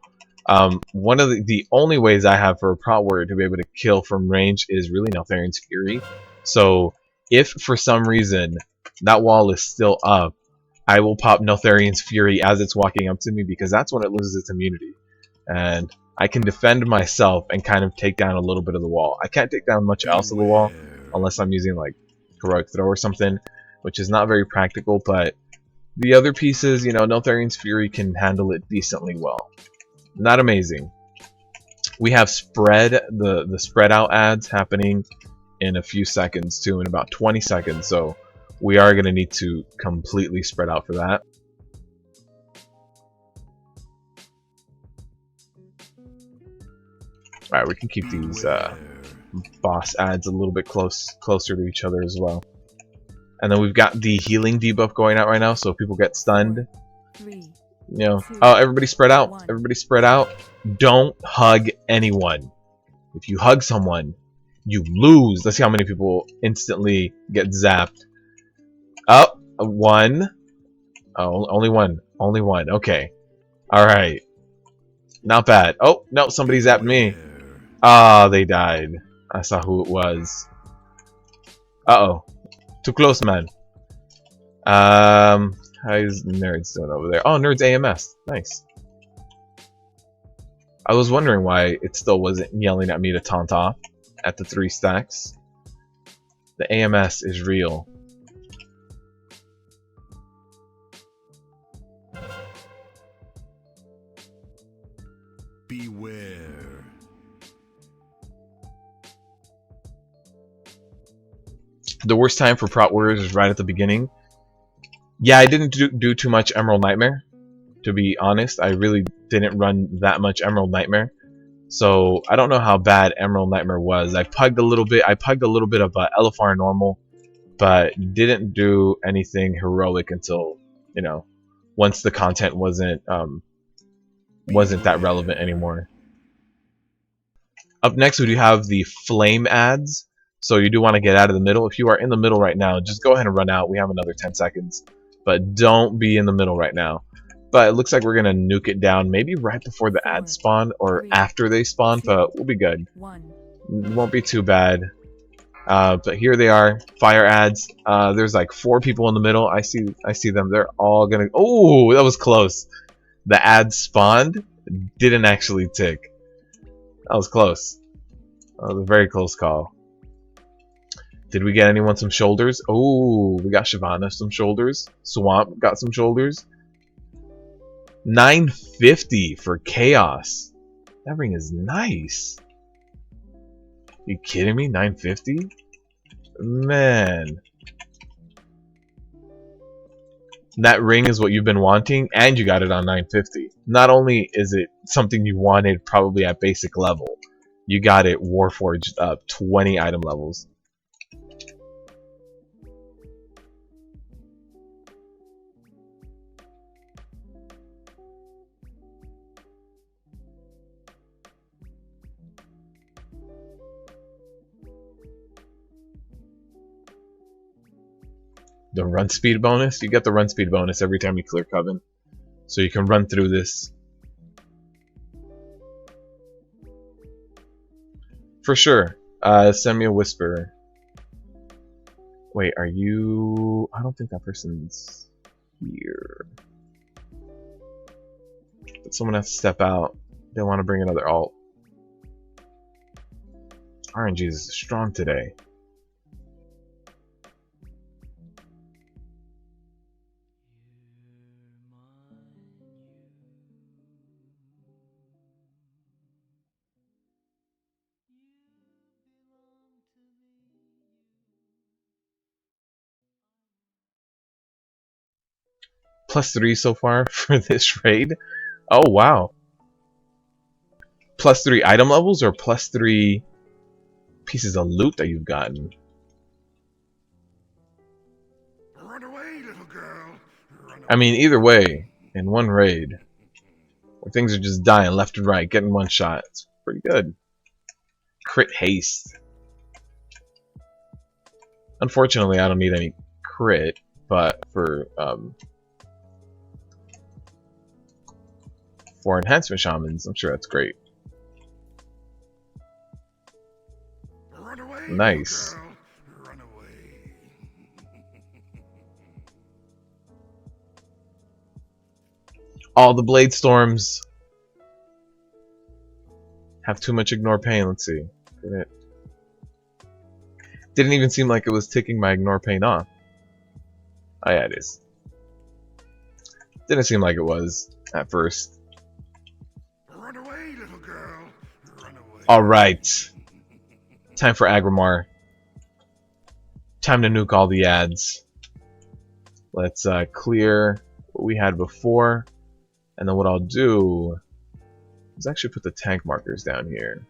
one of the only ways I have for a prot warrior to be able to kill from range is really Neltharian's Fury. So if for some reason that wall is still up, I will pop Neltharian's Fury as it's walking up to me, because that's when it loses its immunity. And I can defend myself and kind of take down a little bit of the wall. I can't take down much else of the wall unless I'm using like Heroic Throw or something, which is not very practical, but the other pieces, you know, Neltharian's Fury can handle it decently well. Not amazing. We have spread, the spread out ads happening in a few seconds too, in about 20 seconds, so we are going to need to completely spread out for that. Alright, we can keep these boss ads a little bit closer to each other as well. And then we've got the healing debuff going out right now, so if people get stunned, 3, you know, 2, oh, everybody spread out. 1. Everybody spread out. Don't hug anyone. If you hug someone, you lose. Let's see how many people instantly get zapped. Oh, one. Oh, only one. Only one. Okay. Alright. Not bad. Oh, no, somebody zapped me. Ah, they died. I saw who it was. Uh-oh. Too close, man. How's Nerds doing over there? Oh, Nerds AMS. Nice. I was wondering why it still wasn't yelling at me to taunt off at the 3 stacks. The AMS is real. Beware. The worst time for prot warriors is right at the beginning. Yeah, I didn't do too much Emerald Nightmare, to be honest. I really didn't run that much Emerald Nightmare, so I don't know how bad Emerald Nightmare was. I pugged a little bit. I pugged a little bit of LFR normal, but didn't do anything heroic until, you know, once the content wasn't that relevant anymore. Up next, we do have the flame ads. So you do want to get out of the middle. If you are in the middle right now, just go ahead and run out. We have another 10 seconds. But don't be in the middle right now. But it looks like we're going to nuke it down maybe right before the ads spawn or after they spawn, but we'll be good. 1. It won't be too bad. But here they are, fire ads. There's like 4 people in the middle. I see them. They're all gonna. Oh, that was close. The ads spawned, didn't actually tick. That was close. That was a very close call. Did we get anyone some shoulders? Oh, we got Shyvana some shoulders. Swamp got some shoulders. 950 for Chaos. That ring is nice. You kidding me? 950? Man. That ring is what you've been wanting, and you got it on 950. Not only is it something you wanted probably at basic level, you got it Warforged up 20 item levels. The run speed bonus? You get the run speed bonus every time you clear Coven. So you can run through this. For sure. Send me a whisper. Wait, are you... I don't think that person's here. But someone has to step out. They want to bring another alt. RNG is strong today. +3 so far for this raid. Oh wow. +3 item levels or +3 pieces of loot that you've gotten? Run away, little girl. Run away. I mean, either way, in one raid, where things are just dying left and right, getting one shot, it's pretty good. Crit haste. Unfortunately, I don't need any crit, but for enhancement shamans, I'm sure that's great. Run away, Nice. little girl. Run away. All the blade storms have too much ignore pain. Let's see. Didn't even seem like it was ticking my ignore pain off. Oh yeah, it is. Didn't seem like it was at first. Run away, little girl. Run away. Alright. Time for Agrimar. Time to nuke all the ads. Let's clear what we had before. And then what I'll do is actually put the tank markers down here.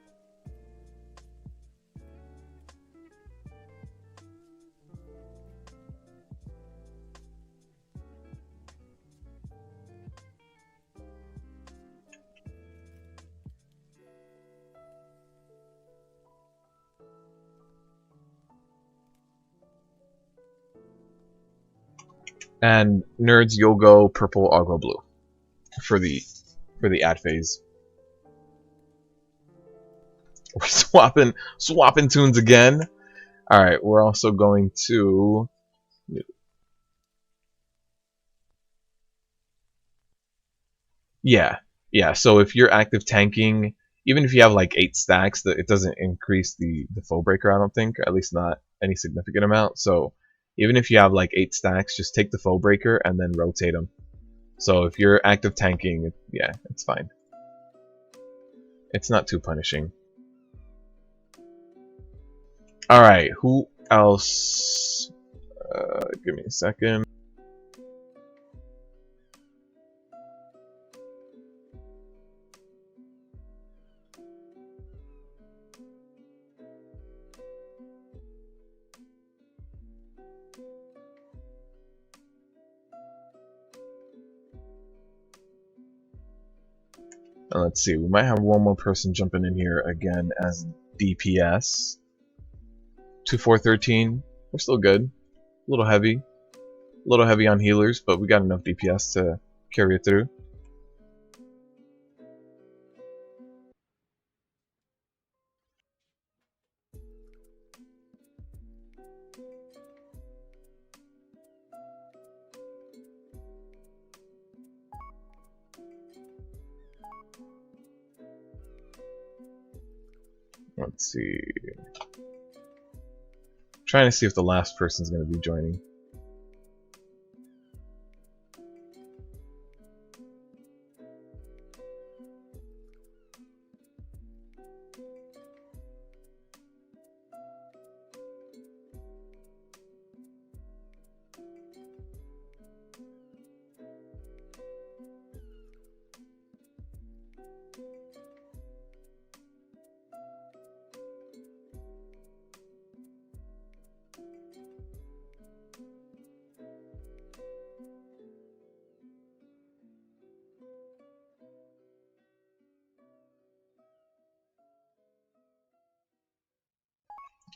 And nerds, you'll go purple, I'll go blue for the ad phase. We're swapping tunes again. All right, we're also going to. Yeah. So if you're active tanking, even if you have like 8 stacks, it doesn't increase the foe breaker. I don't think, at least not any significant amount. So even if you have like 8 stacks, just take the foe breaker and then rotate them. So if you're active tanking, yeah, it's fine. It's not too punishing. Alright, who else? Give me a second. Let's see, we might have one more person jumping in here again as DPS. 2413, we're still good. A little heavy on healers, but we got enough DPS to carry it through. Let's see. Trying to see if the last person's going to be joining.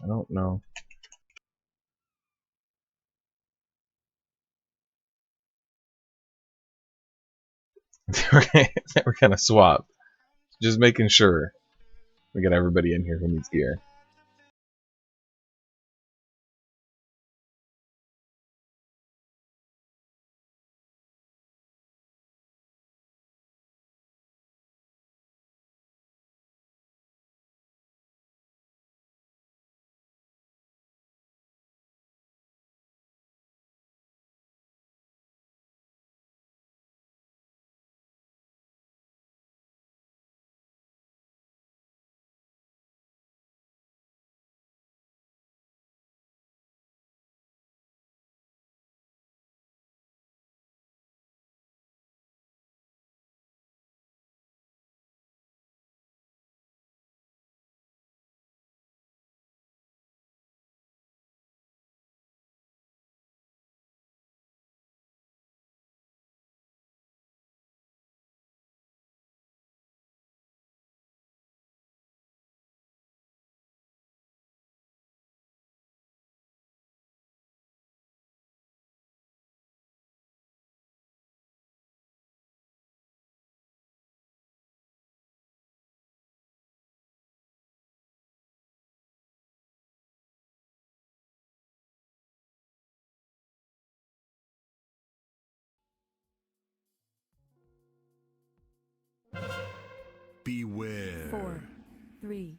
I don't know. We're gonna swap. Just making sure we get everybody in here who needs gear. Beware. 4, 3,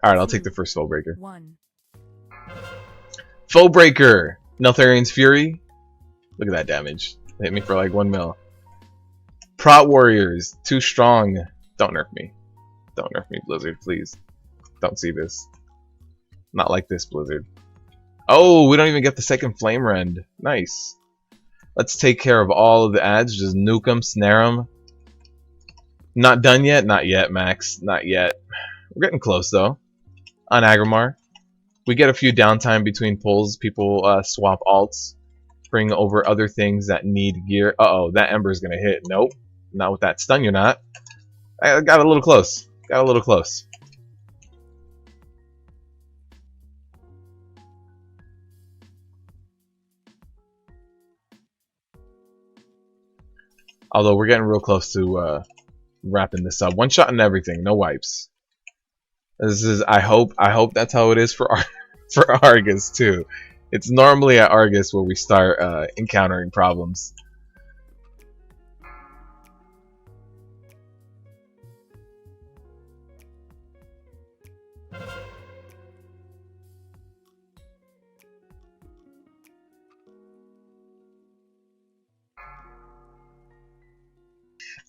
Alright, I'll take the first Foe Breaker. 1. Foe Breaker! Neltharian's Fury. Look at that damage. They hit me for like 1 mil. Prot Warriors. Too strong. Don't nerf me. Don't nerf me, Blizzard, please. Don't see this. Not like this, Blizzard. Oh, we don't even get the second Flame Rend. Nice. Let's take care of all of the ads. Just nuke them, snare them. Not done yet? Not yet, Max. Not yet. We're getting close, though. On Agrimar. We get a few downtime between pulls. People swap alts. Bring over other things that need gear. Uh-oh, that Ember's gonna hit. Nope. Not with that stun, you're not. I got a little close. Got a little close. Although we're getting real close to wrapping this up. One shot and everything, no wipes. This is I hope that's how it is for for Argus too. It's normally at Argus where we start encountering problems.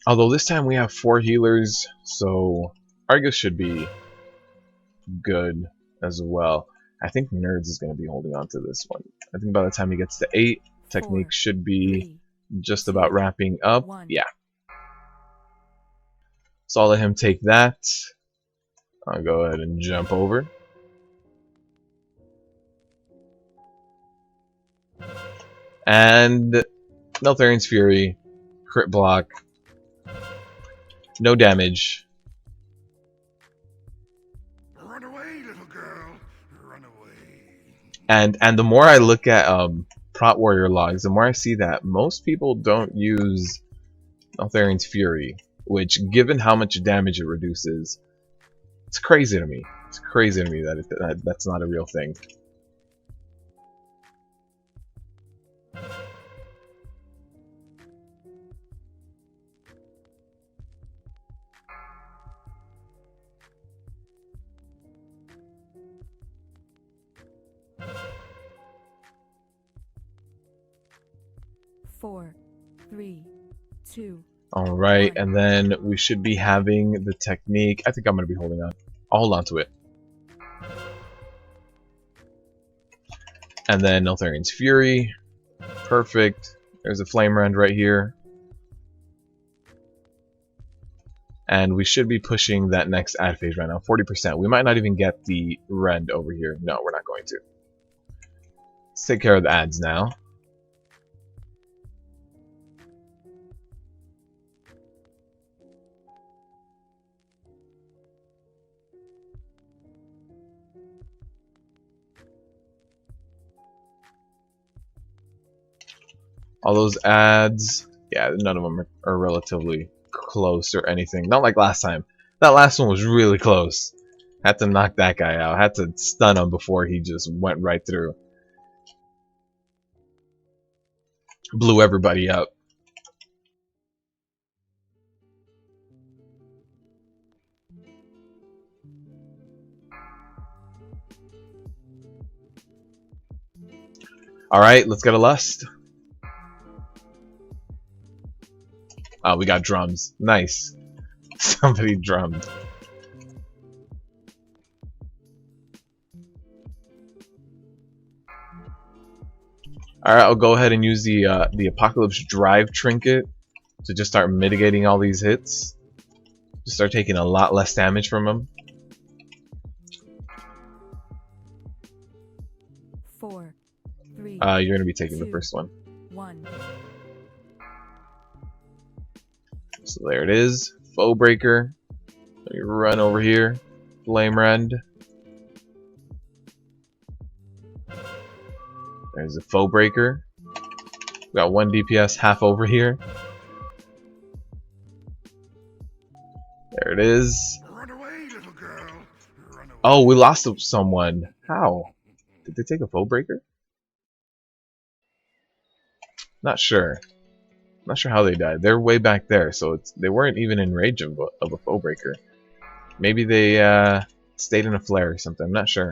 Although this time we have 4 healers, so Argus should be good as well. I think Nerds is going to be holding on to this one. I think by the time he gets to 8, Technique should be 3, just about wrapping up. 1. Yeah. So I'll let him take that. I'll go ahead and jump over. And Neltharian's Fury, crit block, no damage. Run away, little girl. Run away. And the more I look at Prot Warrior logs, the more I see that most people don't use Neltharian's Fury, which, given how much damage it reduces, it's crazy to me. It's crazy to me that that's not a real thing. 4, 3, 2. Alright, and then we should be having the technique. I think I'm going to be holding on. I'll hold on to it. And then Neltharian's Fury. Perfect. There's a Flame Rend right here. And we should be pushing that next ad phase right now. 40%. We might not even get the Rend over here. No, we're not going to. Let's take care of the ads now. All those ads, yeah, none of them are relatively close or anything. Not like last time. That last one was really close. Had to knock that guy out. Had to stun him before he just went right through. Blew everybody up. Alright, let's get a lust. Oh, we got drums. Nice. Somebody drummed. Alright, I'll go ahead and use the Apocalypse Drive Trinket to just start mitigating all these hits. Just start taking a lot less damage from them. 4, 3. You're gonna be taking the first one. 1. So there it is. Foe Breaker. Let me run over here. Flame Rend. There's a Foe Breaker. We got 1 DPS half over here. There it is. Run away, little girl. Run away. Oh, we lost someone. How? Did they take a Foe Breaker? Not sure. Not sure how they died. They're way back there, so they weren't even in range of a Foe Breaker. Maybe they stayed in a flare or something. I'm not sure.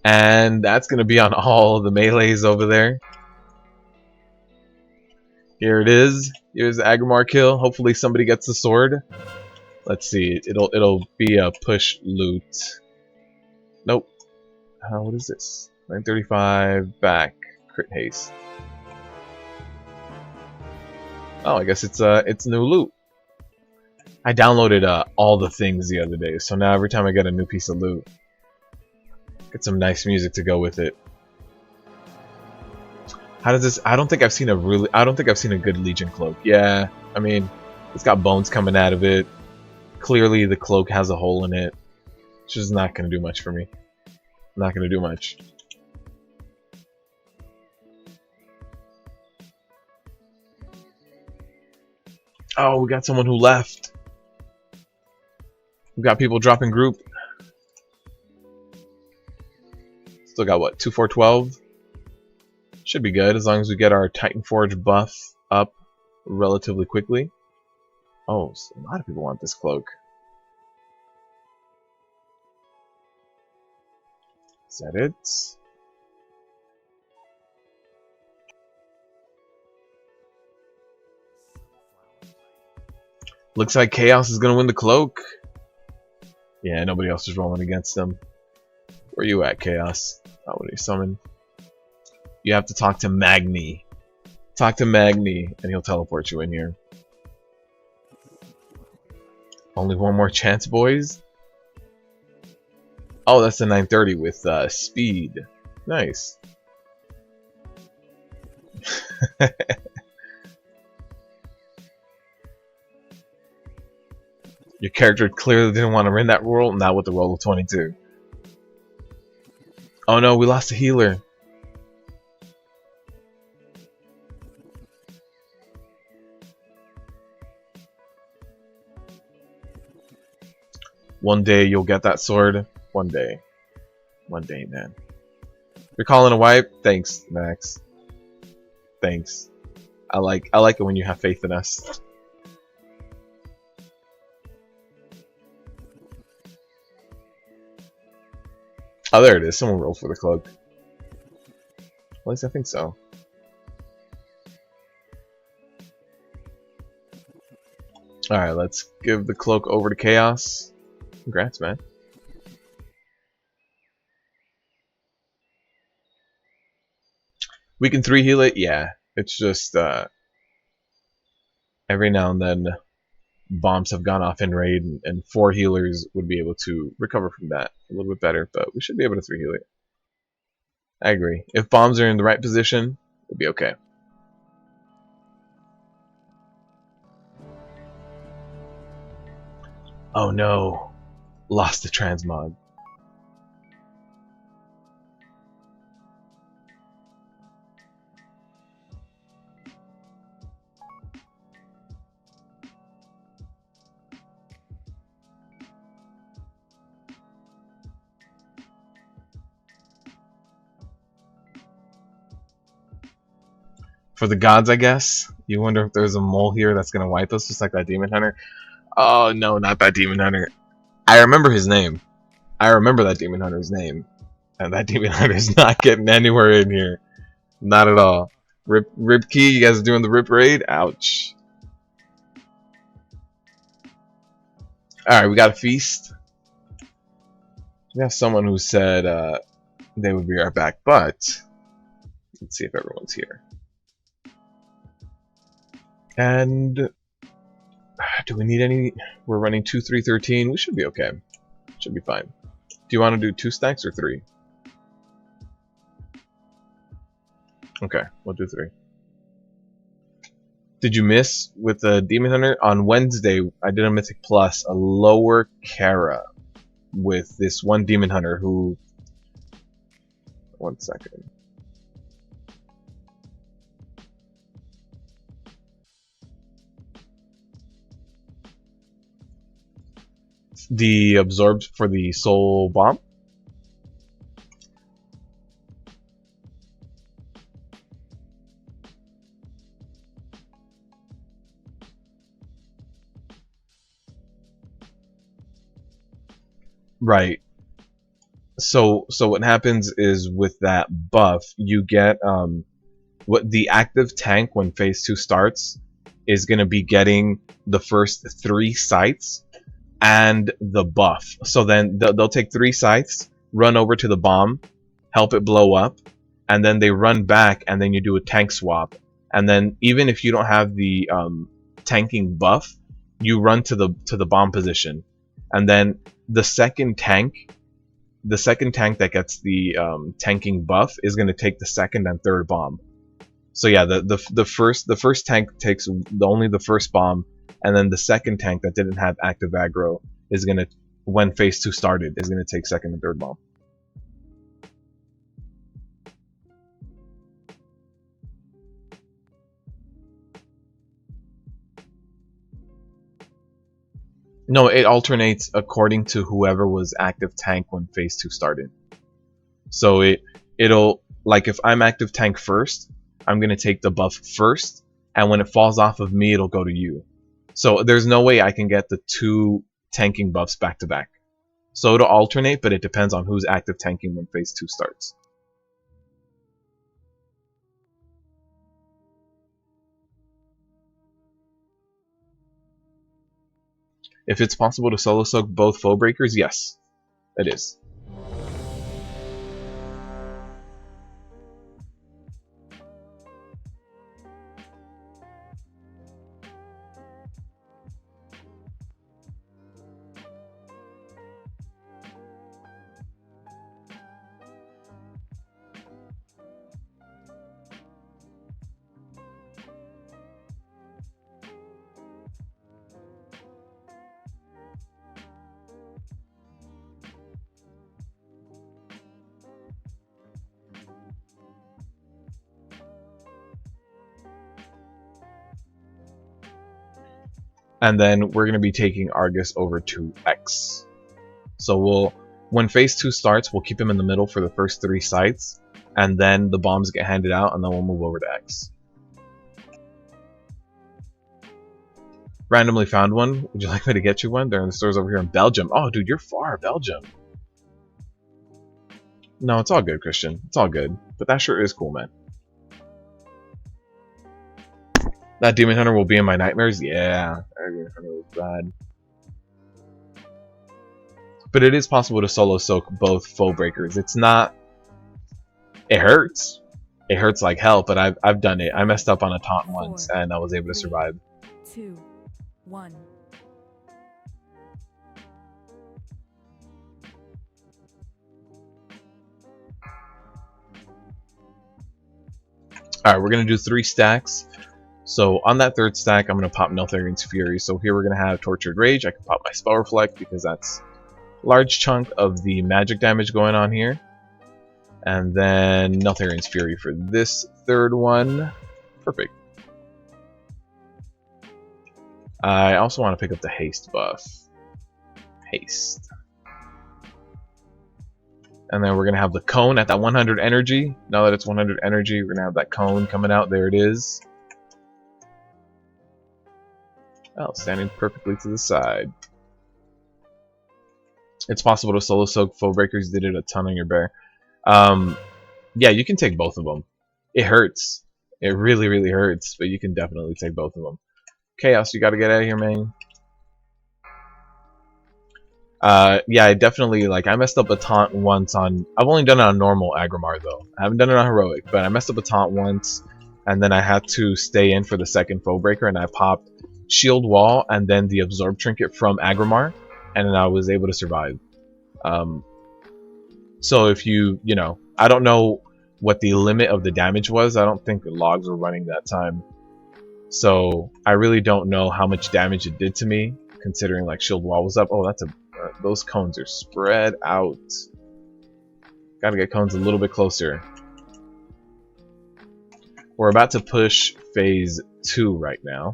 And that's going to be on all of the melees over there. Here it is. Here's the Agrimar kill. Hopefully somebody gets the sword. Let's see. It'll be a push loot. Nope. What is this? 935 back. Crit haste. Oh, I guess it's new loot. I downloaded all the things the other day, so now every time I get a new piece of loot, get some nice music to go with it. How does this? I don't think I've seen a good Legion cloak. Yeah, I mean, it's got bones coming out of it. Clearly, the cloak has a hole in it. It's just not gonna do much for me. Not gonna do much. Oh, we got someone who left. We got people dropping group. Still got what? 2, 4, 12? Should be good as long as we get our Titan Forge buff up relatively quickly. Oh, so a lot of people want this cloak. Is that it? Looks like Chaos is gonna win the cloak. Yeah, nobody else is rolling against them. Where you at, Chaos? Oh, what do you summon? You have to talk to Magni. Talk to Magni, and he'll teleport you in here. Only one more chance, boys. Oh, that's the 930 with speed. Nice. Your character clearly didn't want to win that roll, not with the roll of 22. Oh no, we lost a healer. One day you'll get that sword. One day. One day, man. You're calling a wipe? Thanks, Max. Thanks. I like it when you have faith in us. Oh, there it is. Someone rolled for the cloak. At least I think so. Alright, let's give the cloak over to Chaos. Congrats, man. We can 3 heal it? Yeah. It's just, every now and then bombs have gone off in raid, and 4 healers would be able to recover from that a little bit better, but we should be able to 3 heal it. I agree. If bombs are in the right position, we'll be okay. Oh no. Lost the transmog. For the gods, I guess. You wonder if there's a mole here that's gonna wipe us, just like that demon hunter. Oh no, not that demon hunter. I remember his name. I remember that demon hunter's name, and that demon hunter's not getting anywhere in here. Not at all. Rip key. You guys are doing the rip raid. Ouch. All right, we got a feast. We have someone who said they would be right back, but let's see if everyone's here. And do we need any? We're running 2, 3, 13. We should be okay. Should be fine. Do you want to do 2 stacks or 3? Okay, we'll do 3. Did you miss with the Demon Hunter? On Wednesday, I did a Mythic Plus, a lower Kara with this one Demon Hunter who... One second. The absorbed for the soul bomb. Right. So what happens is with that buff, you get what the active tank when phase 2 starts is going to be getting the first 3 sites and the buff. So then they'll take 3 sites, run over to the bomb, help it blow up, and then they run back, and then you do a tank swap. And then even if you don't have the tanking buff, you run to the bomb position, and then the second tank that gets the tanking buff is going to take the second and third bomb. So yeah, the first tank takes only the first bomb, and then the second tank that didn't have active aggro is going to, when phase 2 started, is going to take second and third bomb. No, it alternates according to whoever was active tank when phase 2 started. So it'll, like if I'm active tank first, I'm going to take the buff first, and when it falls off of me, it'll go to you. So there's no way I can get the 2 tanking buffs back to back. So it'll alternate, but it depends on who's active tanking when phase 2 starts. If it's possible to solo soak both foe breakers, yes, it is. And then we're going to be taking Argus over to X. So when phase 2 starts, we'll keep him in the middle for the first 3 sites, and then the bombs get handed out, and then we'll move over to X. Randomly found one. Would you like me to get you one? They're in the stores over here in Belgium. Oh, dude, you're far, Belgium. No, it's all good, Christian. It's all good. But that sure is cool, man. That Demon Hunter will be in my nightmares? Yeah, that Demon Hunter was bad. But it is possible to solo soak both foe breakers. It's not... It hurts. It hurts like hell, but I've done it. I messed up on a taunt once, and I was able to survive. 2, 1. Alright, we're going to do 3 stacks. So on that 3rd stack, I'm going to pop Neltharian's Fury. So here we're going to have Tortured Rage. I can pop my Spell Reflect because that's a large chunk of the magic damage going on here. And then Neltharian's Fury for this 3rd one. Perfect. I also want to pick up the Haste buff. Haste. And then we're going to have the Cone at that 100 energy. Now that it's 100 energy, we're going to have that Cone coming out. There it is. Oh, standing perfectly to the side. It's possible to solo soak foe breakers. Did it a ton on your bear. Yeah, you can take both of them. It hurts. It really, really hurts, but you can definitely take both of them. Chaos, you gotta get out of here, man. Yeah, I definitely, like, I messed up a taunt once on... I've only done it on normal Agrimar, though. I haven't done it on Heroic, but I messed up a taunt once, and then I had to stay in for the second foe breaker, and I popped Shield Wall and then the Absorb Trinket from Agrimar, and then I was able to survive. So if you know, I don't know what the limit of the damage was. I don't think the logs were running that time. So I really don't know how much damage it did to me, considering like Shield Wall was up. Oh, that's a those cones are spread out. Gotta get cones a little bit closer. We're about to push phase 2 right now.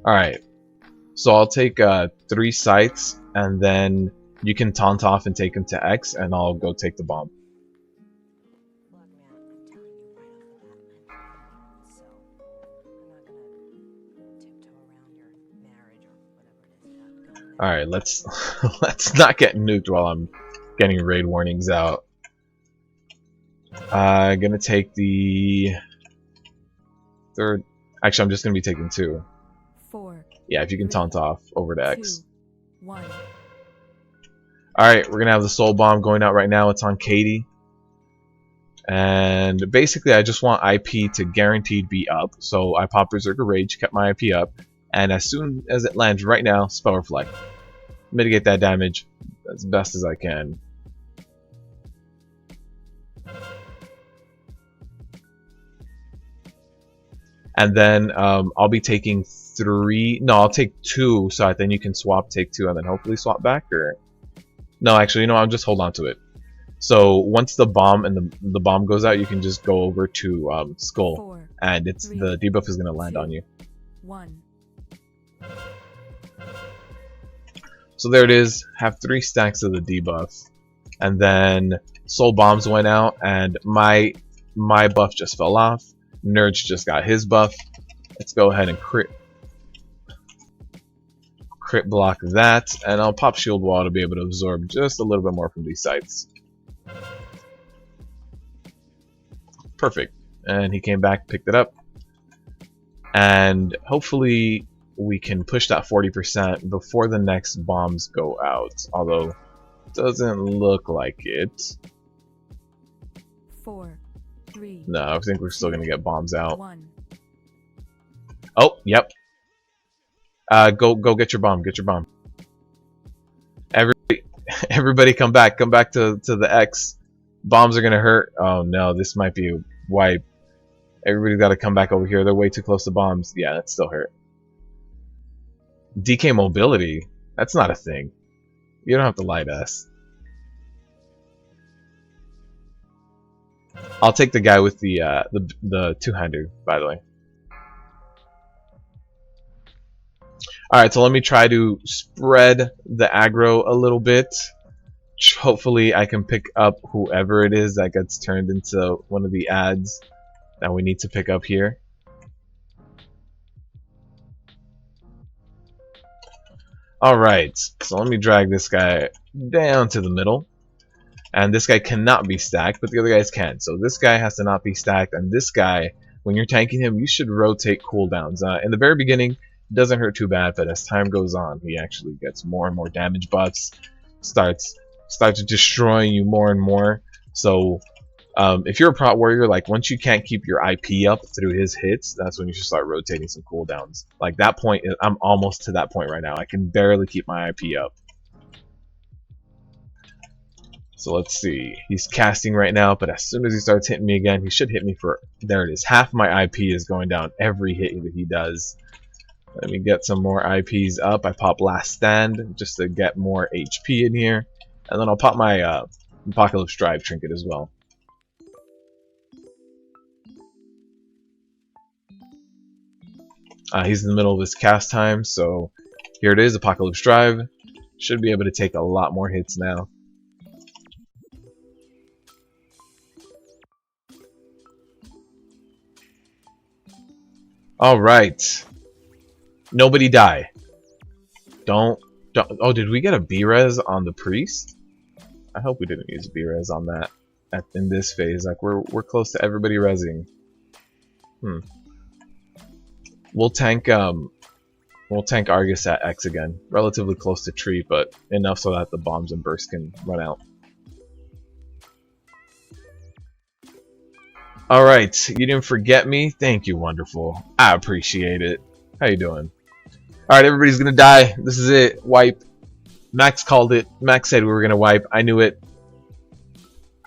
Alright. So I'll take 3 sites, and then you can taunt off and take them to X, and I'll go take the bomb. Alright, let's let's not get nuked while I'm getting raid warnings out. Gonna take the 3rd. Actually, I'm just gonna be taking 2. 4. Yeah, if you can taunt off over to X. 2, 1. Alright, we're gonna have the soul bomb going out right now. It's on Katie. And basically I just want IP to guaranteed be up. So I popped Berserker Rage, kept my IP up, and as soon as it lands right now, Spell Reflect. Mitigate that damage as best as I can. And then I'll be taking 3. No, I'll take 2, so then you can swap, take 2, and then hopefully swap back. Or no, actually, you know, I'll just hold on to it. So once the bomb and the bomb goes out, you can just go over to Skull, 4, and it's 3, the debuff is gonna land 2, on you. 1. So there it is. Have 3 stacks of the debuff, and then soul bombs went out, and my buff just fell off. Nerds just got his buff. Let's go ahead and crit block that, and I'll pop Shield Wall to be able to absorb just a little bit more from these sites. Perfect. And he came back, picked it up, and hopefully we can push that 40% before the next bombs go out, although it doesn't look like it. 4, 3. No, I think we're still gonna get bombs out. 1. Oh, yep. Go get your bomb. Get your bomb. Everybody, come back. Come back to the X. Bombs are gonna hurt. Oh no, this might be why everybody's got to come back over here. They're way too close to bombs. Yeah, that still hurt. DK mobility. That's not a thing. You don't have to lie to us. I'll take the guy with the two-hander, by the way. Alright, so let me try to spread the aggro a little bit. Hopefully I can pick up whoever it is that gets turned into one of the ads that we need to pick up here. Alright, so let me drag this guy down to the middle. And this guy cannot be stacked, but the other guys can. So this guy has to not be stacked, and this guy, when you're tanking him, you should rotate cooldowns. In the very beginning, it doesn't hurt too bad, but as time goes on, he actually gets more and more damage buffs, starts destroying you more and more. So if you're a prot warrior, like once you can't keep your IP up through his hits, that's when you should start rotating some cooldowns. Like that point, I'm almost to that point right now. I can barely keep my IP up. So let's see. He's casting right now, but as soon as he starts hitting me again, he should hit me for... There it is. Half my IP is going down every hit that he does. Let me get some more IPs up. I pop Last Stand just to get more HP in here. And then I'll pop my Apocalypse Drive trinket as well. He's in the middle of his cast time, so here it is, Apocalypse Drive. Should be able to take a lot more hits now. Alright. Nobody die. Don't. Oh, did we get a B-res on the priest? I hope we didn't use B-res on that in this phase. Like we're close to everybody resing. We'll tank Argus at X again. Relatively close to tree, but enough so that the bombs and bursts can run out. Alright, you didn't forget me? Thank you, wonderful. I appreciate it. How you doing? Alright, everybody's gonna die. This is it. Wipe. Max called it. Max said we were gonna wipe. I knew it.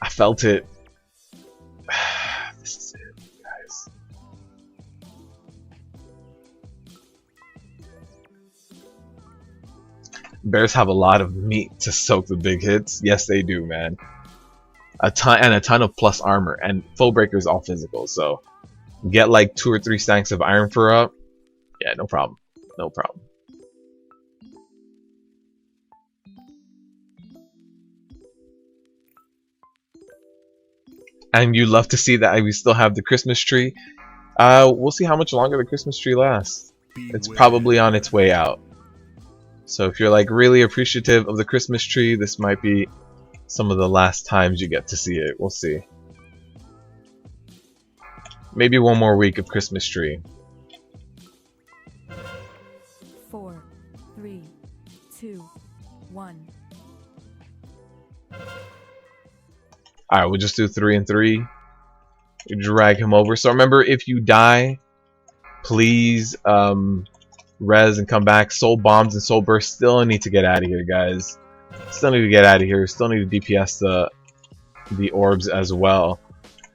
I felt it. This is it, guys. Bears have a lot of meat to soak the big hits. Yes, they do, man. A ton of plus armor, and foe breakers all physical, so get like 2 or 3 stacks of iron for up. Yeah, no problem. No problem. And you love to see that we still have the Christmas tree. We'll see how much longer the Christmas tree lasts. It's probably on its way out. So if you're like really appreciative of the Christmas tree, this might be some of the last times you get to see it. We'll see. Maybe one more week of Christmas tree. 4, 3, 2, 1. Alright, we'll just do 3 and 3. We drag him over. So remember, if you die, please res and come back. Soul bombs and soul bursts still need to get out of here, guys. Still need to get out of here. Still need to DPS the orbs as well.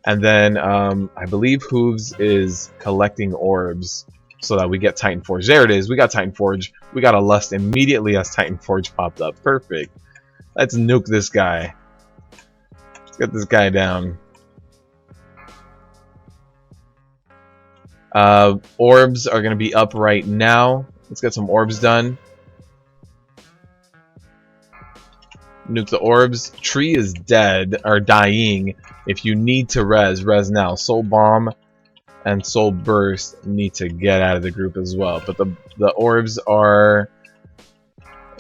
And then I believe Hooves is collecting orbs so that we get Titan Forge. There it is. We got Titan Forge. We got a Lust immediately as Titan Forge popped up. Perfect. Let's nuke this guy. Let's get this guy down. Orbs are going to be up right now. Let's get some orbs done. Nuke the orbs. Tree is dead, or dying. If you need to res now. Soul Bomb and Soul Burst need to get out of the group as well. But the orbs are...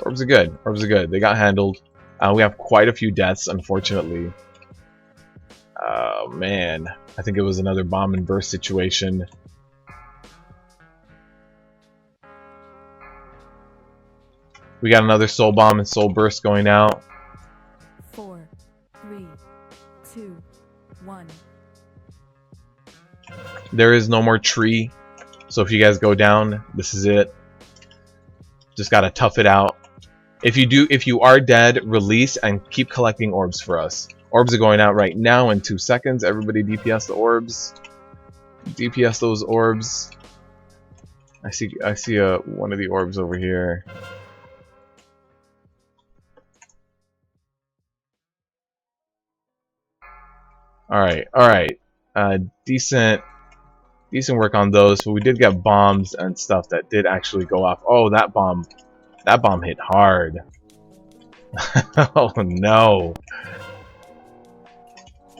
Orbs are good. Orbs are good. They got handled. We have quite a few deaths, unfortunately. Oh, man. I think it was another bomb and burst situation. We got another Soul Bomb and Soul Burst going out. 4, 3, 2, 1. There is no more tree, so if you guys go down, this is it. Just gotta tough it out. If you are dead, release and keep collecting orbs for us. Orbs are going out right now in 2 seconds. Everybody DPS the orbs. DPS those orbs. I see one of the orbs over here. Alright. Decent work on those, but we did get bombs and stuff that did actually go off. Oh, that bomb hit hard. Oh no.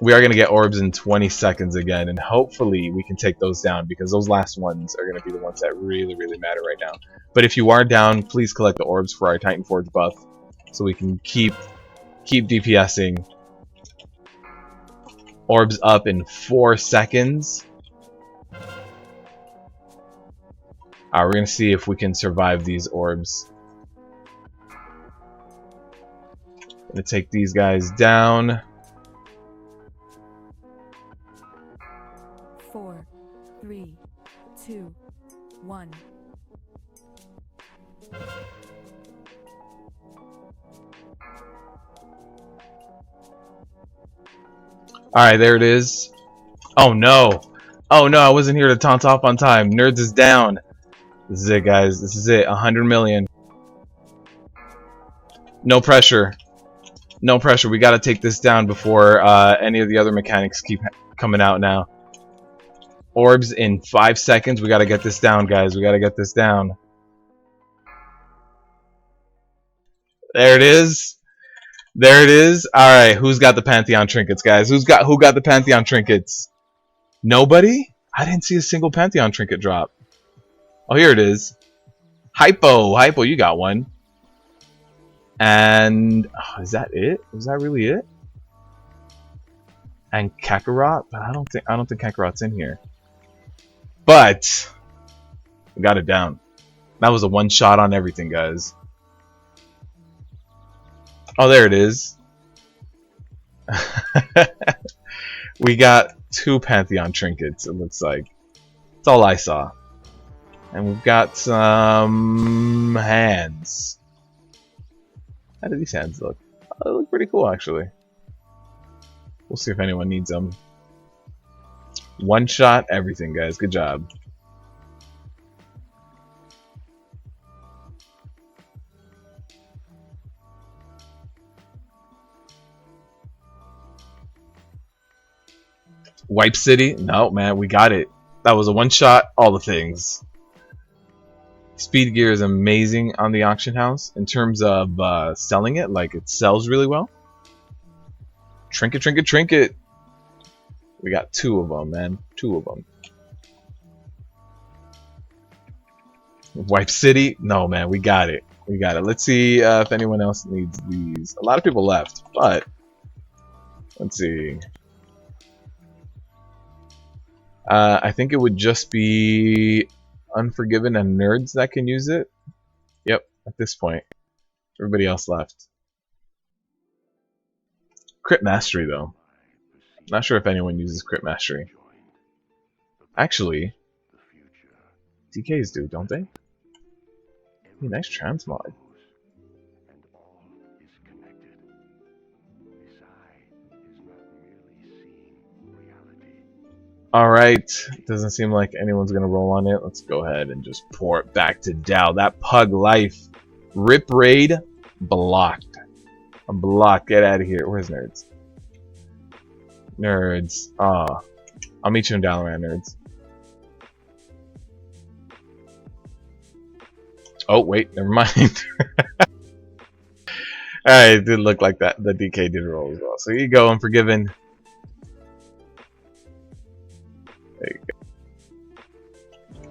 we are going to get orbs in 20 seconds again, and hopefully we can take those down, because those last ones are going to be the ones that really, really matter right now. But if you are down, please collect the orbs for our Titan Forge buff, so we can keep DPSing. Orbs up in 4 seconds. Alright, we're going to see if we can survive these orbs. Going to take these guys down. 4, 3, 2, 1. Alright, there it is. Oh no! Oh no, I wasn't here to taunt off on time. Nerds is down. This is it, guys. This is it. 100 million. No pressure. No pressure. We gotta take this down before any of the other mechanics keep coming out now. Orbs in 5 seconds. We gotta get this down, guys. We gotta get this down. There it is. There it is. Alright, who's got the Pantheon trinkets, guys? Who got the Pantheon trinkets? Nobody? I didn't see a single Pantheon trinket drop. Oh, here it is. Hypo, you got one. And oh, is that it? Was that really it? And Kakarot? But I don't think Kakarot's in here. But we got it down. That was a one shot on everything, guys. Oh, there it is. We got 2 Pantheon trinkets, it looks like. That's all I saw. And we've got some hands. How do these hands look? Oh, they look pretty cool, actually. We'll see if anyone needs them. One shot, everything, guys. Good job. Wipe City? No, man, we got it. That was a one shot, all the things. Speed gear is amazing on the auction house in terms of selling it. Like, it sells really well. Trinket, trinket, trinket. We got 2 of them, man. 2 of them. Wipe City? No, man, we got it. We got it. Let's see if anyone else needs these. A lot of people left, but let's see. I think it would just be Unforgiven and Nerds that can use it. Yep, at this point. Everybody else left. Crit Mastery, though. Not sure if anyone uses Crit Mastery. Actually, DKs do, don't they? Hey, nice transmog. Alright, doesn't seem like anyone's gonna roll on it. Let's go ahead and just pour it back to Dow. That Pug life. Rip raid blocked. I'm blocked. Get out of here. Where's Nerds? Nerds. Ah. I'll meet you in Dalaran, Nerds. Oh, wait, never mind. Alright, it did look like that. The DK did roll as well. So here you go, Unforgiven. There you go.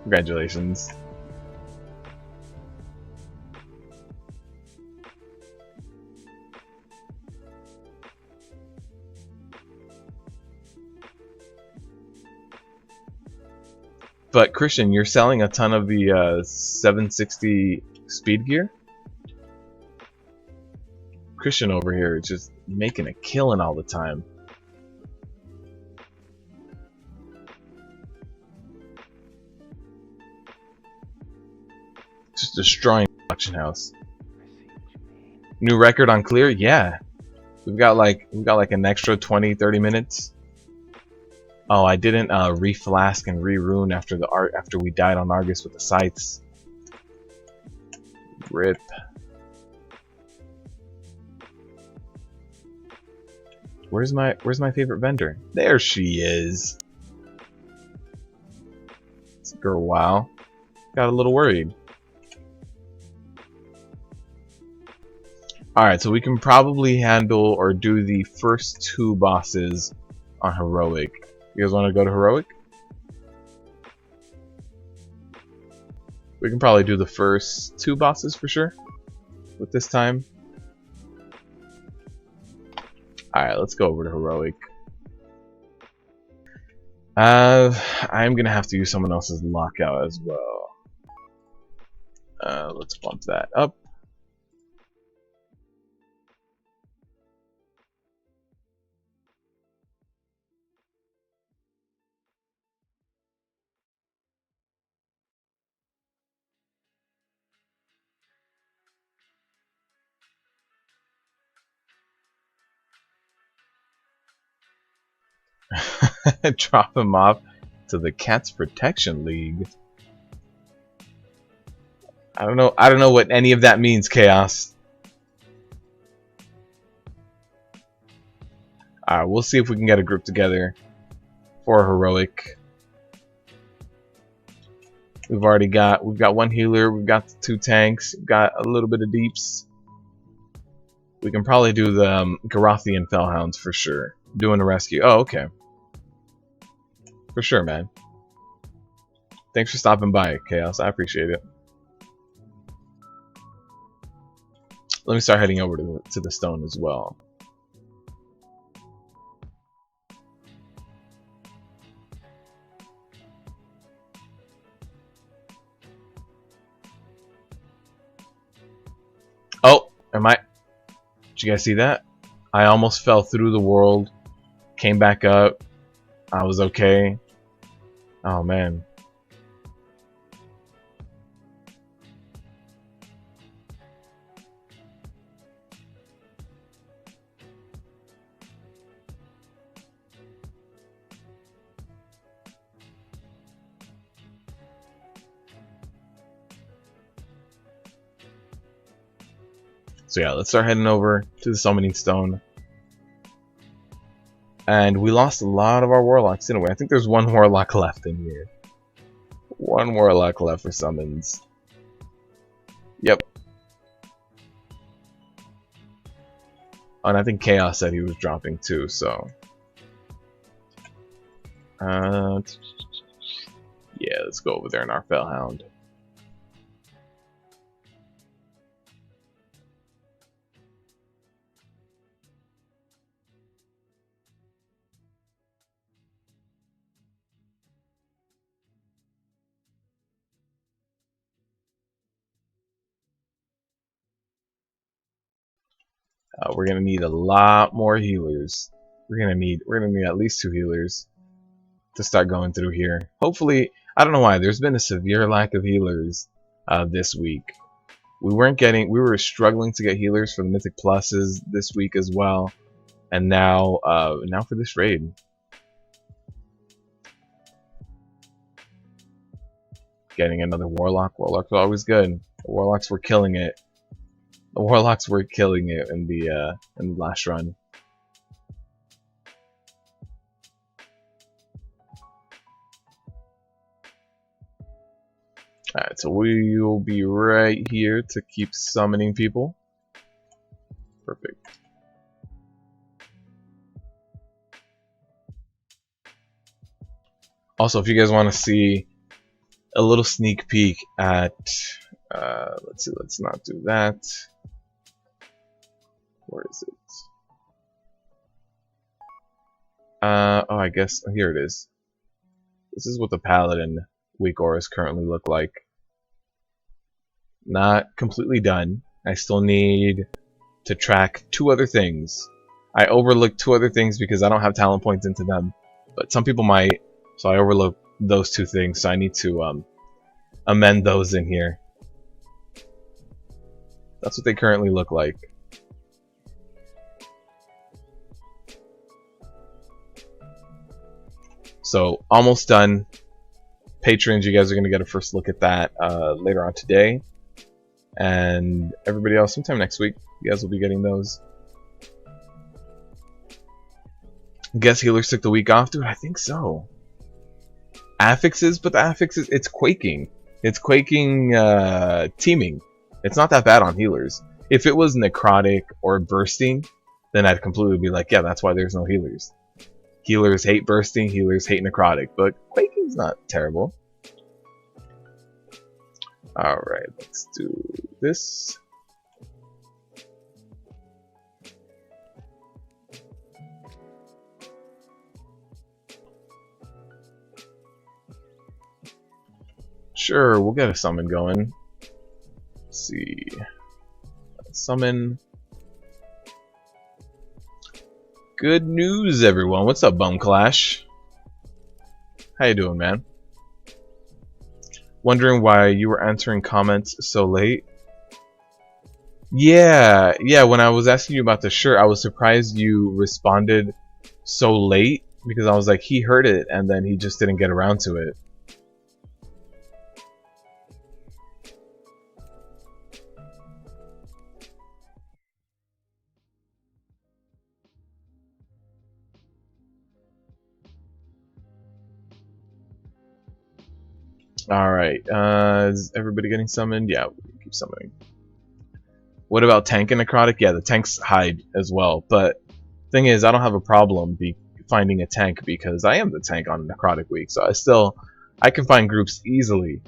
Congratulations. But Christian, you're selling a ton of the 760 speed gear? Christian over here is just making a killing all the time. Just destroying the auction house. New record on clear? Yeah. We've got like an extra 20-30 minutes. Oh, I didn't reflask and re-rune after we died on Argus with the scythes. Rip. Where's my favorite vendor? There she is. Took her a while. Got a little worried. Alright, so we can probably handle or do the first 2 bosses on heroic. You guys want to go to heroic? We can probably do the first 2 bosses for sure with this time. Alright, let's go over to heroic. I'm gonna have to use someone else's lockout as well. Let's bump that up. Drop him off to the Cat's Protection League. I don't know what any of that means, Chaos. Alright, we'll see if we can get a group together for heroic. We've got 1 healer, we've got 2 tanks, we've got a little bit of deeps. We can probably do the Garothian Fellhounds for sure. Doing a rescue. Oh, okay. For sure, man. Thanks for stopping by, Chaos. I appreciate it. Let me start heading over to the stone as well. Oh, did you guys see that? I almost fell through the world, came back up. I was okay. Oh man. So yeah, let's start heading over to the summoning stone. And we lost a lot of our warlocks in a way. I think there's 1 warlock left in here. 1 warlock left for summons. Yep. And I think Chaos said he was dropping too, so. Yeah, let's go over there in our Fellhound. We're gonna need a lot more healers. We're gonna need at least 2 healers to start going through here. Hopefully, I don't know why there's been a severe lack of healers this week. We were struggling to get healers for the Mythic Pluses this week as well, and now for this raid. Getting another warlock. Warlocks are always good. The warlocks were killing it. The warlocks were killing it in the last run. Alright, so we will be right here to keep summoning people. Perfect. Also, if you guys want to see a little sneak peek at let's see, let's not do that. Where is it? Oh, I guess here it is. This is what the Paladin weak auras currently look like. Not completely done. I still need to track 2 other things. I overlooked 2 other things because I don't have talent points into them, but some people might, so I overlooked those 2 things. So I need to amend those in here. That's what they currently look like. So almost done. Patrons, you guys are going to get a first look at that later on today. And everybody else, sometime next week, you guys will be getting those. Guess healers took the week off, dude? I think so. Affixes, but the affixes, it's quaking. It's quaking teaming. It's not that bad on healers. If it was necrotic or bursting, then I'd completely be like, yeah, that's why there's no healers. Healers hate bursting, healers hate necrotic, but quaking's not terrible. Alright, let's do this. Sure, we'll get a summon going. Let's see. Summon. Good news, everyone. What's up, Bum Clash? How you doing, man? Wondering why you were answering comments so late? Yeah, when I was asking you about the shirt, I was surprised you responded so late, because I was like, he heard it, and then he just didn't get around to it. Alright, is everybody getting summoned? Yeah, we keep summoning. What about tank and necrotic? Yeah, the tanks hide as well, but thing is, I don't have a problem finding a tank because I am the tank on necrotic week, so I can find groups easily,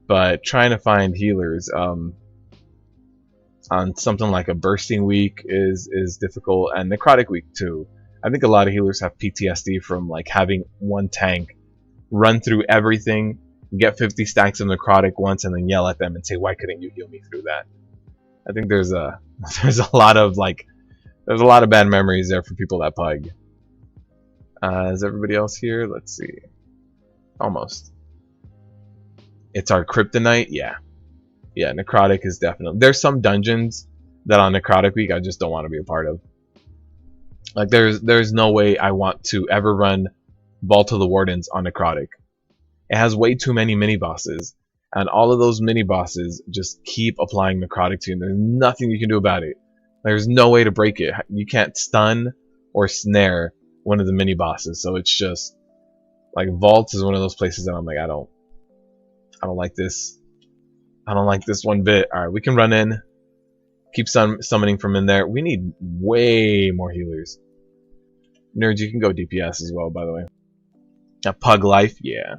but trying to find healers on something like a bursting week is difficult, and necrotic week too. I think a lot of healers have PTSD from like having one tank run through everything, get 50 stacks of necrotic once, and then yell at them and say, why couldn't you heal me through that? I think there's a lot of bad memories there for people that pug. Is everybody else here? Let's see. Almost. It's our kryptonite. Yeah, necrotic is definitely. There's some dungeons that on necrotic week I just don't want to be a part of. Like there's no way I want to ever run Vault of the Wardens on necrotic. It has way too many mini bosses, and all of those mini bosses just keep applying necrotic to you, and there's nothing you can do about it. There's no way to break it. You can't stun or snare one of the mini bosses, so it's just like Vault is one of those places that I'm like, I don't like this. I don't like this one bit. Alright, we can run in. Keep summoning from in there. We need way more healers. Nerds, you can go DPS as well, by the way. Pug life, yeah.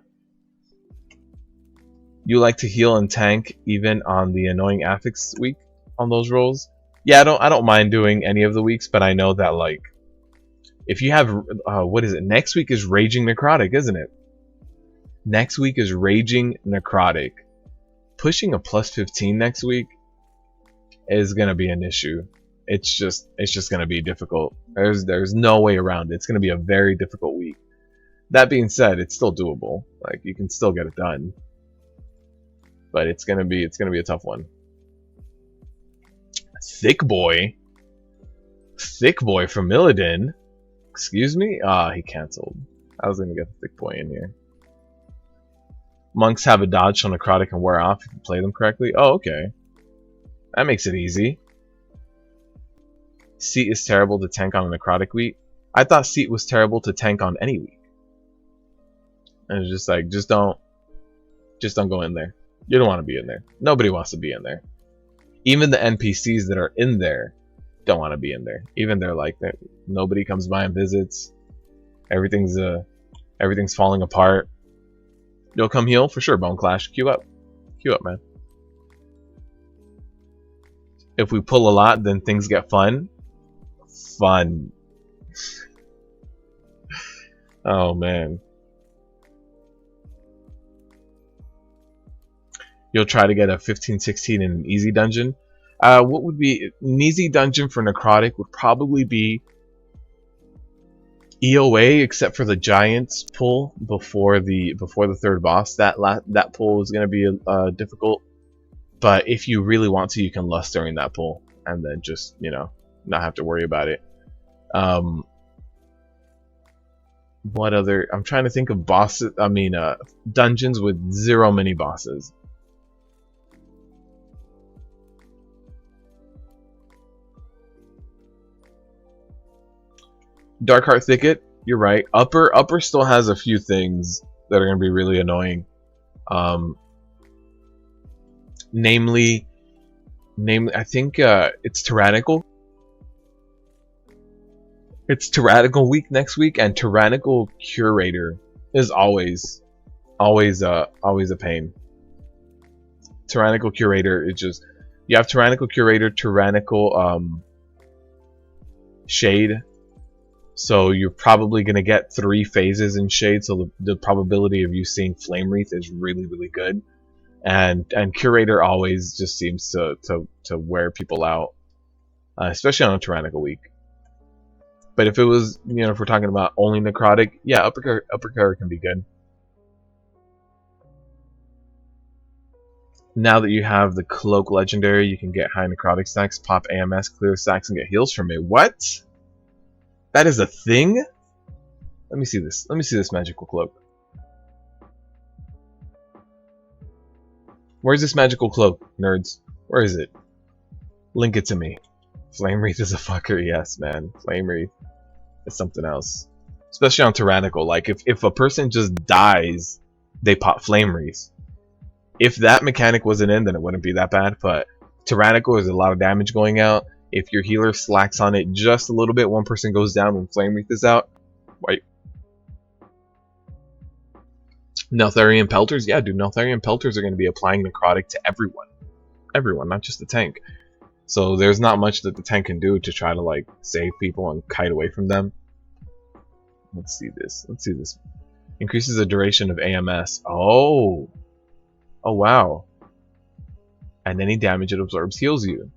You like to heal and tank even on the annoying affix week on those rolls? Yeah, I don't mind doing any of the weeks, but I know that like if you have what is it? Next week is Raging Necrotic, isn't it? Next week is Raging Necrotic. Pushing a plus 15 next week is gonna be an issue. It's just gonna be difficult. There's no way around it. It's gonna be a very difficult week. That being said, it's still doable. Like you can still get it done. But it's gonna be a tough one. Thick boy from Illidan. Excuse me? He cancelled. I was gonna get the thick boy in here. Monks have a dodge on necrotic and wear off if you play them correctly. Oh, okay. That makes it easy. Seat is terrible to tank on a necrotic week. I thought Seat was terrible to tank on any week. And it's just like, just don't go in there. You don't want to be in there. Nobody wants to be in there. Even the NPCs that are in there don't want to be in there. Even they're like that. Nobody comes by and visits. Everything's falling apart. You'll come heal for sure. Bone Clash. Queue up, man. If we pull a lot, then things get fun. Oh man. You'll try to get a 15-16 in an easy dungeon. What would be an easy dungeon for necrotic would probably be EOA, except for the giants pull before the third boss. That pull is going to be difficult. But if you really want to, you can lust during that pull and then just not have to worry about it. What other? I'm trying to think of bosses. I mean, dungeons with 0 mini bosses. Darkheart Thicket, you're right. Upper still has a few things that are going to be really annoying. Namely, I think it's tyrannical. It's Tyrannical week next week, and Tyrannical Curator is always a pain. Tyrannical Curator is just, you have Tyrannical Curator, Tyrannical Shade. So you're probably gonna get 3 phases in Shade, so the probability of you seeing Flame Wreath is really, really good. And Curator always just seems to wear people out, especially on a Tyrannical week. But if it was, you know, if we're talking about only Necrotic, yeah, Uppercut can be good. Now that you have the Cloak Legendary, you can get high Necrotic stacks, pop AMS, clear stacks, and get heals from it. What? That is a thing? Let me see this. Let me see this Magical Cloak. Where's this Magical Cloak, nerds? Where is it? Link it to me. Flame Wreath is a fucker, yes, man. Flame Wreath is something else. Especially on Tyrannical. Like, if a person just dies, they pop Flame Wreath. If that mechanic wasn't in, then it wouldn't be that bad, but Tyrannical is a lot of damage going out. If your healer slacks on it just a little bit, one person goes down when Flame Wreath is out. Wait. Neltharion Pelters? Yeah, dude, Neltharion Pelters are going to be applying Necrotic to everyone. Everyone, not just the tank. So there's not much that the tank can do to try to, like, save people and kite away from them. Let's see this. Let's see this. Increases the duration of AMS. Oh! Oh, wow. And any damage it absorbs heals you.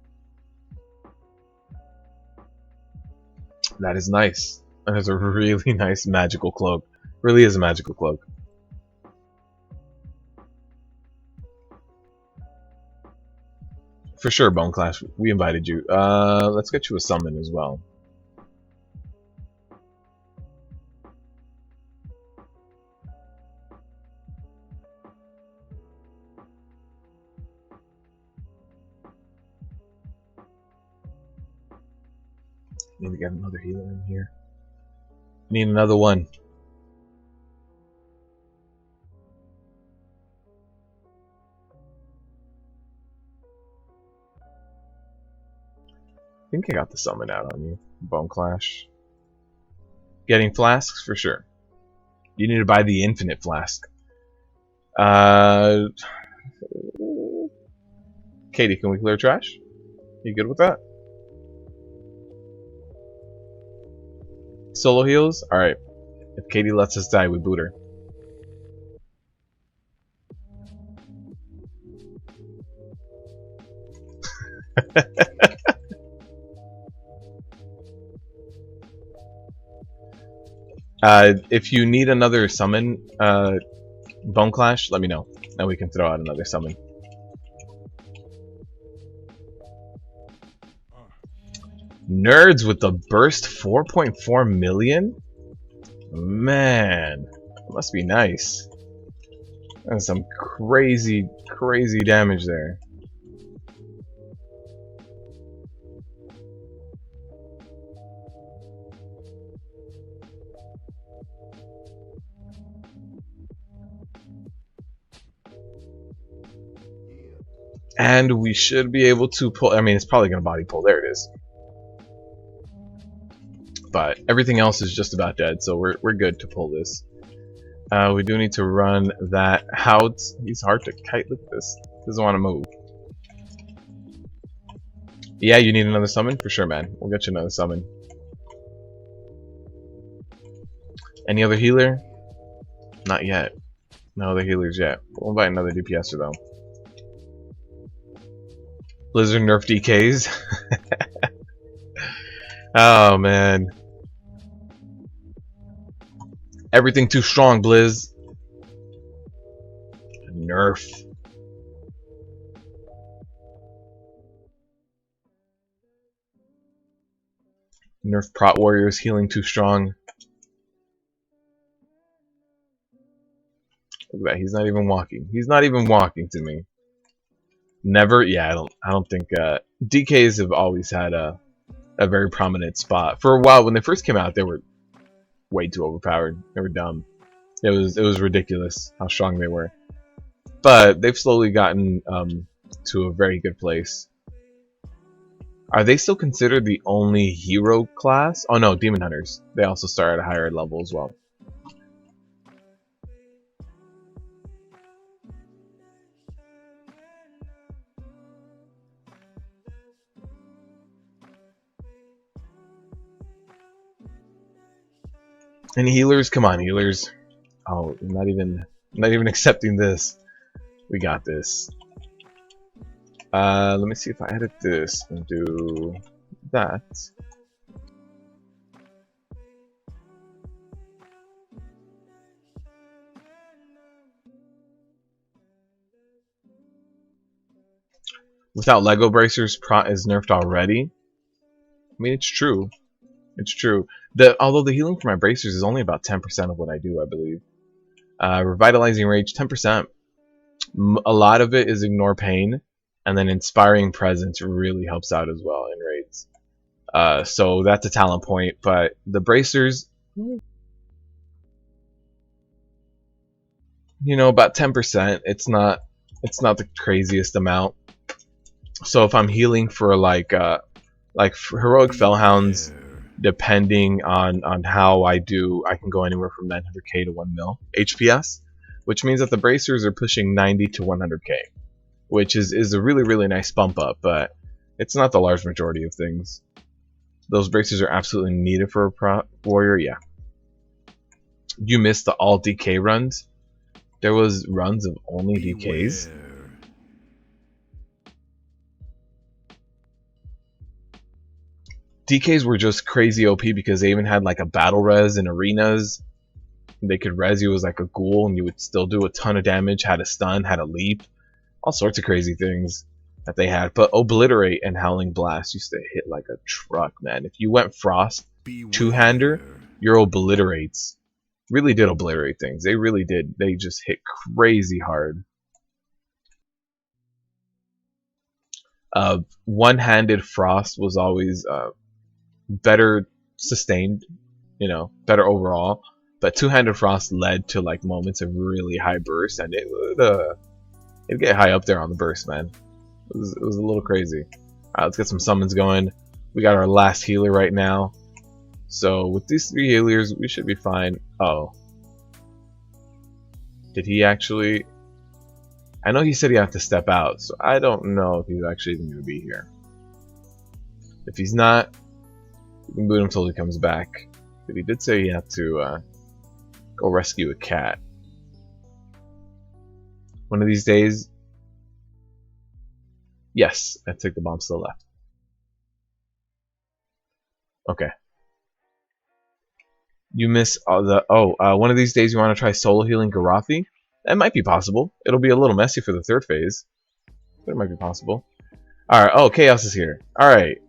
That is nice. That is a really nice magical cloak. Really is a magical cloak. For sure, Bone Clash. We invited you. Let's get you a summon as well. Need to get another healer in here. Need another one. I think I got the summon out on you. Bone Clash. Getting flasks for sure. You need to buy the infinite flask. Katie, can we clear trash? You good with that? Solo heals? Alright. If Katie lets us die, we boot her. If you need another summon, Bone Clash, let me know. And we can throw out another summon. Nerds with the burst 4.4 million? Man, that must be nice. That's some crazy, crazy damage there. And we should be able to pull, I mean, it's probably going to body pull. There it is. But everything else is just about dead, so we're good to pull this. We do need to run that out. He's hard to kite. Look at this. Doesn't want to move. Yeah, you need another summon? For sure, man. We'll get you another summon. Any other healer? Not yet. No other healers yet. We'll invite another DPSer though. Blizzard nerf DKs. Oh man. Everything too strong, Blizz. Nerf. Nerf Prot Warriors healing too strong. Look at that, he's not even walking. He's not even walking to me. Never, yeah, I don't think DKs have always had a very prominent spot. For a while when they first came out, they were way too overpowered. They were dumb. It was ridiculous how strong they were. But they've slowly gotten to a very good place. Are they still considered the only hero class? Oh no, Demon Hunters. They also start at a higher level as well. Any healers? Come on, healers. Oh, not even accepting this. We got this. Let me see if I edit this and do that. Without Lego bracers, Prot is nerfed already. I mean, it's true. It's true. Although the healing for my bracers is only about 10% of what I do, I believe. Revitalizing Rage, 10%. A lot of it is Ignore Pain, and then Inspiring Presence really helps out as well in raids. So that's a talent point, but the bracers, you know, about 10%. It's not the craziest amount. So if I'm healing for like for Heroic Fellhounds, depending on how I do, I can go anywhere from 900k to 1 mil HPS, which means that the bracers are pushing 90 to 100k, which is a really nice bump up, but it's not the large majority of things. Those bracers are absolutely needed for a pro warrior, yeah. You missed the all DK runs. There was runs of only DKs. DKs were just crazy OP because they even had like a battle res in arenas. They could res you as like a ghoul and you would still do a ton of damage, had a stun, had a leap, all sorts of crazy things that they had. But Obliterate and Howling Blast used to hit like a truck, man. If you went Frost two-hander, your Obliterates really did obliterate things. They really did. They just hit crazy hard. One-handed Frost was always better sustained, you know, better overall. But two-handed Frost led to like moments of really high burst, and it'd get high up there on the burst, man. It was a little crazy. Alright, let's get some summons going. We got our last healer right now. So with these 3 healers, we should be fine. Oh. Did he actually... I know he said he had to step out, so I don't know if he's actually even going to be here. If he's not, we can boot him until he comes back. But he did say he had to go rescue a cat. One of these days... Yes, I took the bomb to the left. Okay. You miss all the... one of these days you want to try solo healing Garathi? That might be possible. It'll be a little messy for the 3rd phase, but it might be possible. Alright, oh, Chaos is here. Alright.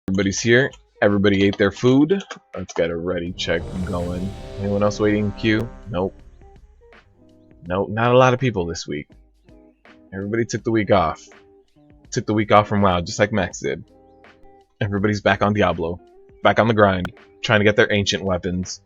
Everybody's here. Everybody ate their food. Let's get a ready check going. Anyone else waiting in queue? Nope. Nope, not a lot of people this week. Everybody took the week off. Took the week off from WoW, just like Max did. Everybody's back on Diablo. Back on the grind. Trying to get their ancient weapons.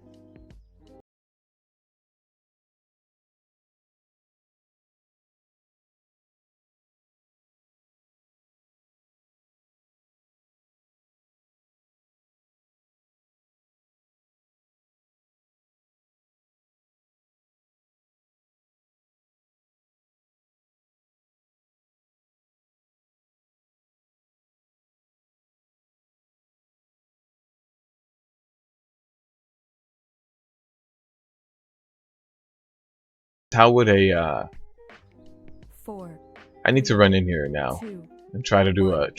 How would a 4, I need to run in here now 2, and try to do a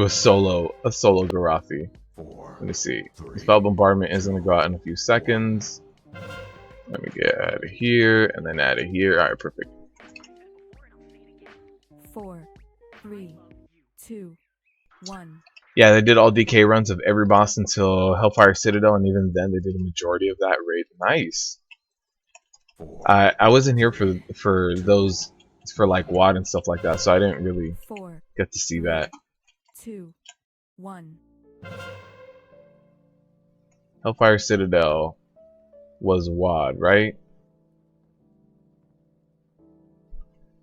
solo Garathi. Let me see. Spell bombardment is gonna go out in a few seconds. Let me get out of here and then out of here. Alright, perfect. 4, 3, 2, 1. Yeah, they did all DK runs of every boss until Hellfire Citadel, and even then they did a majority of that raid. Nice. I wasn't here for those, for like WAD and stuff like that, so I didn't really get to see that. 2, 1. Hellfire Citadel was WAD, right?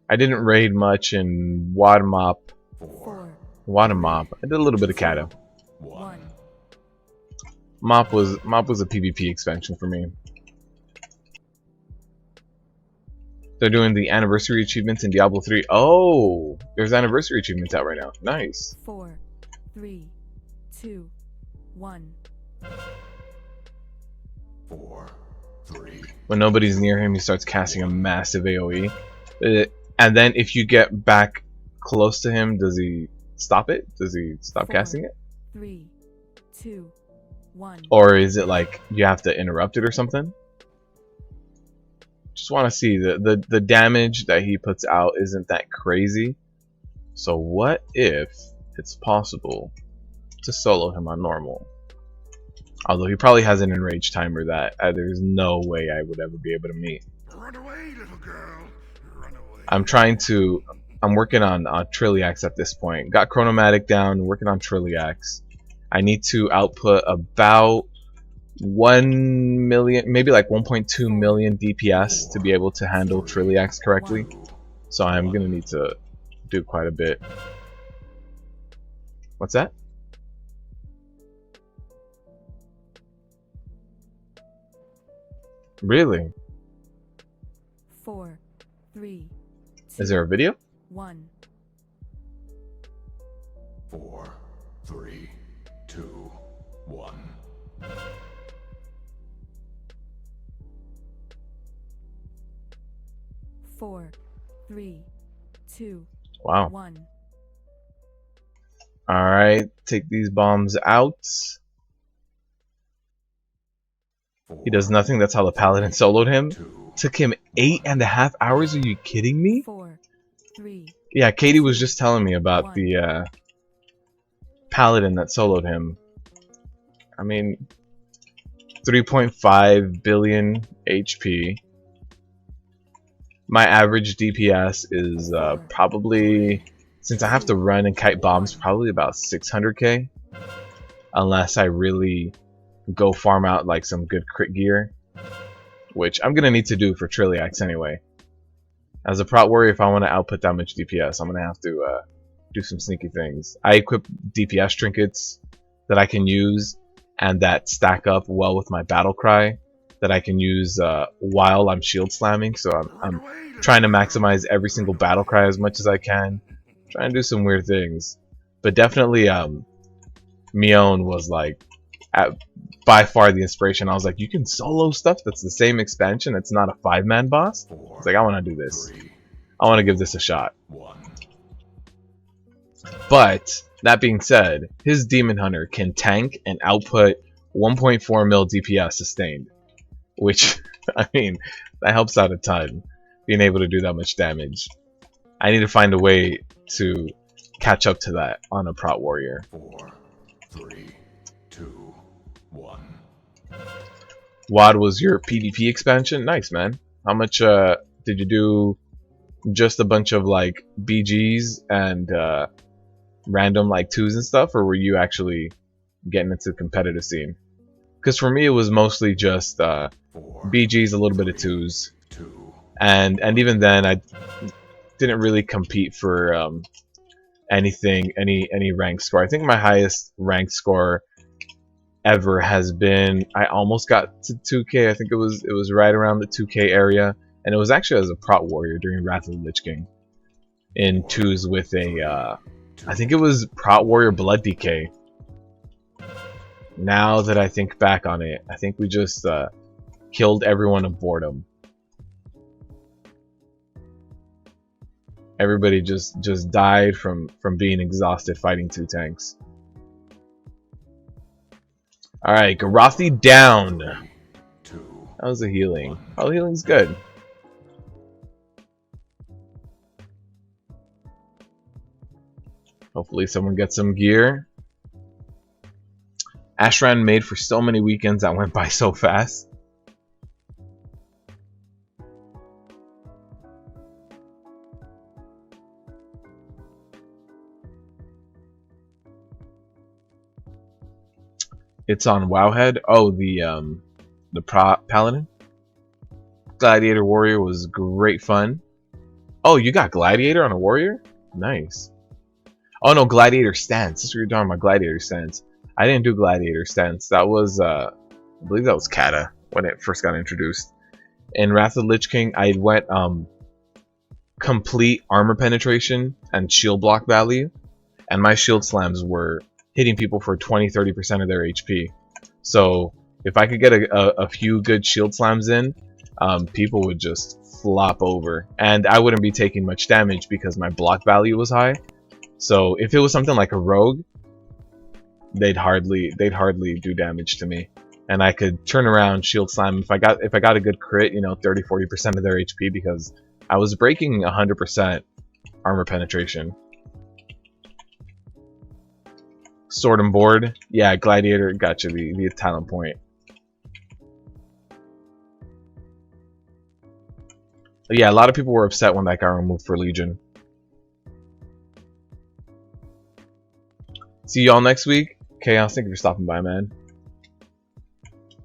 I didn't raid much in WAD Mop. 4, WAD and Mop. I did a little bit of Kata. 1. Mop was a PvP expansion for me. They're doing the anniversary achievements in Diablo 3. Oh, there's anniversary achievements out right now. Nice. 4, 3, 2, 1. 4, 3. When nobody's near him, he starts casting a massive AoE. And then if you get back close to him, does he stop it? Does he stop 4, casting it? 3, 2, 1. Or is it like you have to interrupt it or something? Just want to see the damage that he puts out isn't that crazy. So what if it's possible to solo him on normal? Although he probably has an enrage timer that there's no way I would ever be able to meet. Run away, little girl. Run away. I'm working on Trilliax at this point. Got Chronomatic down, working on Trilliax. I need to output about 1 million, maybe like 1.2 million DPS to be able to handle Trilliax correctly. So I'm gonna need to do quite a bit. What's that? Really? 4, 3, Is there a video? 1. 4, 3, 2, 1. 4, 3, 2, Wow. 1. Alright, take these bombs out. He does nothing, that's how the Paladin soloed him. Took him 8.5 hours, are you kidding me? 4, 3. Yeah, Katie was just telling me about the Paladin that soloed him. I mean, 3.5 billion HP. My average DPS is probably, since I have to run and kite bombs, probably about 600k. Unless I really go farm out like some good crit gear. Which I'm going to need to do for Trilliax anyway. As a prot warrior, if I want to output that much DPS, I'm going to have to do some sneaky things. I equip DPS trinkets that I can use and that stack up well with my battle cry that I can use while I'm shield slamming. So I'm trying to maximize every single battle cry as much as I can. Trying to do some weird things. But definitely Mion was like by far the inspiration. I was like, you can solo stuff that's the same expansion. It's not a 5-man boss. It's like, I want to do this. I want to give this a shot. But that being said, his Demon Hunter can tank and output 1.4 mil DPS sustained, which I mean that helps out a ton. Being able to do that much damage. I need to find a way to catch up to that on a prot warrior. 4, 3, 2, 1. WAD was your PvP expansion? Nice, man. How much did you do? Just a bunch of like BGs and random like 2s and stuff, or were you actually getting into the competitive scene? Because for me it was mostly just BGs, a little bit of 2s, and even then I didn't really compete for anything, any rank score. I think my highest rank score ever has been, I almost got to 2k. I think it was right around the 2k area, and it was actually as a prot warrior during Wrath of the Lich King in 2s with a I think it was prot warrior blood DK. Now that I think back on it, I think we just killed everyone of boredom. Everybody just died from being exhausted fighting 2 tanks. Alright, Garathi down. That was a healing. Oh, healing's good. Hopefully someone gets some gear. Ashran made for so many weekends that went by so fast. It's on Wowhead. Oh, the Paladin. Gladiator Warrior was great fun. Oh, you got Gladiator on a Warrior? Nice. Oh no, Gladiator Stance. That's what you're talking about, Gladiator Stance. I didn't do Gladiator Stance. That was, I believe that was Kata when it first got introduced. In Wrath of the Lich King, I went complete armor penetration and shield block value, and my shield slams were hitting people for 20-30% of their HP. So if I could get a few good shield slams in, people would just flop over, and I wouldn't be taking much damage because my block value was high. So if it was something like a rogue, they'd hardly do damage to me, and I could turn around shield slam if I got a good crit, you know, 30-40% of their HP, because I was breaking 100% armor penetration. Sword and board, yeah, Gladiator, gotcha, the talent point. But yeah, a lot of people were upset when that got removed for Legion. See y'all next week. Chaos, thank you for stopping by, man.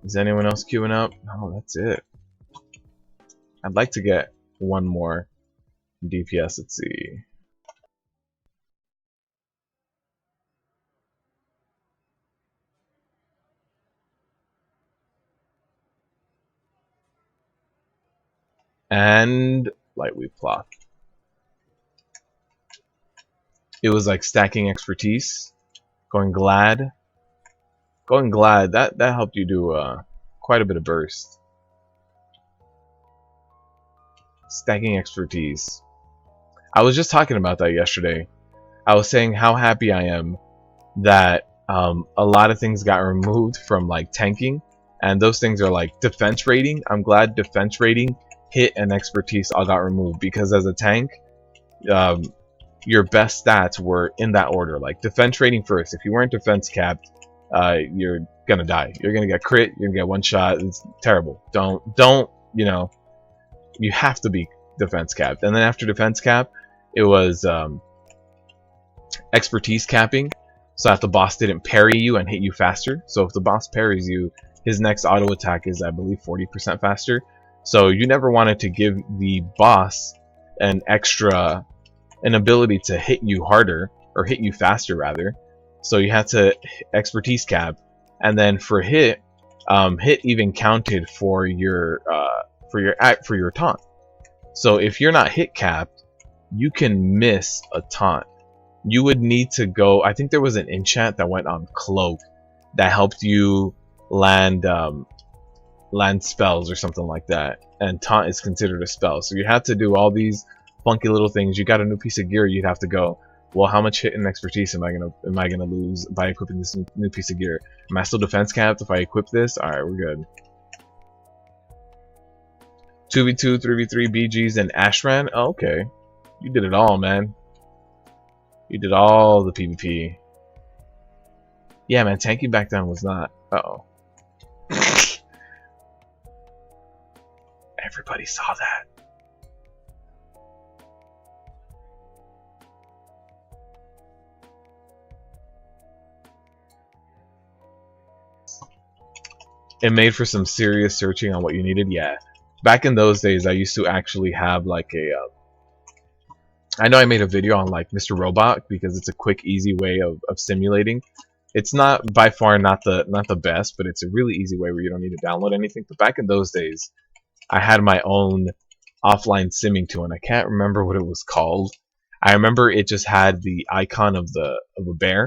Is anyone else queuing up? No, that's it. I'd like to get one more DPS. Let's see. And Lightweave Cloth. It was like stacking expertise. Going Glad, that helped you do quite a bit of burst. Stacking expertise. I was just talking about that yesterday. I was saying how happy I am that a lot of things got removed from like tanking, and those things are like defense rating. I'm glad defense rating, hit, and expertise all got removed, because as a tank, your best stats were in that order. Like defense rating first. If you weren't defense capped, you're gonna die. You're gonna get crit. You're gonna get one shot. It's terrible. Don't. You know, you have to be defense capped. And then after defense cap, it was expertise capping. So if the boss didn't parry you and hit you faster. So if the boss parries you, his next auto attack is, I believe, 40% faster. So you never wanted to give the boss an ability to hit you harder, or hit you faster rather. So you had to expertise cap, and then for hit even counted for your taunt. So if you're not hit capped, you can miss a taunt. You would need to go, I think there was an enchant that went on Cloak that helped you land spells or something like that, and taunt is considered a spell. So you had to do all these funky little things. You got a new piece of gear, you'd have to go, well, how much hit and expertise am I gonna lose by equipping this new piece of gear? Am I still defense capped if I equip this? Alright, we're good. 2v2, 3v3 BGs and Ashran? Oh, okay. You did it all, man. You did all the PvP. Yeah, man, tanking back then was not. Uh-oh. Everybody saw that. It made for some serious searching on what you needed. Yeah, back in those days, I used to actually have like a. I know I made a video on like Mr. Robot because it's a quick, easy way of simulating. It's not by far not the best, but it's a really easy way where you don't need to download anything. But back in those days, I had my own offline simming tool, and I can't remember what it was called. I remember it just had the icon of a bear,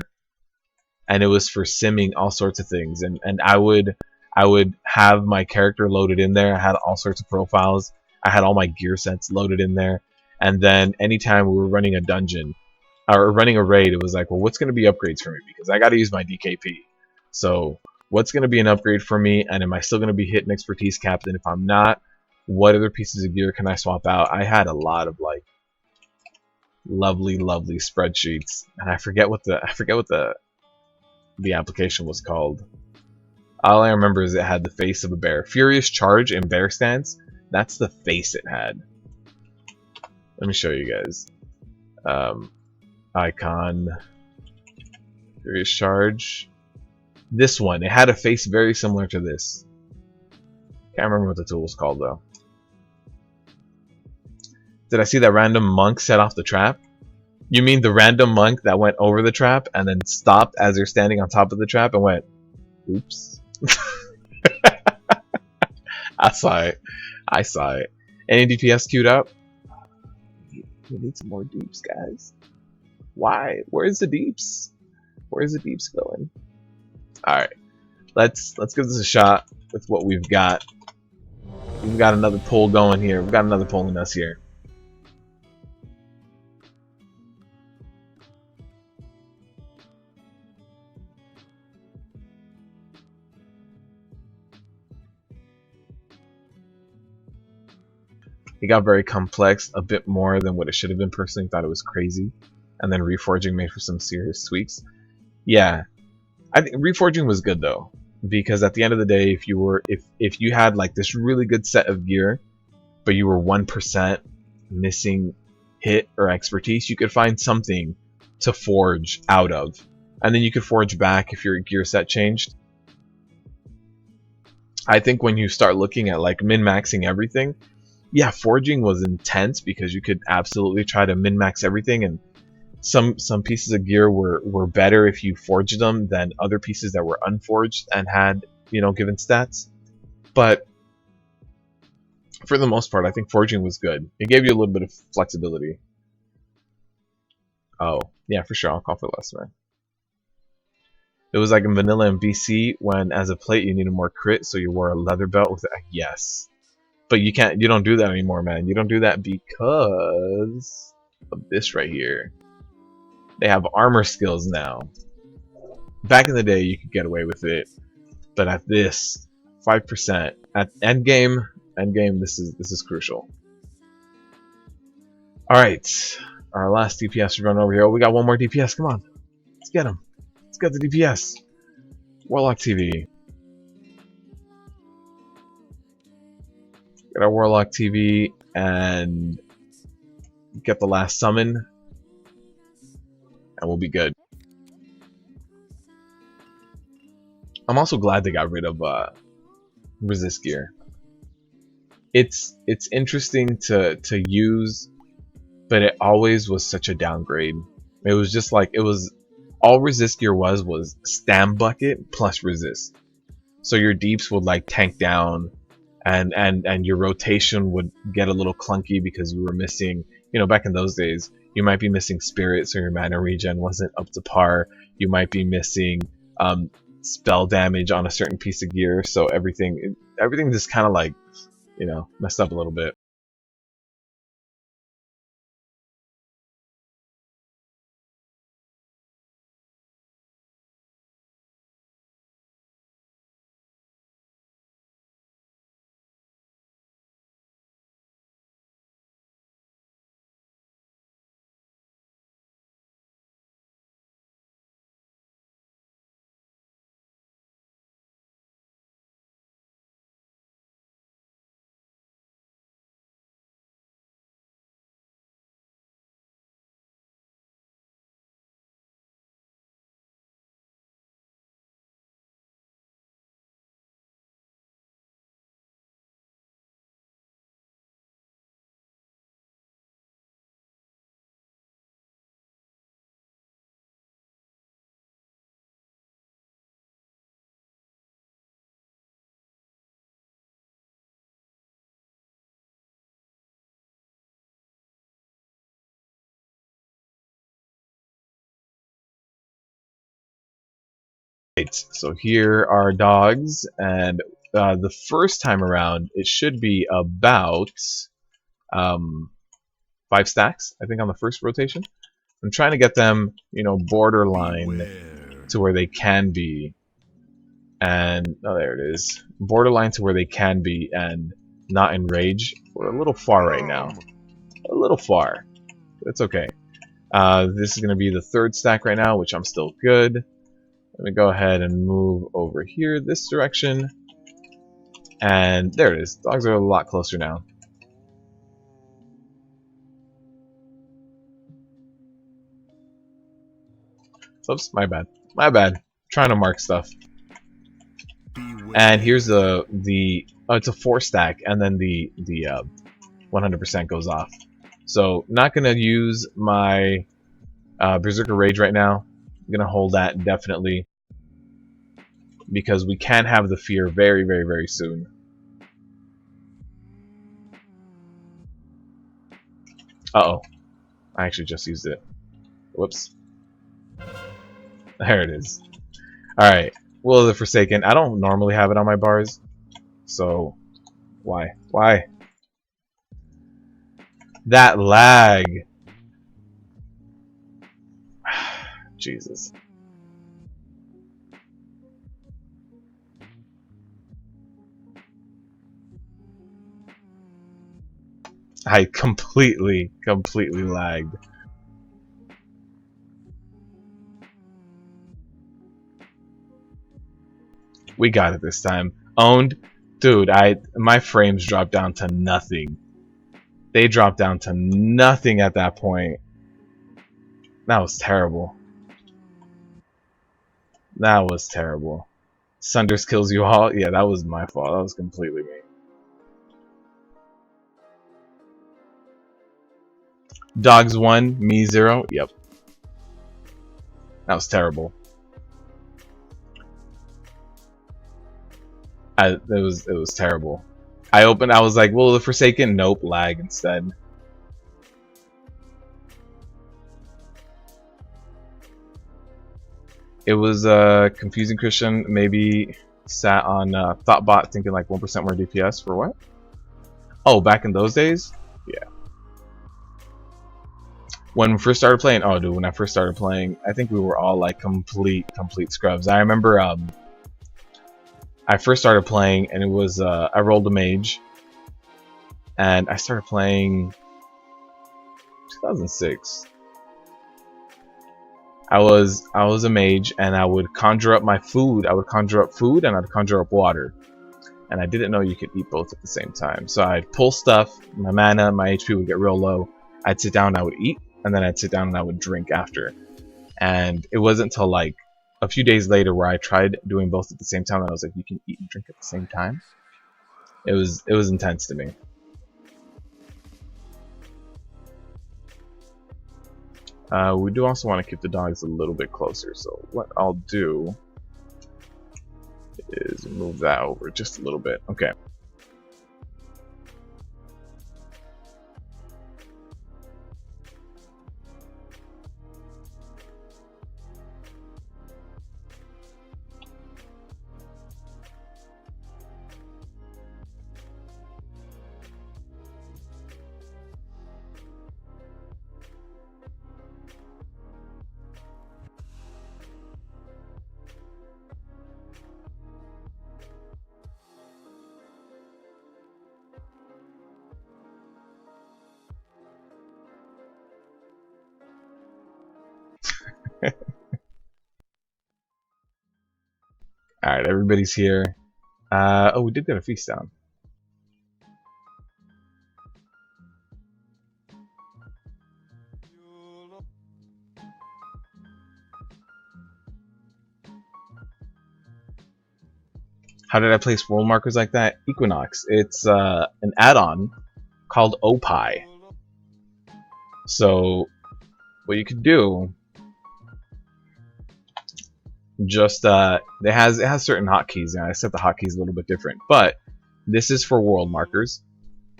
and it was for simming all sorts of things. And I would have my character loaded in there. I had all sorts of profiles. I had all my gear sets loaded in there. And then anytime we were running a dungeon or running a raid, it was like, well, what's going to be upgrades for me? Because I got to use my DKP. So what's going to be an upgrade for me? And am I still going to be hitting expertise capped? And if I'm not, what other pieces of gear can I swap out? I had a lot of like lovely spreadsheets, and I forget what the application was called. All I remember is it had the face of a bear. Furious Charge and Bear Stance, that's the face it had. Let me show you guys. Icon. Furious Charge. This one, it had a face very similar to this. Can't remember what the tool was called though. Did I see that random monk set off the trap? You mean the random monk that went over the trap and then stopped as you're standing on top of the trap and went, oops. I saw it. I saw it. Any DPS queued up? We need some more deeps, guys. Why? Where's the deeps? Where's the deeps going? Alright. Let's give this a shot with what we've got. We've got another pull going here. We've got another pull in us here. It got very complex, a bit more than what it should have been. Personally, thought it was crazy, and then reforging made for some serious tweaks. Yeah, I think reforging was good though, because at the end of the day, if you had like this really good set of gear, but you were 1% missing hit or expertise, you could find something to forge out of, and then you could forge back if your gear set changed. I think when you start looking at like min-maxing everything, yeah, forging was intense because you could absolutely try to min-max everything, and some pieces of gear were better if you forged them than other pieces that were unforged and had, you know, given stats. But for the most part, I think forging was good. It gave you a little bit of flexibility. Oh, yeah, for sure. I'll call for less, man. It was like in vanilla and BC when as a plate you needed more crit, so you wore a leather belt with a yes. But you don't do that anymore, man. You don't do that because of this right here. They have armor skills now. Back in the day, you could get away with it, but at this 5% at end game, this is crucial. All right, our last DPS run over here. Oh, we got one more DPS. Come on, let's get him. Let's get the DPS. Warlock TV. Get our Warlock TV and get the last summon, and we'll be good. I'm also glad they got rid of resist gear. It's interesting to use, but it always was such a downgrade. It was just like all resist gear was stam bucket plus resist. So your deeps would like tank down. And your rotation would get a little clunky because you were missing, you know, back in those days, you might be missing spirit, so your mana regen wasn't up to par. You might be missing spell damage on a certain piece of gear, so everything just kind of like, you know, messed up a little bit. Right, so here are dogs, and the first time around it should be about 5 stacks, I think, on the first rotation. I'm trying to get them, you know, borderline to where they can be, and oh, there it is, borderline to where they can be and not in rage. We're a little far right now, a little far. That's okay. This is going to be the 3rd stack right now, which I'm still good. Let me go ahead and move over here this direction. And there it is. Dogs are a lot closer now. Oops, my bad. My bad. Trying to mark stuff. And here's the it's a 4 stack, and then the 100% goes off. So not gonna use my Berserker Rage right now. I'm gonna hold that indefinitely because we can have the fear very, very, very soon. Uh-oh. I actually just used it. Whoops. There it is. Alright. Will of the Forsaken. I don't normally have it on my bars. So, why? Why? That lag! Jesus. I completely lagged. We got it this time. Owned. Dude, my frames dropped down to nothing. They dropped down to nothing at that point. That was terrible. That was terrible. Sunders kills you all? Yeah, that was my fault. That was completely me. Dogs 1, me 0. Yep. That was terrible. It was terrible. I was like, well, the Forsaken, nope, lag instead. It was confusing Christian, maybe sat on Thoughtbot thinking like 1% more DPS for what? Oh, back in those days? Yeah. When we first started playing, oh dude, when I first started playing, I think we were all like complete scrubs. I remember I first started playing and it was I rolled a mage and I started playing 2006. I was a mage and I would conjure up my food. I would conjure up food and I'd conjure up water. And I didn't know you could eat both at the same time. So I'd pull stuff, my mana, my HP would get real low. I'd sit down and I would eat, and then I'd sit down and I would drink after. And it wasn't until like a few days later where I tried doing both at the same time and I was like, you can eat and drink at the same time? It was intense to me. We do also want to keep the dogs a little bit closer, so what I'll do is move that over just a little bit. Okay. Alright, everybody's here. Oh, we did get a feast down. How did I place world markers like that? Equinox. It's an add-on called OPI. So what you could do, just it has certain hotkeys, and I set the hotkeys a little bit different. But this is for world markers.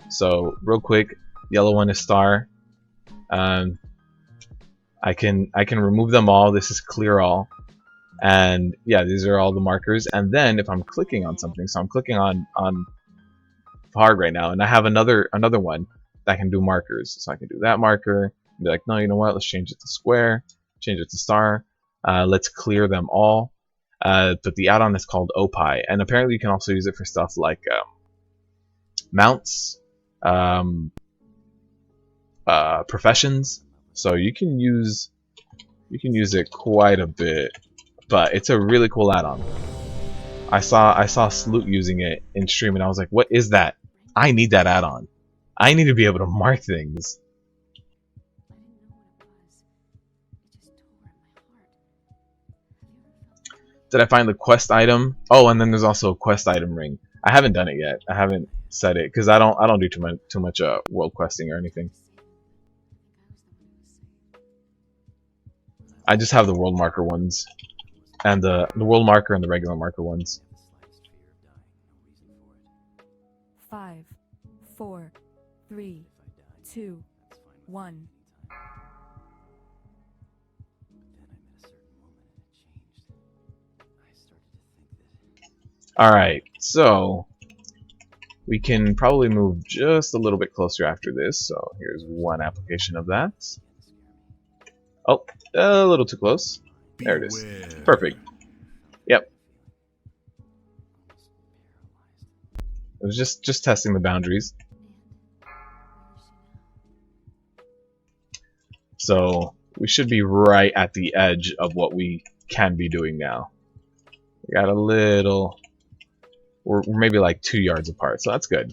So real quick, yellow one is star. I can remove them all. This is clear all. And yeah, these are all the markers. And then if I'm clicking on something, so I'm clicking on hard right now, and I have another one that can do markers. So I can do that marker, and be like, no, you know what? Let's change it to square, change it to star. Let's clear them all. But the add-on is called OPI, and apparently you can also use it for stuff like mounts, professions. So you can use it quite a bit. But it's a really cool add-on. I saw Sloot using it in stream, and I was like, "What is that? I need that add-on. I need to be able to mark things." Did I find the quest item? Oh, and then there's also a quest item ring. I haven't done it yet. I haven't set it because I don't do too much world questing or anything. I just have the world marker ones, and the world marker and the regular marker ones. 5, 4, 3, 2, 1. Alright, so we can probably move just a little bit closer after this. So here's one application of that. Oh, a little too close. There it is. Perfect. Yep. It was just testing the boundaries. So we should be right at the edge of what we can be doing now. We got a little... We're maybe like 2 yards apart, so that's good.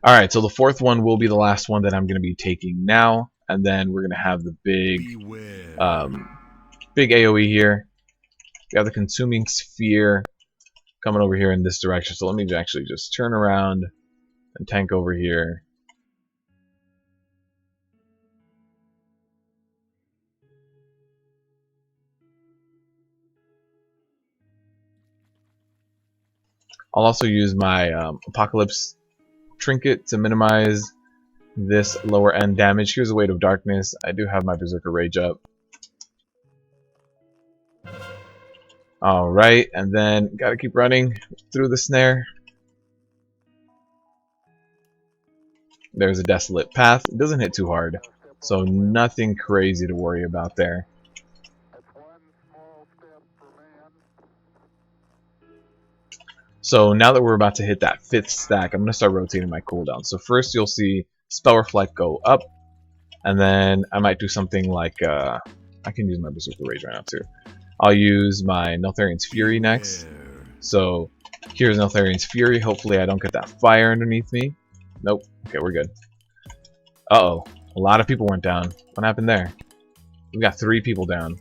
Alright, so the fourth one will be the last one that I'm going to be taking now, and then we're going to have the big AoE here. We have the consuming sphere coming over here in this direction, so let me actually just turn around and tank over here. I'll also use my Apocalypse Trinket to minimize this lower end damage. Here's a Weight of Darkness. I do have my Berserker Rage up. Alright, and then gotta keep running through the snare. There's a Desolate Path. It doesn't hit too hard, so nothing crazy to worry about there. So now that we're about to hit that 5th stack, I'm going to start rotating my cooldown. So first you'll see Spell Reflect go up, and then I might do something like, I can use my Berserker Rage right now too. I'll use my Neltharian's Fury next. So here's Neltharian's Fury. Hopefully I don't get that fire underneath me. Nope. Okay, we're good. Uh-oh. A lot of people went down. What happened there? We got 3 people down.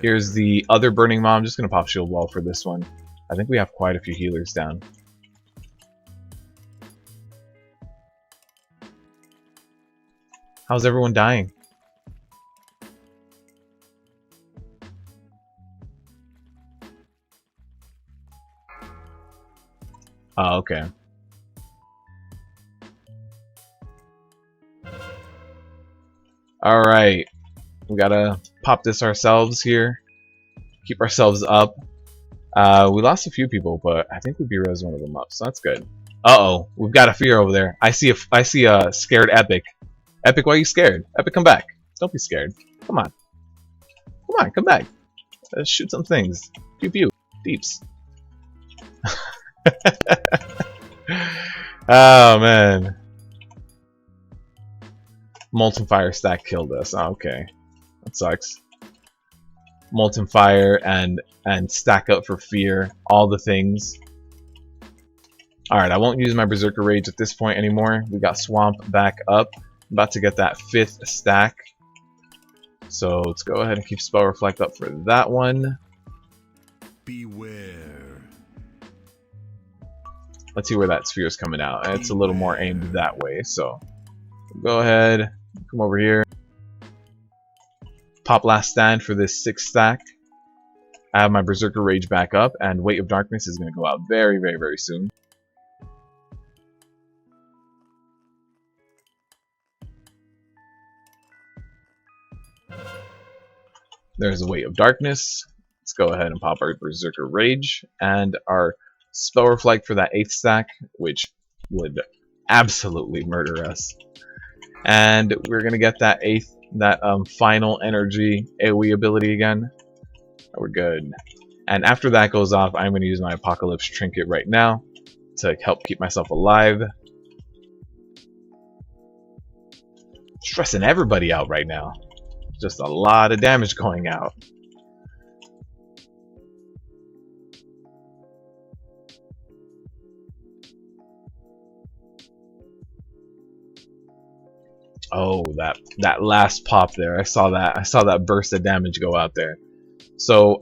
Here's the other Burning Maw. I'm just going to pop Shield Wall for this one. I think we have quite a few healers down. How's everyone dying? Oh, okay. Alright. We gotta pop this ourselves here. Keep ourselves up. We lost a few people, but I think we B-res one of them up, so that's good. Uh-oh. We've got a fear over there. I see a scared Epic. Epic, why are you scared? Epic, come back. Don't be scared. Come on. Come on, come back. Let's shoot some things. Pew pew. Deeps. Oh, man. Molten Fire stack killed us. Oh, okay. That sucks. Molten Fire and stack up for fear. All the things. Alright, I won't use my Berserker Rage at this point anymore. We got Swamp back up. I'm about to get that 5th stack. So let's go ahead and keep Spell Reflect up for that one. Beware. Let's see where that sphere is coming out. It's a little more aimed that way, so go ahead, come over here. Pop Last Stand for this 6th stack. I have my Berserker Rage back up, and Weight of Darkness is going to go out very, very, very soon. There's a Weight of Darkness. Let's go ahead and pop our Berserker Rage and our Spell Reflect for that 8th stack, which would absolutely murder us. And we're gonna get that final energy AoE ability again. We're good. And after that goes off, I'm gonna use my Apocalypse Trinket right now to help keep myself alive. Stressing everybody out right now. Just a lot of damage going out. Oh, that last pop there. I saw that. I saw that burst of damage go out there. So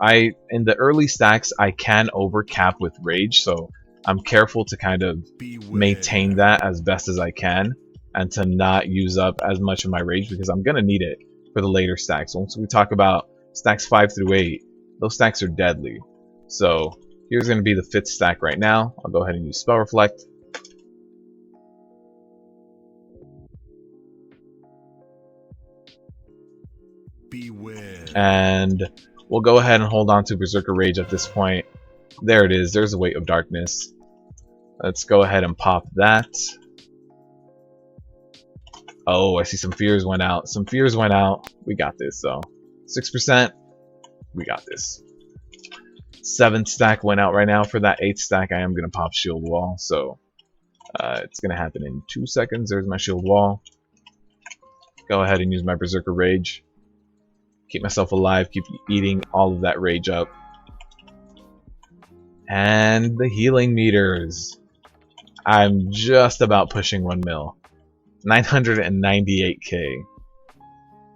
in the early stacks, I can overcap with rage. So I'm careful to kind of maintain that as best as I can, and to not use up as much of my rage, because I'm gonna need it for the later stacks. Once we talk about stacks 5 through 8, those stacks are deadly. So here's gonna be the 5th stack right now. I'll go ahead and use Spell Reflect. Beware. And we'll go ahead and hold on to Berserker Rage at this point. There it is. There's a Weight of Darkness. Let's go ahead and pop that. Oh, I see some fears went out. Some fears went out. We got this, though. 6%. We got this. 7th stack went out right now. For that 8th stack, I am going to pop Shield Wall. So it's going to happen in 2 seconds. There's my Shield Wall. Go ahead and use my Berserker Rage. Keep myself alive. Keep eating all of that rage up. And the healing meters. I'm just about pushing 1 mil. 998k.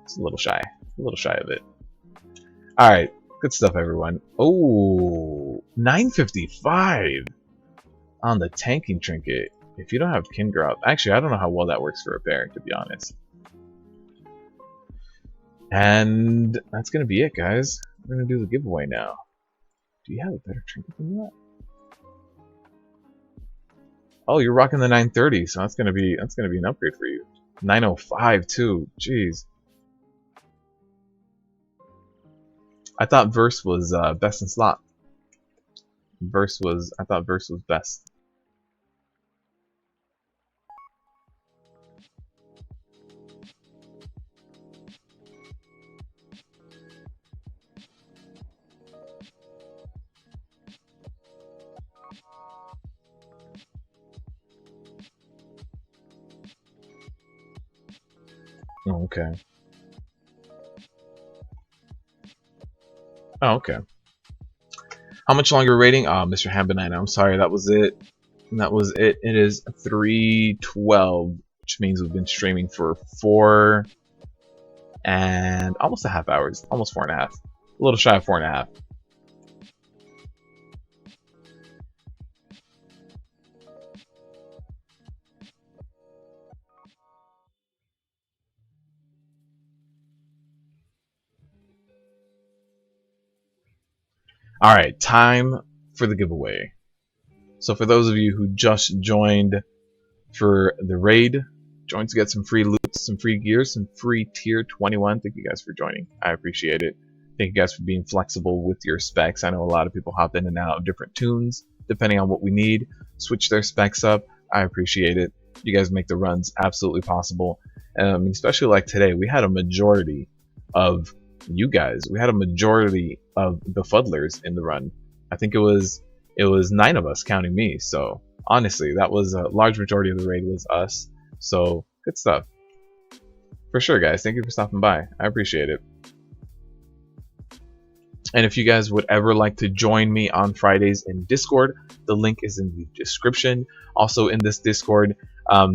It's a little shy. A little shy of it. Alright. Good stuff, everyone. Oh, 955 on the tanking trinket. If you don't have Kindred, actually, I don't know how well that works for a bear, to be honest. And that's gonna be it, guys. We're gonna do the giveaway now. Do you have a better trinket than that? Oh, you're rocking the 930, so that's gonna be an upgrade for you. 905 too. Jeez. I thought Verse was best in slot. I thought Verse was best. Oh, okay. Oh, okay. How much longer rating? Oh, Mr. Hambanina, I'm sorry, that was it. That was it. It is 3:12, which means we've been streaming for 4 and almost a half hours. Almost 4.5. A little shy of 4.5. Alright, time for the giveaway. So for those of you who just joined for the raid, join to get some free loot, some free gear, some free tier 21. Thank you guys for joining. I appreciate it. Thank you guys for being flexible with your specs. I know a lot of people hop in and out of different tunes depending on what we need. Switch their specs up. I appreciate it. You guys make the runs absolutely possible. Especially like today, we had a majority of you guys. We had a majority of the fuddlers in the run. I think it was 9 of us counting me. So honestly, that was a large majority of the raid was us. So good stuff. For sure, guys. Thank you for stopping by. I appreciate it. And if you guys would ever like to join me on Fridays in Discord, the link is in the description. Also in this Discord,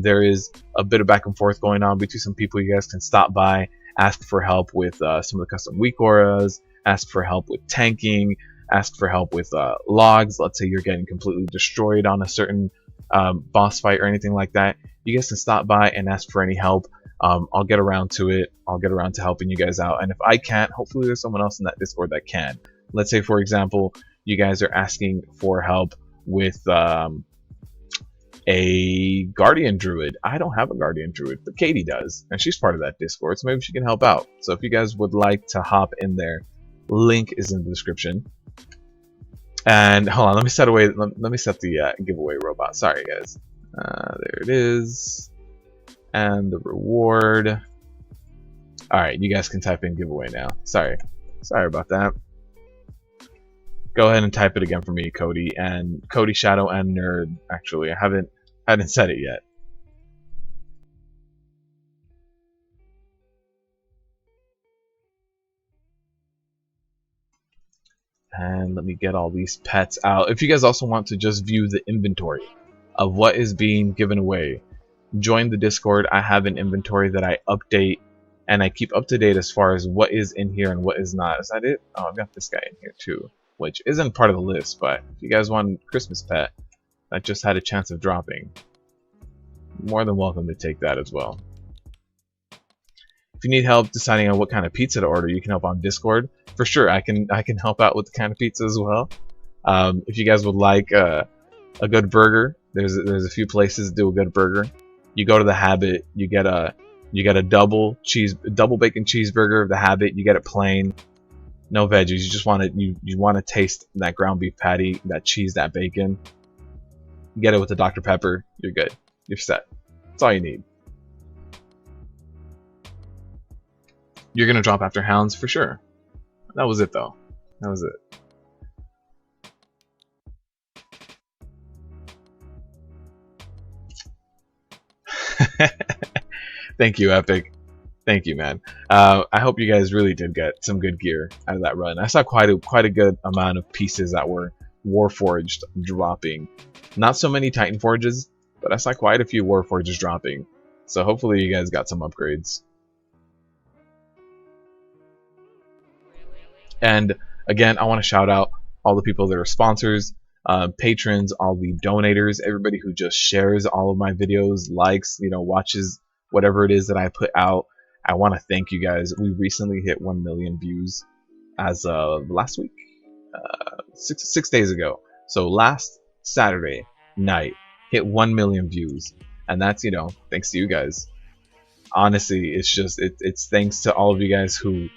there is a bit of back and forth going on between some people. You guys can stop by, ask for help with some of the custom weak auras, ask for help with tanking, ask for help with logs. Let's say you're getting completely destroyed on a certain boss fight or anything like that. You guys can stop by and ask for any help. I'll get around to it. I'll get around to helping you guys out. And if I can't, hopefully there's someone else in that Discord that can. Let's say, for example, you guys are asking for help with a Guardian Druid. I don't have a Guardian Druid, but Katie does. And she's part of that Discord, so maybe she can help out. So if you guys would like to hop in there, link is in the description. And hold on, let me set the giveaway robot. Sorry, guys. There it is. And the reward. Alright, you guys can type in giveaway now. Sorry about that. Go ahead and type it again for me, Cody. And Cody, Shadow, and Nerd. Actually, I haven't said it yet. And let me get all these pets out. If you guys also want to just view the inventory of what is being given away, join the Discord. I have an inventory that I update and I keep up to date as far as what is in here and what is not. Is that it? Oh, I've got this guy in here too, which isn't part of the list, but if you guys want a Christmas pet that just had a chance of dropping, more than welcome to take that as well. If you need help deciding on what kind of pizza to order, you can help on Discord. For sure, I can help out with the kind of pizza as well. If you guys would like a good burger, there's a few places that do a good burger. You go to the Habit, you get a double bacon cheeseburger. The Habit, you get it plain, no veggies. You just want it. You want to taste that ground beef patty, that cheese, that bacon. You get it with the Dr. Pepper. You're good. You're set. That's all you need. You're gonna drop after Hounds for sure. That was it though. That was it. Thank you, Epic. Thank you, man. I hope you guys really did get some good gear out of that run. I saw quite a good amount of pieces that were Warforged dropping. Not so many Titan Forges, but I saw quite a few Warforges dropping. So hopefully you guys got some upgrades. And again, I want to shout out all the people that are sponsors, patrons, all the donators, everybody who just shares all of my videos, likes, watches whatever it is that I put out. I want to thank you guys. We recently hit 1 million views as of last week, 6 days ago. So last Saturday night hit 1 million views, and that's thanks to you guys. Honestly, it's thanks to all of you guys who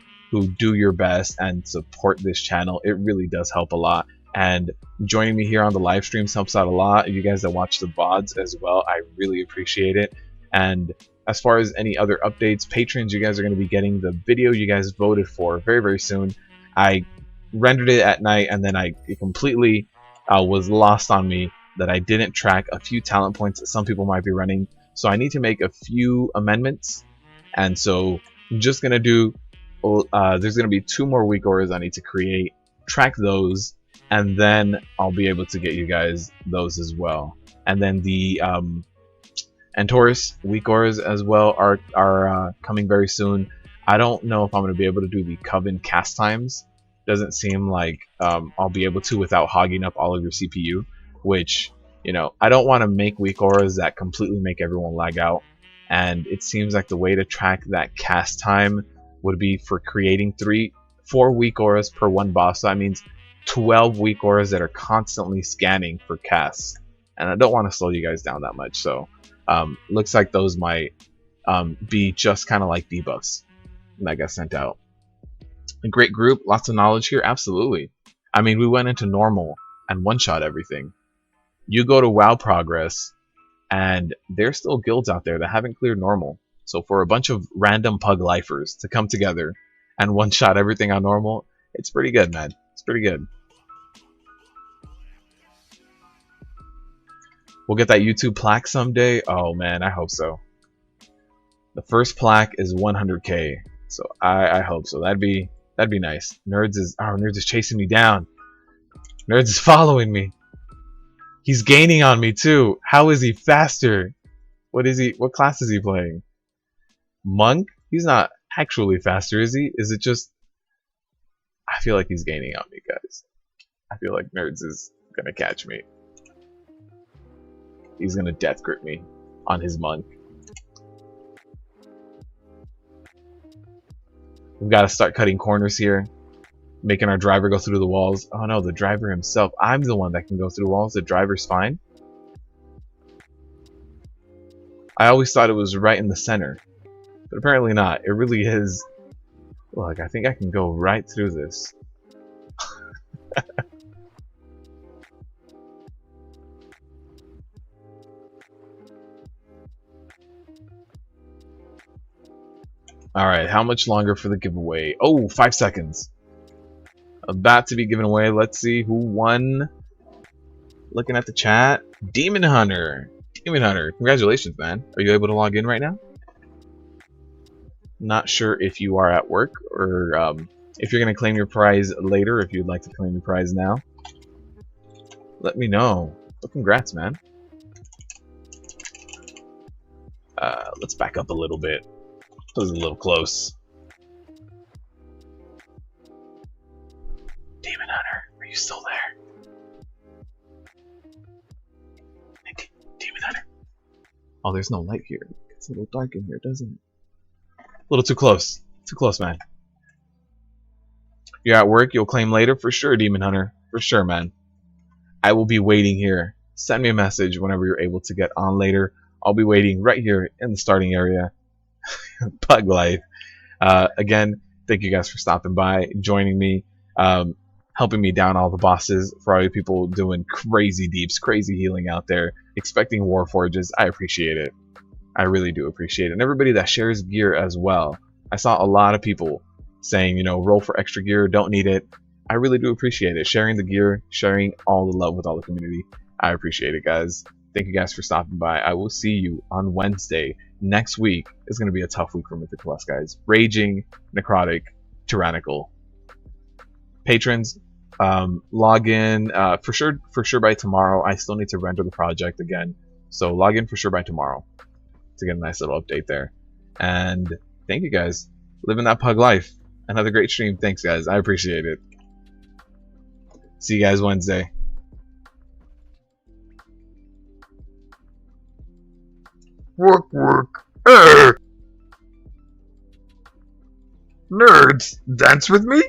do your best and support this channel. It really does help a lot, and joining me here on the live streams helps out a lot. You guys that watch the VODs as well, I really appreciate it. And as far as any other updates, patrons, you guys are going to be getting the video you guys voted for very, very soon. I rendered it at night, and then it completely was lost on me that I didn't track a few talent points that some people might be running. So I need to make a few amendments, and so I'm just going to do there's going to be 2 more week auras I need to create, track those, and then I'll be able to get you guys those as well. And then the Antorus week auras as well are coming very soon. I don't know if I'm going to be able to do the Coven cast times. Doesn't seem like I'll be able to without hogging up all of your CPU, which I don't want to make weak auras that completely make everyone lag out. And it seems like the way to track that cast time would be for creating 4 weak auras per 1 boss. So that means 12 weak auras that are constantly scanning for casts, and I don't want to slow you guys down that much. So looks like those might be just kind of like debuffs that got sent out. A great group, lots of knowledge here. Absolutely. I mean, we went into normal and one-shot everything. You go to WoW Progress, and there's still guilds out there that haven't cleared normal. So for a bunch of random Pug lifers to come together and one-shot everything on normal, it's pretty good, man. It's pretty good. We'll get that YouTube plaque someday. Oh man, I hope so. The first plaque is 100k, so I hope so. That'd be nice. Nerds is chasing me down. Nerds is following me. He's gaining on me too. How is he faster? What class is he playing? Monk? He's not actually faster, is he? Is it just... I feel like he's gaining on me, guys. I feel like Nerds is gonna catch me. He's gonna death grip me on his Monk. We've got to start cutting corners here, making our driver go through the walls. Oh no, the driver himself. I'm the one that can go through the walls. The driver's fine. I always thought it was right in the center, but apparently not. It really is. Look, I think I can go right through this. Alright, how much longer for the giveaway? Oh, 5 seconds. About to be given away. Let's see who won. Looking at the chat. Demon Hunter. Demon Hunter, congratulations, man. Are you able to log in right now? Not sure if you are at work or if you're going to claim your prize later. If you'd like to claim your prize now, let me know. But congrats, man. Let's back up a little bit. That was a little close. Demon Hunter, are you still there? Demon Hunter. Oh, there's no light here. It's a little dark in here, doesn't it? A little too close. Too close, man. You're at work, you'll claim later? For sure, Demon Hunter. For sure, man. I will be waiting here. Send me a message whenever you're able to get on later. I'll be waiting right here in the starting area. Pug life. Again, thank you guys for stopping by, joining me, helping me down all the bosses. For all you people doing crazy deeps, crazy healing out there, expecting Warforges, I appreciate it. I really do appreciate it. And everybody that shares gear as well. I saw a lot of people saying, you know, roll for extra gear, don't need it. I really do appreciate it. Sharing the gear, sharing all the love with all the community. I appreciate it, guys. Thank you guys for stopping by. I will see you on Wednesday. Next week is going to be a tough week for Mythic Plus, guys. Raging, Necrotic, Tyrannical. Patrons, log in for sure by tomorrow. I still need to render the project again, so log in for sure by tomorrow to get a nice little update there. And thank you guys. Living that pug life. Another great stream. Thanks, guys. I appreciate it. See you guys Wednesday. Work, work. Nerds, dance with me?